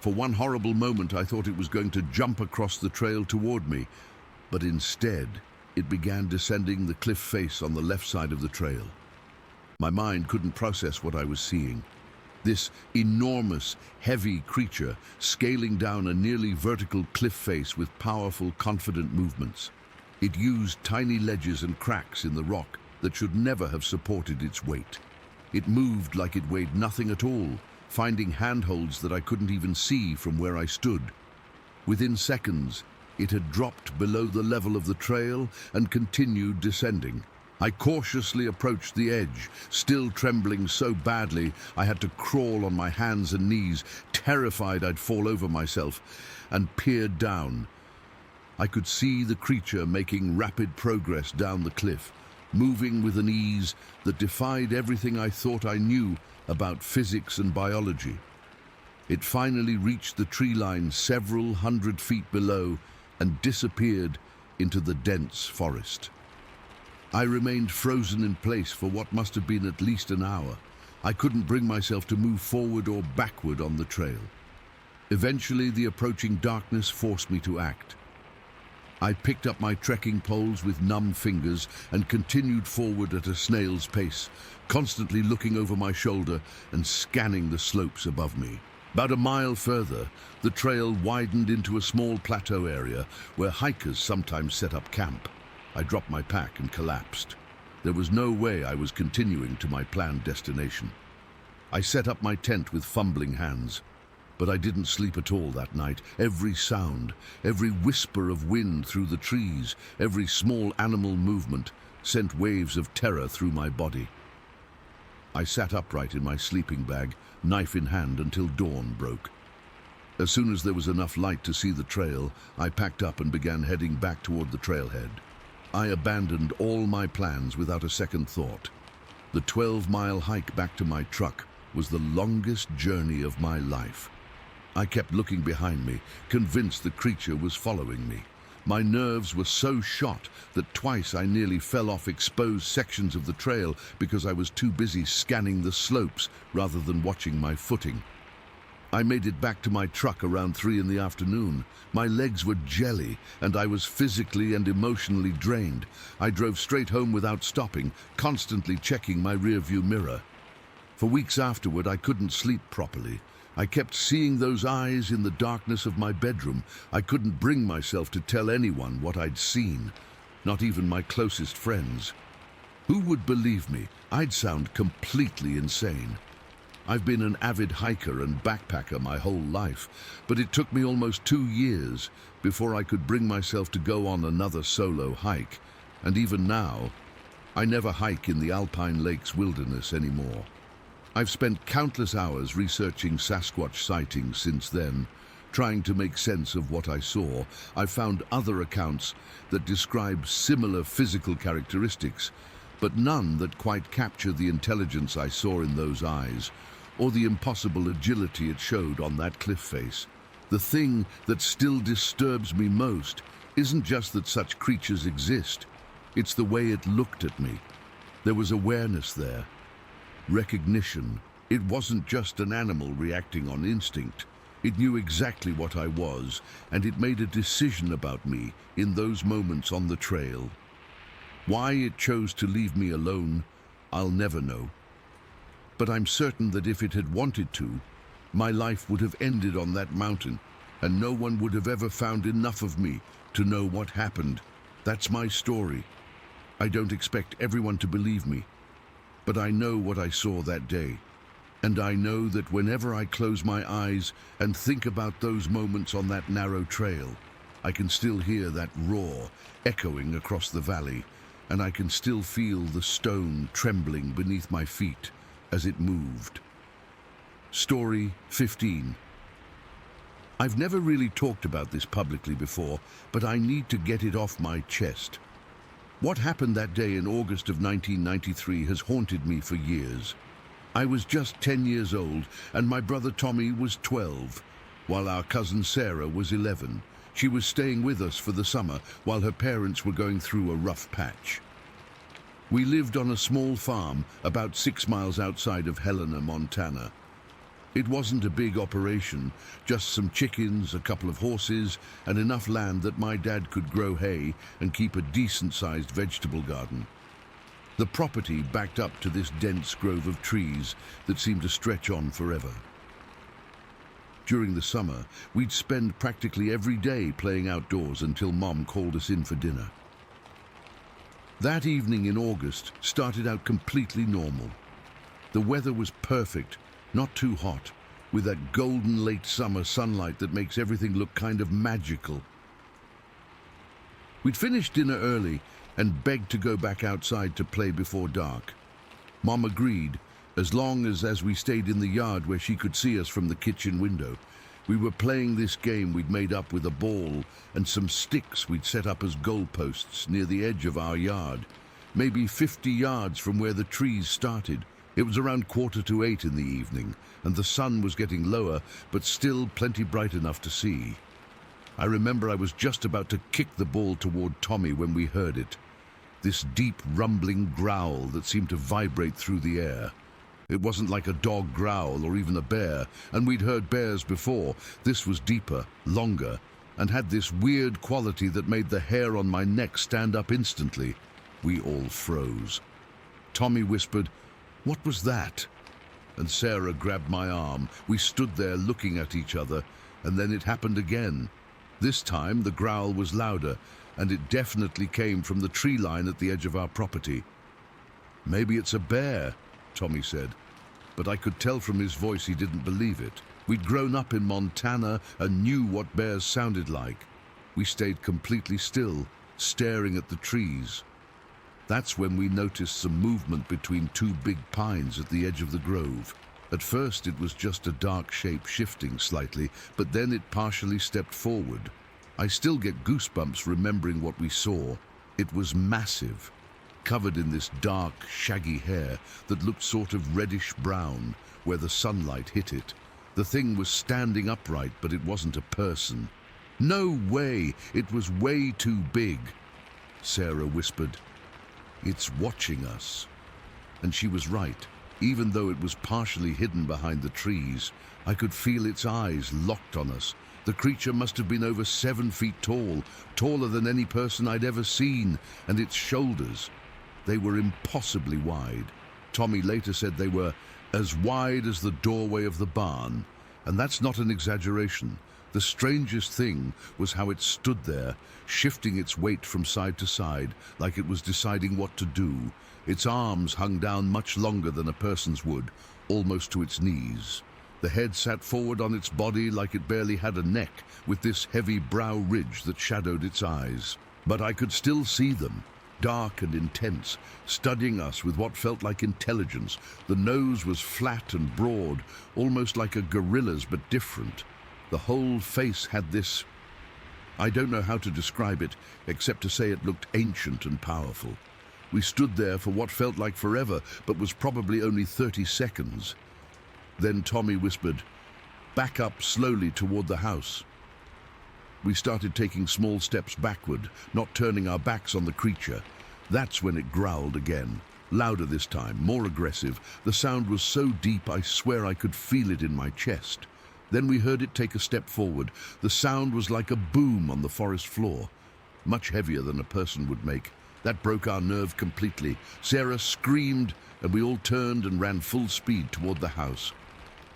For one horrible moment, I thought it was going to jump across the trail toward me, but instead, it began descending the cliff face on the left side of the trail. My mind couldn't process what I was seeing. This enormous, heavy creature scaling down a nearly vertical cliff face with powerful, confident movements. It used tiny ledges and cracks in the rock that should never have supported its weight. It moved like it weighed nothing at all, finding handholds that I couldn't even see from where I stood. Within seconds, it had dropped below the level of the trail and continued descending. I cautiously approached the edge, still trembling so badly I had to crawl on my hands and knees, terrified I'd fall over myself, and peered down. I could see the creature making rapid progress down the cliff, moving with an ease that defied everything I thought I knew about physics and biology. It finally reached the tree line several hundred feet below and disappeared into the dense forest. I remained frozen in place for what must have been at least an hour. I couldn't bring myself to move forward or backward on the trail. Eventually, the approaching darkness forced me to act. I picked up my trekking poles with numb fingers and continued forward at a snail's pace, constantly looking over my shoulder and scanning the slopes above me. About a mile further, the trail widened into a small plateau area where hikers sometimes set up camp. I dropped my pack and collapsed. There was no way I was continuing to my planned destination. I set up my tent with fumbling hands, but I didn't sleep at all that night. Every sound, every whisper of wind through the trees, every small animal movement sent waves of terror through my body. I sat upright in my sleeping bag, knife in hand, until dawn broke. As soon as there was enough light to see the trail, I packed up and began heading back toward the trailhead. I abandoned all my plans without a second thought. The 12-mile hike back to my truck was the longest journey of my life. I kept looking behind me, convinced the creature was following me. My nerves were so shot that twice I nearly fell off exposed sections of the trail because I was too busy scanning the slopes rather than watching my footing. I made it back to my truck around 3 in the afternoon. My legs were jelly, and I was physically and emotionally drained. I drove straight home without stopping, constantly checking my rearview mirror. For weeks afterward, I couldn't sleep properly. I kept seeing those eyes in the darkness of my bedroom. I couldn't bring myself to tell anyone what I'd seen, not even my closest friends. Who would believe me? I'd sound completely insane. I've been an avid hiker and backpacker my whole life, but it took me almost 2 years before I could bring myself to go on another solo hike. And even now, I never hike in the Alpine Lakes wilderness anymore. I've spent countless hours researching Sasquatch sightings since then, trying to make sense of what I saw. I've found other accounts that describe similar physical characteristics, but none that quite capture the intelligence I saw in those eyes, or the impossible agility it showed on that cliff face. The thing that still disturbs me most isn't just that such creatures exist, it's the way it looked at me. There was awareness there, recognition. It wasn't just an animal reacting on instinct. It knew exactly what I was, and it made a decision about me in those moments on the trail. Why it chose to leave me alone, I'll never know. But I'm certain that if it had wanted to, my life would have ended on that mountain, and no one would have ever found enough of me to know what happened. That's my story. I don't expect everyone to believe me, but I know what I saw that day. And I know that whenever I close my eyes and think about those moments on that narrow trail, I can still hear that roar echoing across the valley, and I can still feel the stone trembling beneath my feet as it moved. Story 15. I've never really talked about this publicly before, but I need to get it off my chest. What happened that day in August of 1993 has haunted me for years. I was just 10 years old, and my brother Tommy was 12, while our cousin Sarah was 11. She was staying with us for the summer while her parents were going through a rough patch. We lived on a small farm about 6 miles outside of Helena, Montana. It wasn't a big operation, just some chickens, a couple of horses, and enough land that my dad could grow hay and keep a decent-sized vegetable garden. The property backed up to this dense grove of trees that seemed to stretch on forever. During the summer, we'd spend practically every day playing outdoors until Mom called us in for dinner. That evening in August started out completely normal. The weather was perfect, not too hot, with that golden late summer sunlight that makes everything look kind of magical. We'd finished dinner early and begged to go back outside to play before dark. Mom agreed, as long as we stayed in the yard where she could see us from the kitchen window. We were playing this game we'd made up with a ball and some sticks we'd set up as goalposts near the edge of our yard. maybe 50 yards from where the trees started. It was around 7:45 in the evening, and the sun was getting lower, but still plenty bright enough to see. I remember I was just about to kick the ball toward Tommy when we heard it. This deep, rumbling growl that seemed to vibrate through the air. It wasn't like a dog growl or even a bear, and we'd heard bears before. This was deeper, longer, and had this weird quality that made the hair on my neck stand up instantly. We all froze. Tommy whispered, "What was that?" And Sarah grabbed my arm. We stood there looking at each other, and then it happened again. This time the growl was louder, and it definitely came from the tree line at the edge of our property. "Maybe it's a bear," Tommy said, but I could tell from his voice he didn't believe it. We'd grown up in Montana and knew what bears sounded like. We stayed completely still, staring at the trees. That's when we noticed some movement between two big pines at the edge of the grove. At first it was just a dark shape shifting slightly, but then it partially stepped forward. I still get goosebumps remembering what we saw. It was massive, covered in this dark, shaggy hair that looked sort of reddish-brown where the sunlight hit it. The thing was standing upright, but it wasn't a person. "No way! It was way too big," Sarah whispered. "It's watching us." And she was right. Even though it was partially hidden behind the trees, I could feel its eyes locked on us. The creature must have been over 7 feet tall, taller than any person I'd ever seen, and its shoulders, they were impossibly wide. Tommy later said they were as wide as the doorway of the barn, and that's not an exaggeration. The strangest thing was how it stood there, shifting its weight from side to side, like it was deciding what to do. Its arms hung down much longer than a person's would, almost to its knees. The head sat forward on its body like it barely had a neck, with this heavy brow ridge that shadowed its eyes. But I could still see them, dark and intense, studying us with what felt like intelligence. The nose was flat and broad, almost like a gorilla's, but different. The whole face had this... I don't know how to describe it, except to say it looked ancient and powerful. We stood there for what felt like forever, but was probably only 30 seconds. Then Tommy whispered, "Back up slowly toward the house." We started taking small steps backward, not turning our backs on the creature. That's when it growled again, louder this time, more aggressive. The sound was so deep I swear I could feel it in my chest. Then we heard it take a step forward. The sound was like a boom on the forest floor, much heavier than a person would make. That broke our nerve completely. Sarah screamed, and we all turned and ran full speed toward the house.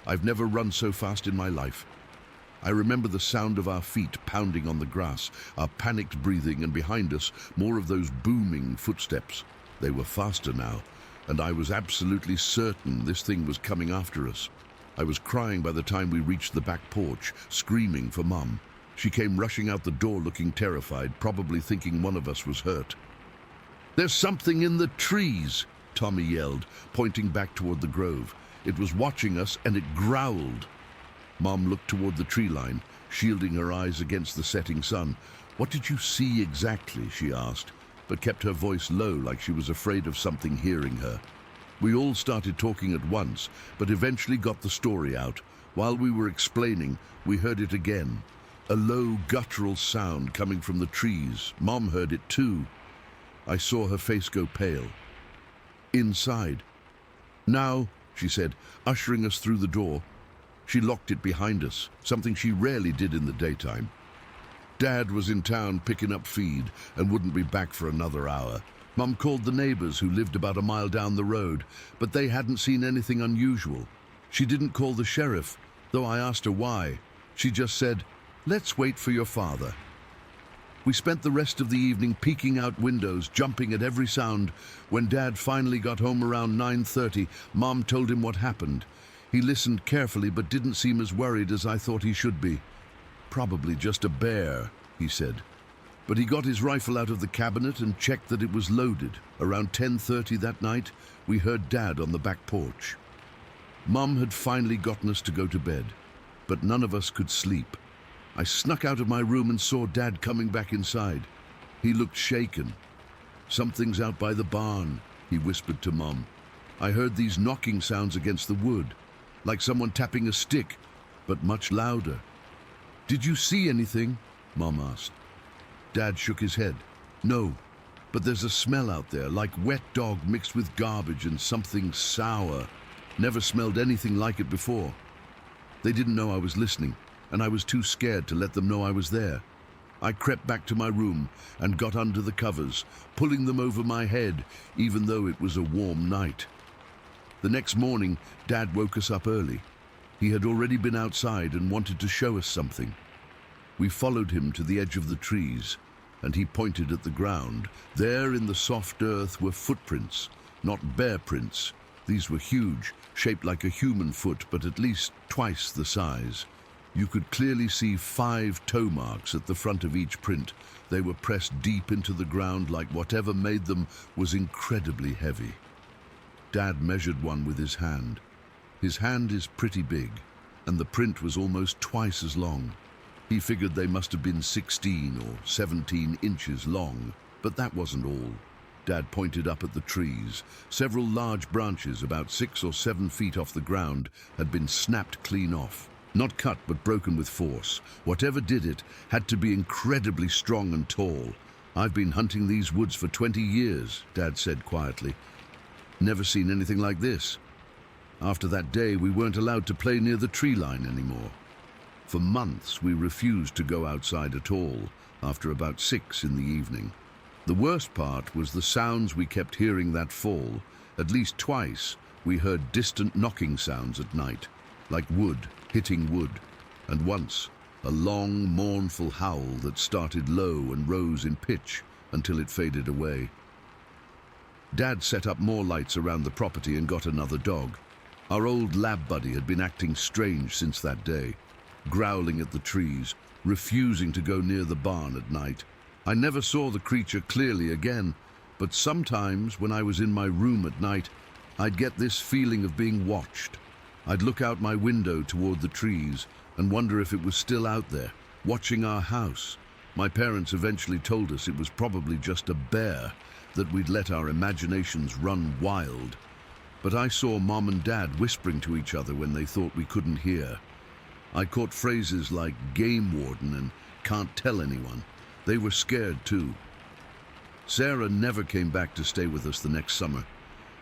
I've never run so fast in my life. I remember the sound of our feet pounding on the grass, our panicked breathing, and behind us, more of those booming footsteps. They were faster now, and I was absolutely certain this thing was coming after us. I was crying by the time we reached the back porch, screaming for Mum. She came rushing out the door looking terrified, probably thinking one of us was hurt. "There's something in the trees," Tommy yelled, pointing back toward the grove. It was watching us, and it growled. Mom looked toward the tree line, shielding her eyes against the setting sun. "What did you see exactly?" she asked, but kept her voice low like she was afraid of something hearing her. We all started talking at once, but eventually got the story out. While we were explaining, we heard it again. A low, guttural sound coming from the trees. Mom heard it too. I saw her face go pale. "Inside." "Now," she said, ushering us through the door. She locked it behind us, something she rarely did in the daytime. Dad was in town picking up feed and wouldn't be back for another hour. Mum called the neighbors who lived about a mile down the road, but they hadn't seen anything unusual. She didn't call the sheriff, though I asked her why. She just said, "Let's wait for your father." We spent the rest of the evening peeking out windows, jumping at every sound. When Dad finally got home around 9:30, Mom told him what happened. He listened carefully but didn't seem as worried as I thought he should be. "Probably just a bear," he said. But he got his rifle out of the cabinet and checked that it was loaded. Around 10:30 that night, we heard Dad on the back porch. Mum had finally gotten us to go to bed, but none of us could sleep. I snuck out of my room and saw Dad coming back inside. He looked shaken. "Something's out by the barn," he whispered to Mom. "I heard these knocking sounds against the wood, like someone tapping a stick, but much louder." "Did you see anything?" Mom asked. Dad shook his head. "No, but there's a smell out there, like wet dog mixed with garbage and something sour. Never smelled anything like it before." They didn't know I was listening, and I was too scared to let them know I was there. I crept back to my room and got under the covers, pulling them over my head, even though it was a warm night. The next morning, Dad woke us up early. He had already been outside and wanted to show us something. We followed him to the edge of the trees, and he pointed at the ground. There in the soft earth were footprints, not bear prints. These were huge, shaped like a human foot, but at least twice the size. You could clearly see 5 toe marks at the front of each print. They were pressed deep into the ground like whatever made them was incredibly heavy. Dad measured one with his hand. His hand is pretty big, and the print was almost twice as long. He figured they must have been 16 or 17 inches long, but that wasn't all. Dad pointed up at the trees. Several large branches, about 6 or 7 feet off the ground, had been snapped clean off. Not cut, but broken with force. Whatever did it had to be incredibly strong and tall. "I've been hunting these woods for 20 years, Dad said quietly. "Never seen anything like this." After that day, we weren't allowed to play near the tree line anymore. For months, we refused to go outside at all, after about 6 in the evening. The worst part was the sounds we kept hearing that fall. At least twice, we heard distant knocking sounds at night, like wood hitting wood, and once, a long, mournful howl that started low and rose in pitch until it faded away. Dad set up more lights around the property and got another dog. Our old lab buddy had been acting strange since that day, growling at the trees, refusing to go near the barn at night. I never saw the creature clearly again, but sometimes when I was in my room at night, I'd get this feeling of being watched. I'd look out my window toward the trees and wonder if it was still out there, watching our house. My parents eventually told us it was probably just a bear, that we'd let our imaginations run wild. But I saw Mom and Dad whispering to each other when they thought we couldn't hear. I caught phrases like game warden and can't tell anyone. They were scared too. Sarah never came back to stay with us the next summer.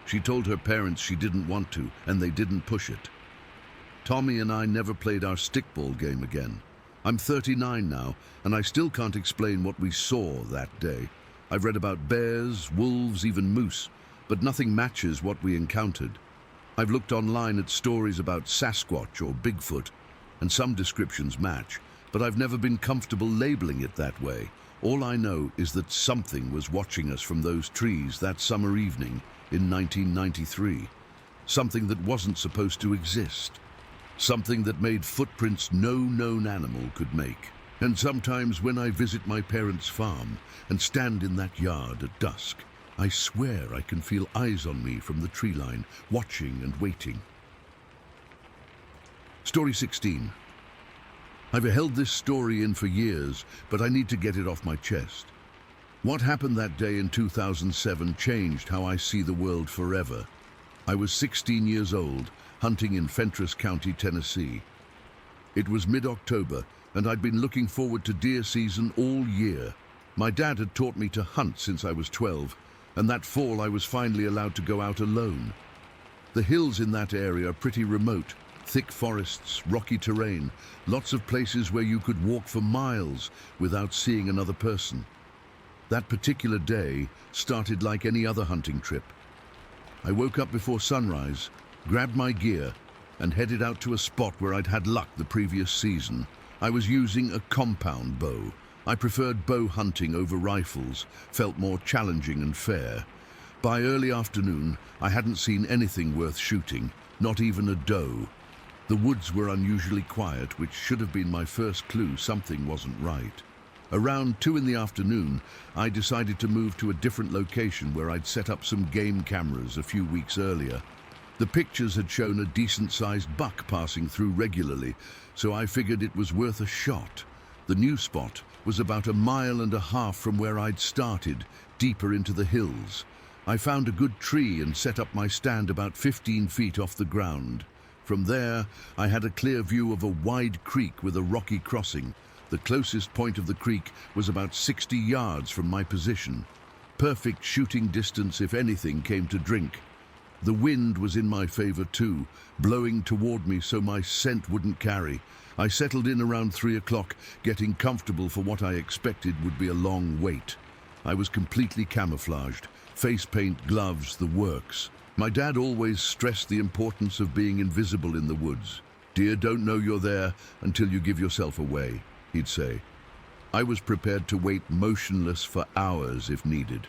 She told her parents she didn't want to, and they didn't push it. Tommy and I never played our stickball game again. I'm 39 now, and I still can't explain what we saw that day. I've read about bears, wolves, even moose, but nothing matches what we encountered. I've looked online at stories about Sasquatch or Bigfoot, and some descriptions match, but I've never been comfortable labeling it that way. All I know is that something was watching us from those trees that summer evening in 1993. Something that wasn't supposed to exist. Something that made footprints no known animal could make. And sometimes when I visit my parents' farm and stand in that yard at dusk, I swear I can feel eyes on me from the tree line, watching and waiting. Story 16. I've held this story in for years, but I need to get it off my chest. What happened that day in 2007 changed how I see the world forever. I was 16 years old, hunting in Fentress County, Tennessee. It was mid-October, and I'd been looking forward to deer season all year. My dad had taught me to hunt since I was 12, and that fall I was finally allowed to go out alone. The hills in that area are pretty remote, thick forests, rocky terrain, lots of places where you could walk for miles without seeing another person. That particular day started like any other hunting trip. I woke up before sunrise, grabbed my gear, and headed out to a spot where I'd had luck the previous season. I was using a compound bow. I preferred bow hunting over rifles, felt more challenging and fair. By early afternoon, I hadn't seen anything worth shooting, not even a doe. The woods were unusually quiet, which should have been my first clue something wasn't right. Around 2 in the afternoon, I decided to move to a different location where I'd set up some game cameras a few weeks earlier. The pictures had shown a decent-sized buck passing through regularly, so I figured it was worth a shot. The new spot was about 1.5 miles from where I'd started, deeper into the hills. I found a good tree and set up my stand about 15 feet off the ground. From there, I had a clear view of a wide creek with a rocky crossing. The closest point of the creek was about 60 yards from my position. Perfect shooting distance if anything came to drink. The wind was in my favor too, blowing toward me so my scent wouldn't carry. I settled in around 3 o'clock, getting comfortable for what I expected would be a long wait. I was completely camouflaged, face paint, gloves, the works. My dad always stressed the importance of being invisible in the woods. "Deer don't know you're there until you give yourself away," he'd say. I was prepared to wait motionless for hours if needed.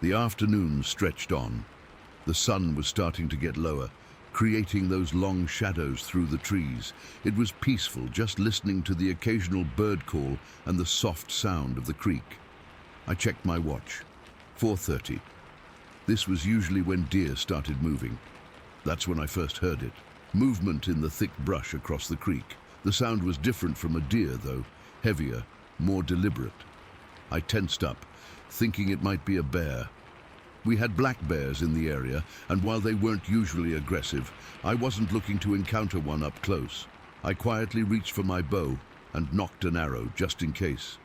The afternoon stretched on. The sun was starting to get lower, creating those long shadows through the trees. It was peaceful, just listening to the occasional bird call and the soft sound of the creek. I checked my watch. 4:30. This was usually when deer started moving. That's when I first heard it. Movement in the thick brush across the creek. The sound was different from a deer, though, heavier, more deliberate. I tensed up, thinking it might be a bear. We had black bears in the area, and while they weren't usually aggressive, I wasn't looking to encounter one up close. I quietly reached for my bow and nocked an arrow just in case.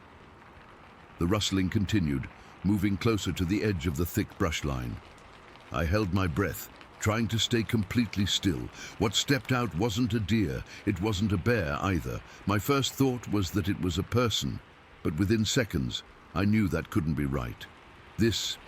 The rustling continued, moving closer to the edge of the thick brush line. I held my breath, trying to stay completely still. What stepped out wasn't a deer, it wasn't a bear either. My first thought was that it was a person, but within seconds, I knew that couldn't be right. This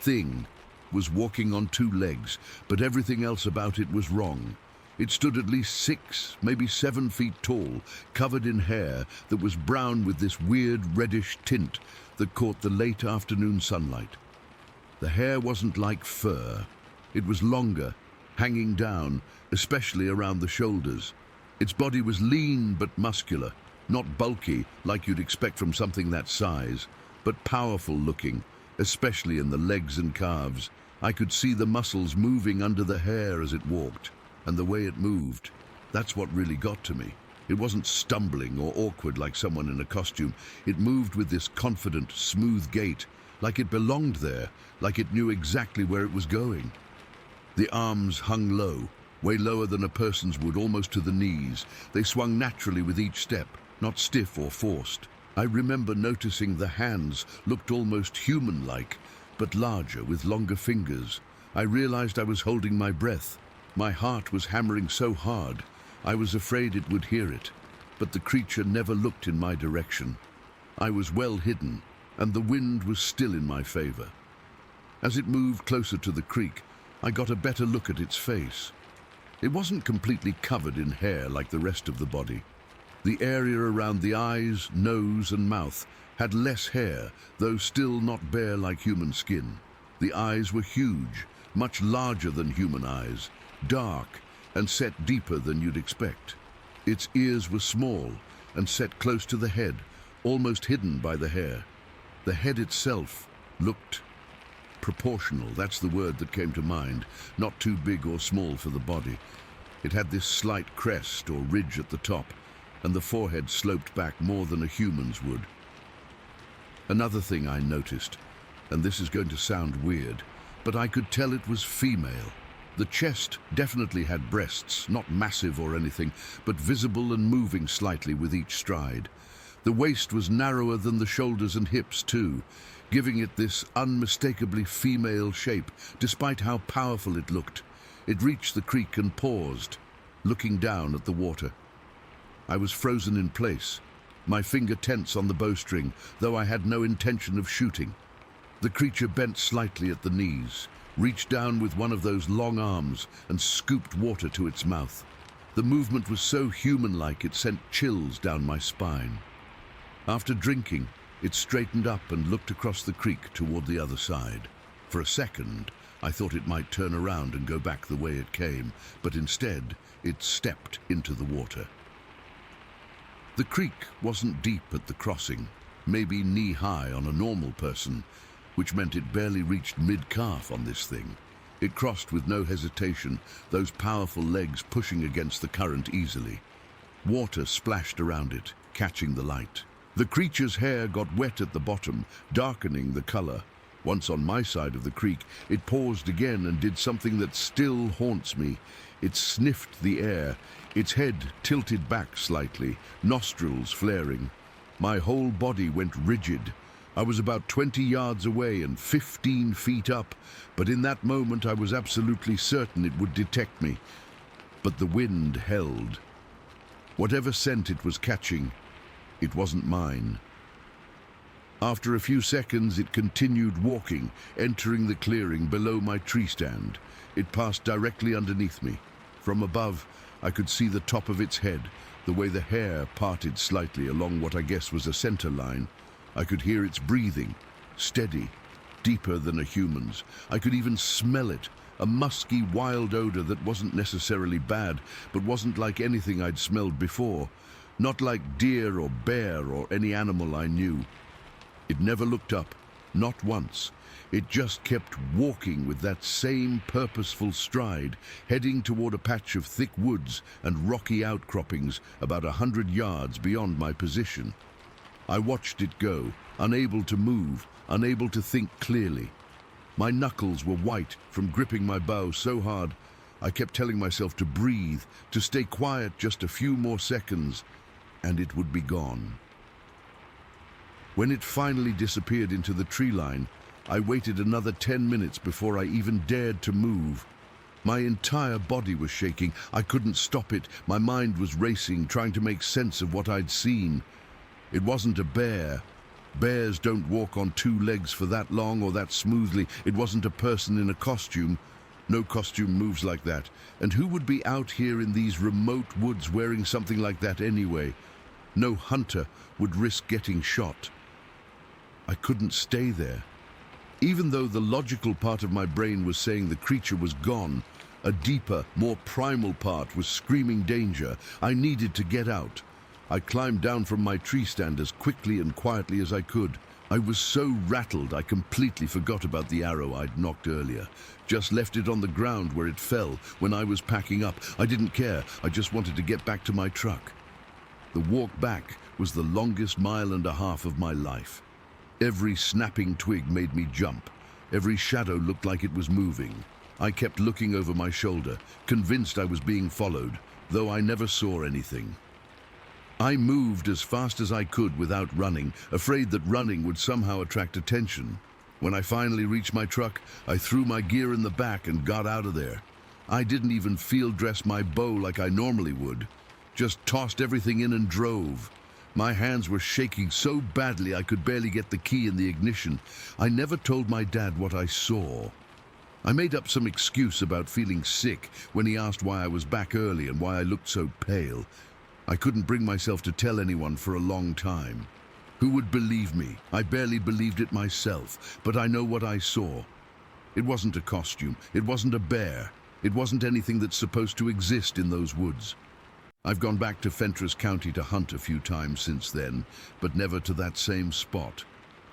thing was walking on 2 legs, but everything else about it was wrong. It stood at least 6, maybe 7 feet tall, covered in hair that was brown with this weird reddish tint that caught the late afternoon sunlight. The hair wasn't like fur. It was longer, hanging down, especially around the shoulders. Its body was lean but muscular, not bulky like you'd expect from something that size, but powerful looking, especially in the legs and calves. I could see the muscles moving under the hair as it walked, and the way it moved. That's what really got to me. It wasn't stumbling or awkward like someone in a costume. It moved with this confident, smooth gait, like it belonged there, like it knew exactly where it was going. The arms hung low, way lower than a person's would, almost to the knees. They swung naturally with each step, not stiff or forced. I remember noticing the hands looked almost human-like, but larger, with longer fingers. I realized I was holding my breath. My heart was hammering so hard, I was afraid it would hear it. But the creature never looked in my direction. I was well hidden, and the wind was still in my favor. As it moved closer to the creek, I got a better look at its face. It wasn't completely covered in hair like the rest of the body. The area around the eyes, nose, and mouth had less hair, though still not bare like human skin. The eyes were huge, much larger than human eyes, dark, and set deeper than you'd expect. Its ears were small and set close to the head, almost hidden by the hair. The head itself looked proportional, that's the word that came to mind, not too big or small for the body. It had this slight crest or ridge at the top, and the forehead sloped back more than a human's would. Another thing I noticed, and this is going to sound weird, but I could tell it was female. The chest definitely had breasts, not massive or anything, but visible and moving slightly with each stride. The waist was narrower than the shoulders and hips too, giving it this unmistakably female shape, despite how powerful it looked. It reached the creek and paused, looking down at the water. I was frozen in place, my finger tense on the bowstring, though I had no intention of shooting. The creature bent slightly at the knees, reached down with one of those long arms and scooped water to its mouth. The movement was so human-like it sent chills down my spine. After drinking, it straightened up and looked across the creek toward the other side. For a second, I thought it might turn around and go back the way it came, but instead, it stepped into the water. The creek wasn't deep at the crossing, maybe knee-high on a normal person, which meant it barely reached mid-calf on this thing. It crossed with no hesitation, those powerful legs pushing against the current easily. Water splashed around it, catching the light. The creature's hair got wet at the bottom, darkening the color. Once on my side of the creek, it paused again and did something that still haunts me. It sniffed the air, its head tilted back slightly, nostrils flaring. My whole body went rigid. I was about 20 yards away and 15 feet up, but in that moment I was absolutely certain it would detect me. But the wind held. Whatever scent it was catching, it wasn't mine. After a few seconds, it continued walking, entering the clearing below my tree stand. It passed directly underneath me. From above, I could see the top of its head, the way the hair parted slightly along what I guess was a center line. I could hear its breathing, steady, deeper than a human's. I could even smell it, a musky, wild odor that wasn't necessarily bad, but wasn't like anything I'd smelled before. Not like deer or bear or any animal I knew. It never looked up, not once. It just kept walking with that same purposeful stride, heading toward a patch of thick woods and rocky outcroppings about 100 yards beyond my position. I watched it go, unable to move, unable to think clearly. My knuckles were white from gripping my bow so hard. I kept telling myself to breathe, to stay quiet just a few more seconds, and it would be gone. When it finally disappeared into the tree line, I waited another 10 minutes before I even dared to move. My entire body was shaking. I couldn't stop it. My mind was racing, trying to make sense of what I'd seen. It wasn't a bear. Bears don't walk on two legs for that long or that smoothly. It wasn't a person in a costume. No costume moves like that. And who would be out here in these remote woods wearing something like that anyway? No hunter would risk getting shot. I couldn't stay there. Even though the logical part of my brain was saying the creature was gone, a deeper, more primal part was screaming danger. I needed to get out. I climbed down from my tree stand as quickly and quietly as I could. I was so rattled I completely forgot about the arrow I'd knocked earlier. Just left it on the ground where it fell when I was packing up. I didn't care. I just wanted to get back to my truck. The walk back was the longest mile and a half of my life. Every snapping twig made me jump. Every shadow looked like it was moving. I kept looking over my shoulder, convinced I was being followed, though I never saw anything. I moved as fast as I could without running, afraid that running would somehow attract attention. When I finally reached my truck, I threw my gear in the back and got out of there. I didn't even field dress my bow like I normally would. Just tossed everything in and drove. My hands were shaking so badly I could barely get the key in the ignition. I never told my dad what I saw. I made up some excuse about feeling sick when he asked why I was back early and why I looked so pale. I couldn't bring myself to tell anyone for a long time. Who would believe me? I barely believed it myself, but I know what I saw. It wasn't a costume. It wasn't a bear. It wasn't anything that's supposed to exist in those woods. I've gone back to Fentress County to hunt a few times since then, but never to that same spot.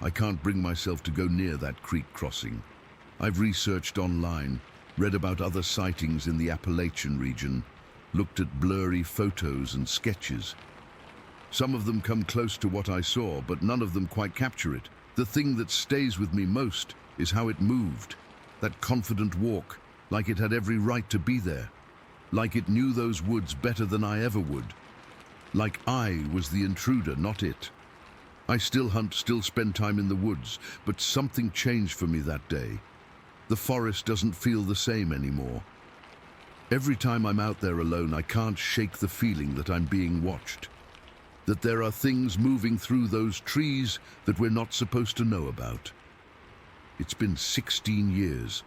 I can't bring myself to go near that creek crossing. I've researched online, read about other sightings in the Appalachian region, looked at blurry photos and sketches. Some of them come close to what I saw, but none of them quite capture it. The thing that stays with me most is how it moved. That confident walk, like it had every right to be there. Like it knew those woods better than I ever would. Like I was the intruder, not it. I still hunt, still spend time in the woods, but something changed for me that day. The forest doesn't feel the same anymore. Every time I'm out there alone, I can't shake the feeling that I'm being watched. That there are things moving through those trees that we're not supposed to know about. It's been 16 years,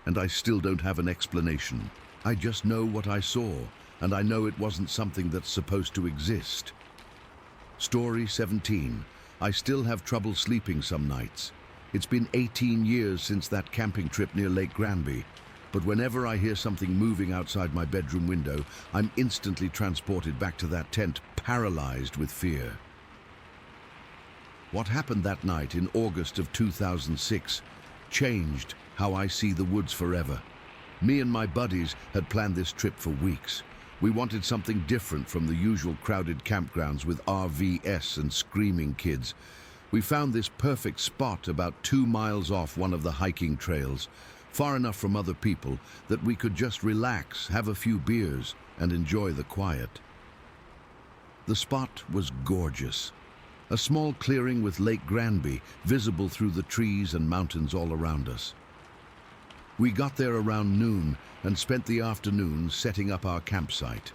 and I still don't have an explanation. I just know what I saw, and I know it wasn't something that's supposed to exist. Story 17. I still have trouble sleeping some nights. It's been 18 years since that camping trip near Lake Granby, but whenever I hear something moving outside my bedroom window, I'm instantly transported back to that tent, paralyzed with fear. What happened that night in August of 2006 changed how I see the woods forever. Me and my buddies had planned this trip for weeks. We wanted something different from the usual crowded campgrounds with RVS and screaming kids. We found this perfect spot about 2 miles off one of the hiking trails, far enough from other people that we could just relax, have a few beers, and enjoy the quiet. The spot was gorgeous. A small clearing with Lake Granby visible through the trees and mountains all around us. We got there around noon and spent the afternoon setting up our campsite.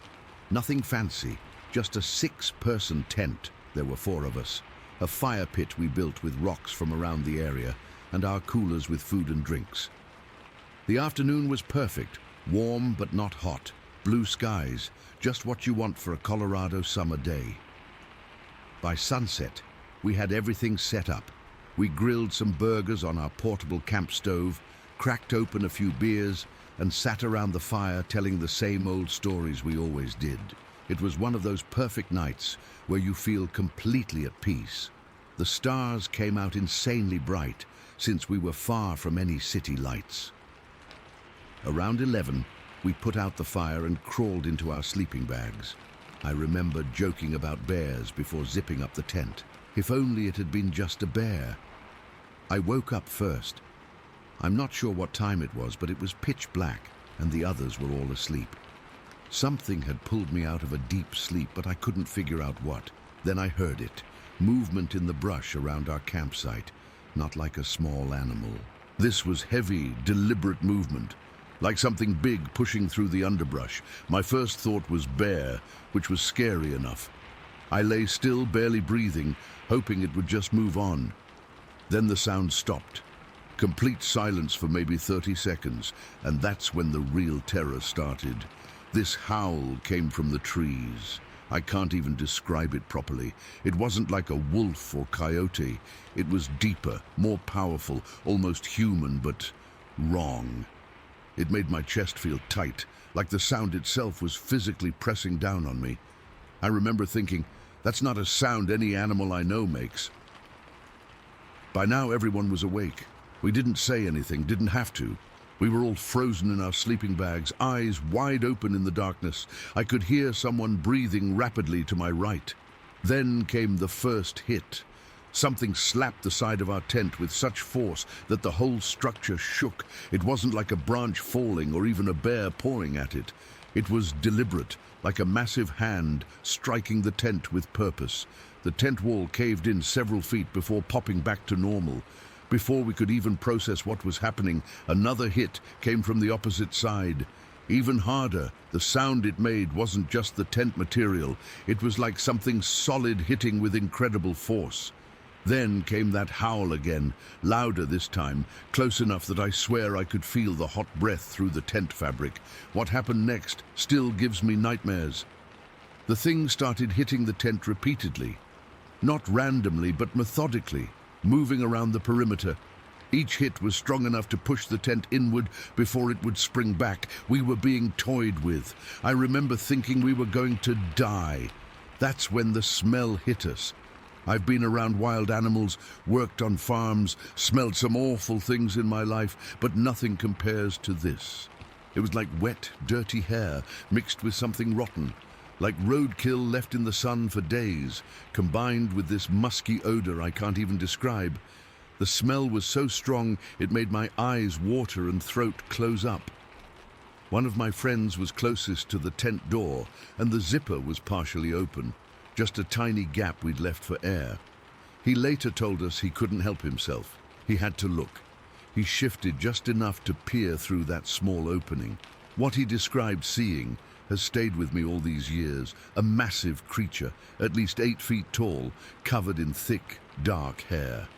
Nothing fancy, just a 6-person tent. There were 4 of us. A fire pit we built with rocks from around the area, and our coolers with food and drinks. The afternoon was perfect, warm but not hot, blue skies, just what you want for a Colorado summer day. By sunset, we had everything set up. We grilled some burgers on our portable camp stove, cracked open a few beers, and sat around the fire telling the same old stories we always did. It was one of those perfect nights where you feel completely at peace. The stars came out insanely bright, since we were far from any city lights. Around 11, we put out the fire and crawled into our sleeping bags. I remember joking about bears before zipping up the tent. If only it had been just a bear. I woke up first. I'm not sure what time it was, but it was pitch black, and the others were all asleep. Something had pulled me out of a deep sleep, but I couldn't figure out what. Then I heard it. Movement in the brush around our campsite, not like a small animal. This was heavy, deliberate movement, like something big pushing through the underbrush. My first thought was bear, which was scary enough. I lay still, barely breathing, hoping it would just move on. Then the sound stopped. Complete silence for maybe 30 seconds, and that's when the real terror started. This howl came from the trees. I can't even describe it properly. It wasn't like a wolf or coyote. It was deeper, more powerful, almost human, but wrong. It made my chest feel tight, like the sound itself was physically pressing down on me. I remember thinking, that's not a sound any animal I know makes. By now everyone was awake. We didn't say anything, didn't have to. We were all frozen in our sleeping bags, eyes wide open in the darkness. I could hear someone breathing rapidly to my right. Then came the first hit. Something slapped the side of our tent with such force that the whole structure shook. It wasn't like a branch falling or even a bear pawing at it. It was deliberate, like a massive hand striking the tent with purpose. The tent wall caved in several feet before popping back to normal. Before we could even process what was happening, another hit came from the opposite side. Even harder, the sound it made wasn't just the tent material. It was like something solid hitting with incredible force. Then came that howl again, louder this time, close enough that I swear I could feel the hot breath through the tent fabric. What happened next still gives me nightmares. The thing started hitting the tent repeatedly. Not randomly, but methodically, moving around the perimeter. Each hit was strong enough to push the tent inward before it would spring back. We were being toyed with. I remember thinking we were going to die. That's when the smell hit us. I've been around wild animals, worked on farms, smelled some awful things in my life, but nothing compares to this. It was like wet, dirty hair mixed with something rotten, like roadkill left in the sun for days, combined with this musky odor I can't even describe. The smell was so strong it made my eyes water and throat close up. One of my friends was closest to the tent door, and the zipper was partially open. Just a tiny gap we'd left for air. He later told us he couldn't help himself. He had to look. He shifted just enough to peer through that small opening. What he described seeing has stayed with me all these years. A massive creature, at least 8 feet tall, covered in thick, dark hair.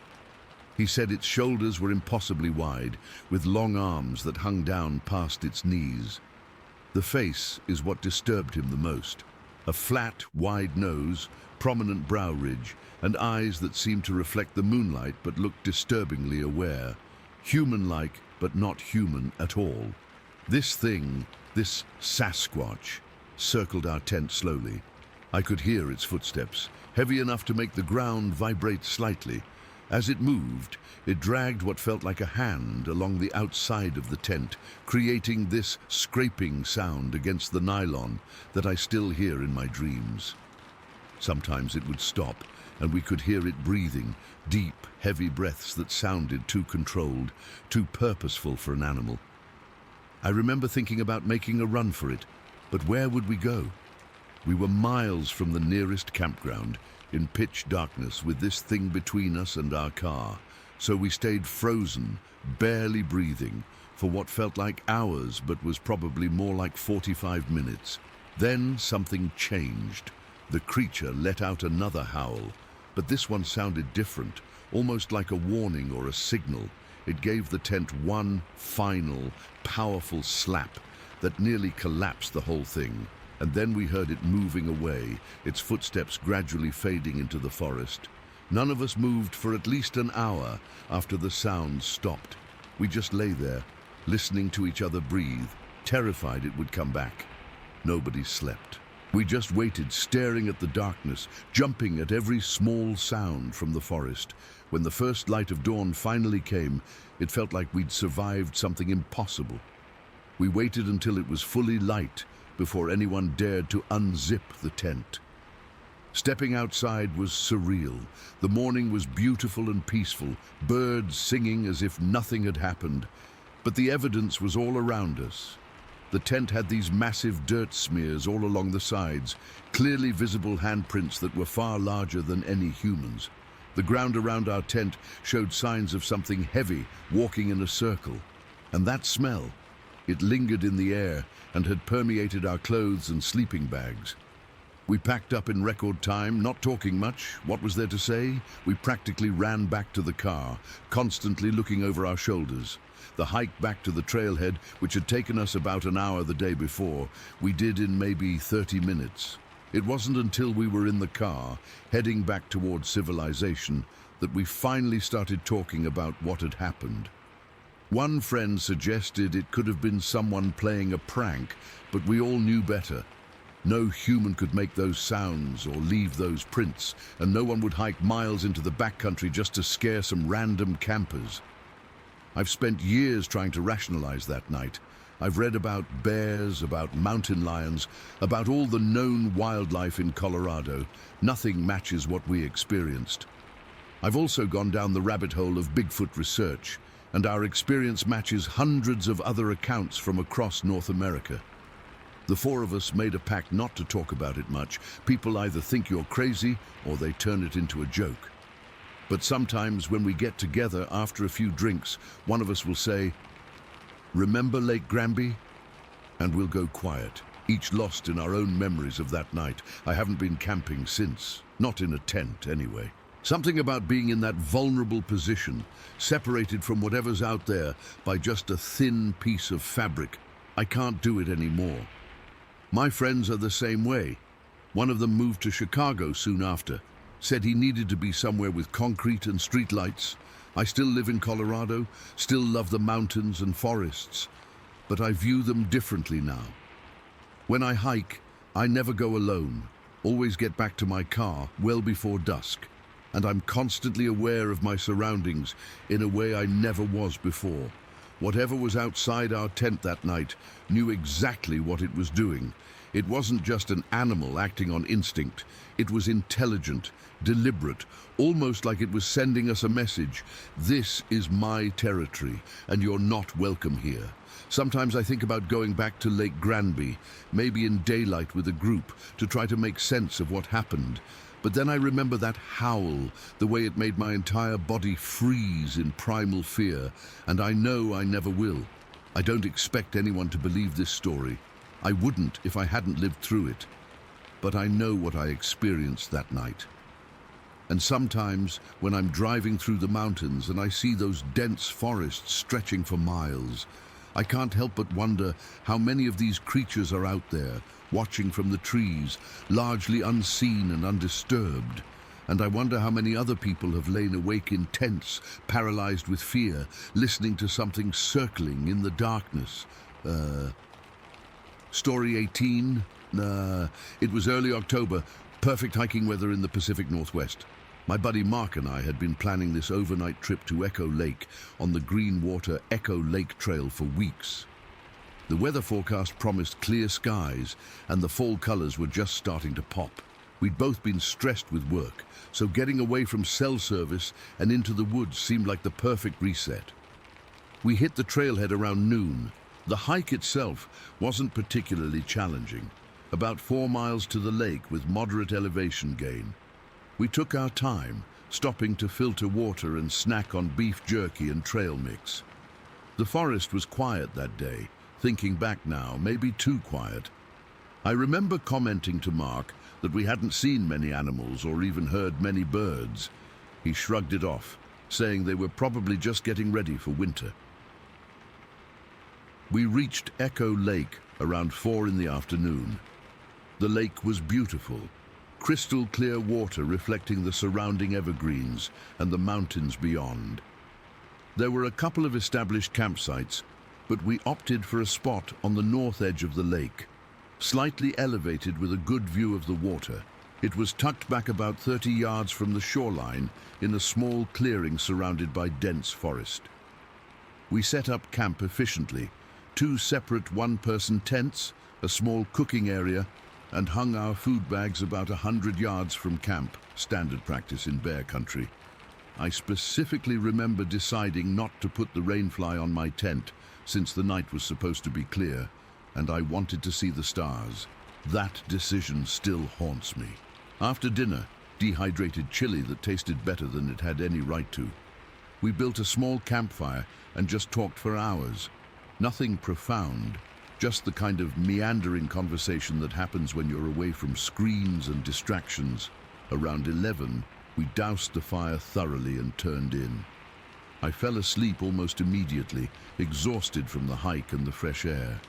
He said its shoulders were impossibly wide, with long arms that hung down past its knees. The face is what disturbed him the most. A flat, wide nose, prominent brow ridge, and eyes that seemed to reflect the moonlight but looked disturbingly aware. Human-like, but not human at all. This thing, this Sasquatch, circled our tent slowly. I could hear its footsteps, heavy enough to make the ground vibrate slightly. As it moved, it dragged what felt like a hand along the outside of the tent, creating this scraping sound against the nylon that I still hear in my dreams. Sometimes it would stop, and we could hear it breathing, deep, heavy breaths that sounded too controlled, too purposeful for an animal. I remember thinking about making a run for it, but where would we go? We were miles from the nearest campground, in pitch darkness with this thing between us and our car, so we stayed frozen, barely breathing, for what felt like hours but was probably more like 45 minutes. Then something changed. The creature let out another howl, but this one sounded different, almost like a warning or a signal. It gave the tent one final, powerful slap that nearly collapsed the whole thing. And then we heard it moving away, its footsteps gradually fading into the forest. None of us moved for at least an hour after the sound stopped. We just lay there, listening to each other breathe, terrified it would come back. Nobody slept. We just waited, staring at the darkness, jumping at every small sound from the forest. When the first light of dawn finally came, it felt like we'd survived something impossible. We waited until it was fully light before anyone dared to unzip the tent. Stepping outside was surreal. The morning was beautiful and peaceful, birds singing as if nothing had happened. But the evidence was all around us. The tent had these massive dirt smears all along the sides, clearly visible handprints that were far larger than any humans. The ground around our tent showed signs of something heavy walking in a circle. And that smell, it lingered in the air and had permeated our clothes and sleeping bags. We packed up in record time, not talking much. What was there to say? We practically ran back to the car, constantly looking over our shoulders. The hike back to the trailhead, which had taken us about an hour the day before, we did in maybe 30 minutes. It wasn't until we were in the car, heading back towards civilization, that we finally started talking about what had happened. One friend suggested it could have been someone playing a prank, but we all knew better. No human could make those sounds or leave those prints, and no one would hike miles into the backcountry just to scare some random campers. I've spent years trying to rationalize that night. I've read about bears, about mountain lions, about all the known wildlife in Colorado. Nothing matches what we experienced. I've also gone down the rabbit hole of Bigfoot research, and our experience matches hundreds of other accounts from across North America. The four of us made a pact not to talk about it much. People either think you're crazy or they turn it into a joke. But sometimes when we get together after a few drinks, one of us will say, "Remember Lake Granby?" And we'll go quiet, each lost in our own memories of that night. I haven't been camping since, not in a tent anyway. Something about being in that vulnerable position, separated from whatever's out there by just a thin piece of fabric. I can't do it anymore. My friends are the same way. One of them moved to Chicago soon after, said he needed to be somewhere with concrete and streetlights. I still live in Colorado, still love the mountains and forests, but I view them differently now. When I hike, I never go alone, always get back to my car well before dusk. And I'm constantly aware of my surroundings in a way I never was before. Whatever was outside our tent that night knew exactly what it was doing. It wasn't just an animal acting on instinct. It was intelligent, deliberate, almost like it was sending us a message. This is my territory, and you're not welcome here. Sometimes I think about going back to Lake Granby, maybe in daylight with a group, to try to make sense of what happened. But then I remember that howl, the way it made my entire body freeze in primal fear, and I know I never will. I don't expect anyone to believe this story. I wouldn't if I hadn't lived through it. But I know what I experienced that night. And sometimes, when I'm driving through the mountains and I see those dense forests stretching for miles, I can't help but wonder how many of these creatures are out there, watching from the trees, largely unseen and undisturbed. And I wonder how many other people have lain awake in tents, paralyzed with fear, listening to something circling in the darkness. Story 18? It was early October, perfect hiking weather in the Pacific Northwest. My buddy Mark and I had been planning this overnight trip to Echo Lake on the Greenwater Echo Lake Trail for weeks. The weather forecast promised clear skies, and the fall colors were just starting to pop. We'd both been stressed with work, so getting away from cell service and into the woods seemed like the perfect reset. We hit the trailhead around noon. The hike itself wasn't particularly challenging, about 4 miles to the lake with moderate elevation gain. We took our time, stopping to filter water and snack on beef jerky and trail mix. The forest was quiet that day. Thinking back now, maybe too quiet. I remember commenting to Mark that we hadn't seen many animals or even heard many birds. He shrugged it off, saying they were probably just getting ready for winter. We reached Echo Lake around 4 in the afternoon. The lake was beautiful, crystal clear water reflecting the surrounding evergreens and the mountains beyond. There were a couple of established campsites, but we opted for a spot on the north edge of the lake, slightly elevated with a good view of the water. It was tucked back about 30 yards from the shoreline in a small clearing surrounded by dense forest. We set up camp efficiently, 2 separate one-person tents, a small cooking area, and hung our food bags about 100 yards from camp, standard practice in bear country. I specifically remember deciding not to put the rainfly on my tent, since the night was supposed to be clear, and I wanted to see the stars. That decision still haunts me. After dinner, dehydrated chili that tasted better than it had any right to. We built a small campfire and just talked for hours. Nothing profound, just the kind of meandering conversation that happens when you're away from screens and distractions. Around 11, we doused the fire thoroughly and turned in. I fell asleep almost immediately, exhausted from the hike and the fresh air.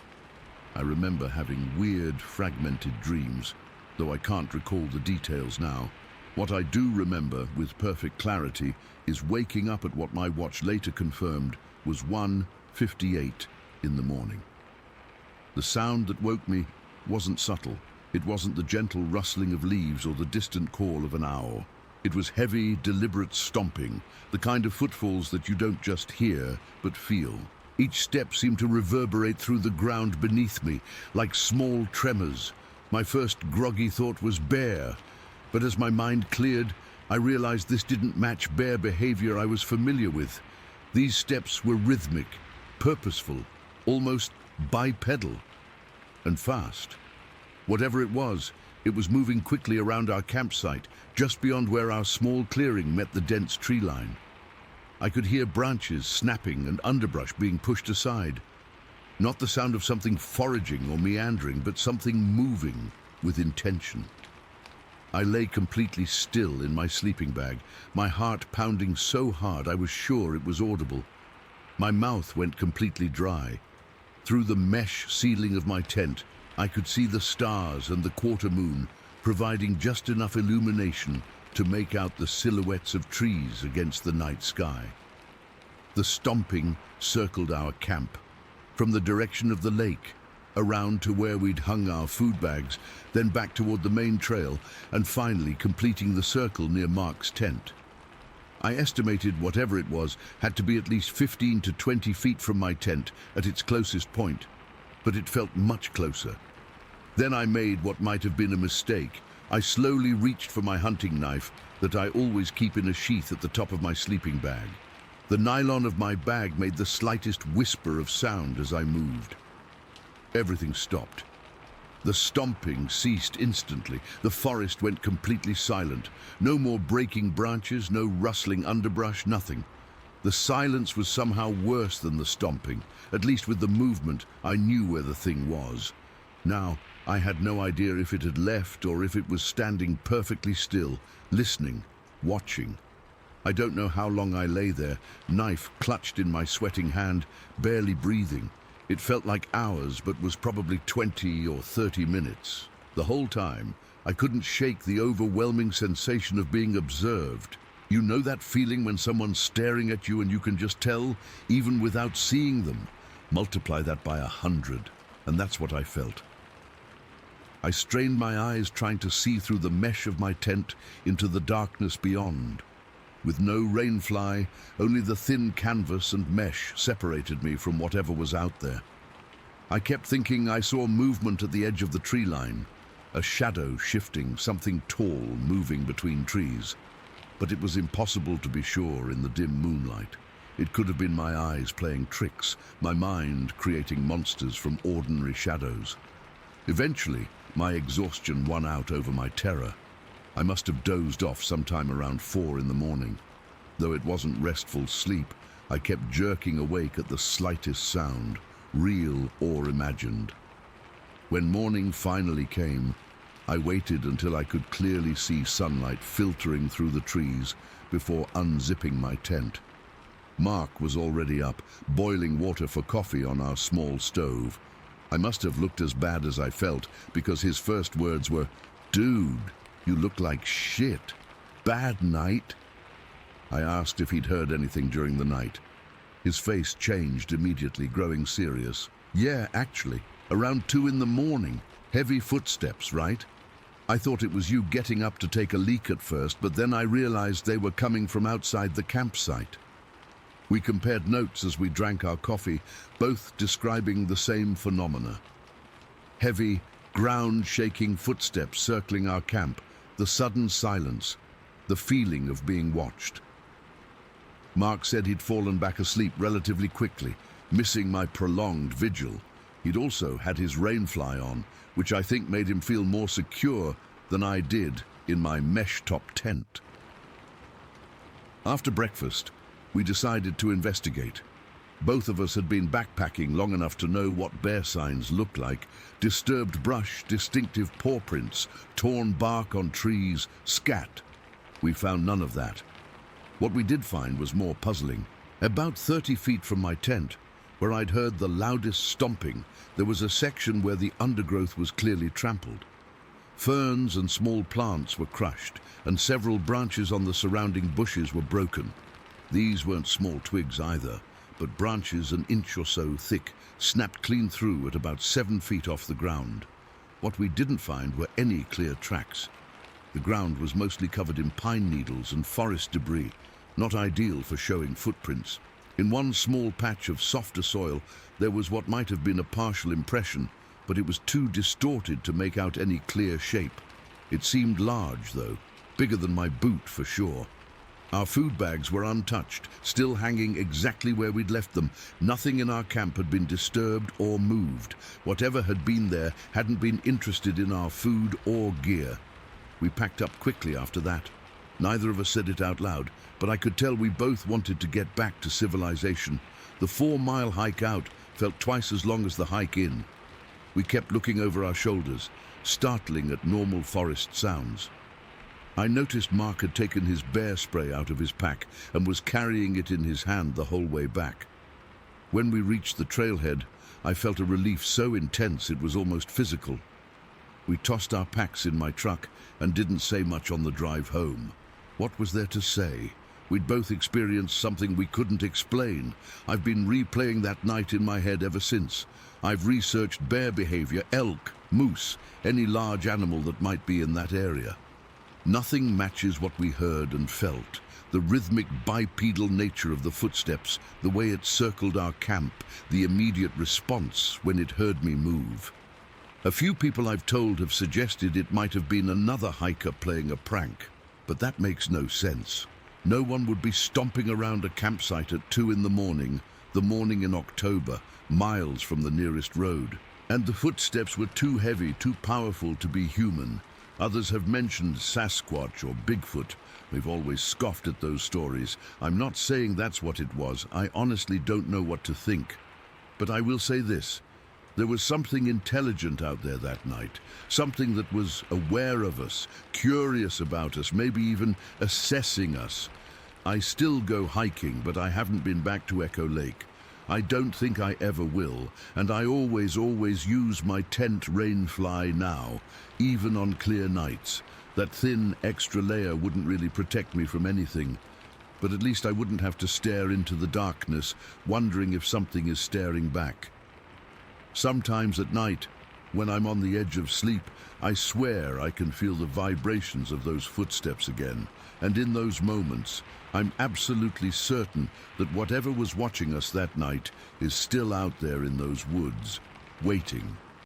I remember having weird, fragmented dreams, though I can't recall the details now. What I do remember with perfect clarity is waking up at what my watch later confirmed was 1:58 in the morning. The sound that woke me wasn't subtle. It wasn't the gentle rustling of leaves or the distant call of an owl. It was heavy, deliberate stomping, the kind of footfalls that you don't just hear, but feel. Each step seemed to reverberate through the ground beneath me, like small tremors. My first groggy thought was bear, but as my mind cleared, I realized this didn't match bear behavior I was familiar with. These steps were rhythmic, purposeful, almost bipedal, and fast. Whatever it was moving quickly around our campsite, just beyond where our small clearing met the dense tree line. I could hear branches snapping and underbrush being pushed aside. Not the sound of something foraging or meandering, but something moving with intention. I lay completely still in my sleeping bag, my heart pounding so hard I was sure it was audible. My mouth went completely dry. Through the mesh ceiling of my tent, I could see the stars and the quarter moon, providing just enough illumination to make out the silhouettes of trees against the night sky. The stomping circled our camp, from the direction of the lake, around to where we'd hung our food bags, then back toward the main trail, and finally completing the circle near Mark's tent. I estimated whatever it was had to be at least 15 to 20 feet from my tent at its closest point, but it felt much closer. Then I made what might have been a mistake. I slowly reached for my hunting knife that I always keep in a sheath at the top of my sleeping bag. The nylon of my bag made the slightest whisper of sound as I moved. Everything stopped. The stomping ceased instantly. The forest went completely silent. No more breaking branches, no rustling underbrush, nothing. The silence was somehow worse than the stomping. At least with the movement, I knew where the thing was. Now, I had no idea if it had left or if it was standing perfectly still, listening, watching. I don't know how long I lay there, knife clutched in my sweating hand, barely breathing. It felt like hours, but was probably 20 or 30 minutes. The whole time, I couldn't shake the overwhelming sensation of being observed. You know that feeling when someone's staring at you and you can just tell, even without seeing them? Multiply that by 100, and that's what I felt. I strained my eyes trying to see through the mesh of my tent into the darkness beyond. With no rainfly, only the thin canvas and mesh separated me from whatever was out there. I kept thinking I saw movement at the edge of the tree line, a shadow shifting, something tall moving between trees. But it was impossible to be sure in the dim moonlight. It could have been my eyes playing tricks, my mind creating monsters from ordinary shadows. Eventually, my exhaustion won out over my terror. I must have dozed off sometime around 4 in the morning. Though it wasn't restful sleep, I kept jerking awake at the slightest sound, real or imagined. When morning finally came, I waited until I could clearly see sunlight filtering through the trees before unzipping my tent. Mark was already up, boiling water for coffee on our small stove. I must have looked as bad as I felt because his first words were, "Dude, you look like shit. Bad night?" I asked if he'd heard anything during the night. His face changed immediately, growing serious. "Yeah, actually, around 2 in the morning. Heavy footsteps, right? I thought it was you getting up to take a leak at first, but then I realized they were coming from outside the campsite." We compared notes as we drank our coffee, both describing the same phenomena. Heavy, ground-shaking footsteps circling our camp, the sudden silence, the feeling of being watched. Mark said he'd fallen back asleep relatively quickly, missing my prolonged vigil. He'd also had his rainfly on, which I think made him feel more secure than I did in my mesh-top tent. After breakfast, we decided to investigate. Both of us had been backpacking long enough to know what bear signs look like: disturbed brush, distinctive paw prints, torn bark on trees, scat. We found none of that. What we did find was more puzzling. About 30 feet from my tent, where I'd heard the loudest stomping, there was a section where the undergrowth was clearly trampled. Ferns and small plants were crushed, and several branches on the surrounding bushes were broken. These weren't small twigs either, but branches an inch or so thick, snapped clean through at about 7 feet off the ground. What we didn't find were any clear tracks. The ground was mostly covered in pine needles and forest debris, not ideal for showing footprints. In one small patch of softer soil, there was what might have been a partial impression, but it was too distorted to make out any clear shape. It seemed large, though, bigger than my boot for sure. Our food bags were untouched, still hanging exactly where we'd left them. Nothing in our camp had been disturbed or moved. Whatever had been there hadn't been interested in our food or gear. We packed up quickly after that. Neither of us said it out loud, but I could tell we both wanted to get back to civilization. The 4-mile hike out felt twice as long as the hike in. We kept looking over our shoulders, startling at normal forest sounds. I noticed Mark had taken his bear spray out of his pack and was carrying it in his hand the whole way back. When we reached the trailhead, I felt a relief so intense it was almost physical. We tossed our packs in my truck and didn't say much on the drive home. What was there to say? We'd both experienced something we couldn't explain. I've been replaying that night in my head ever since. I've researched bear behavior, elk, moose, any large animal that might be in that area. Nothing matches what we heard and felt. The rhythmic bipedal nature of the footsteps, the way it circled our camp, the immediate response when it heard me move. A few people I've told have suggested it might have been another hiker playing a prank, but that makes no sense. No one would be stomping around a campsite at 2 in the morning in October, miles from the nearest road. And the footsteps were too heavy, too powerful to be human. Others have mentioned Sasquatch or Bigfoot. We've always scoffed at those stories. I'm not saying that's what it was. I honestly don't know what to think. But I will say this. There was something intelligent out there that night. Something that was aware of us, curious about us, maybe even assessing us. I still go hiking, but I haven't been back to Echo Lake. I don't think I ever will, and I always use my tent rainfly now, even on clear nights. That thin extra layer wouldn't really protect me from anything, but at least I wouldn't have to stare into the darkness, wondering if something is staring back. Sometimes at night, When I'm on the edge of sleep, I swear I can feel the vibrations of those footsteps again. And in those moments, I'm absolutely certain that whatever was watching us that night is still out there in those woods, waiting.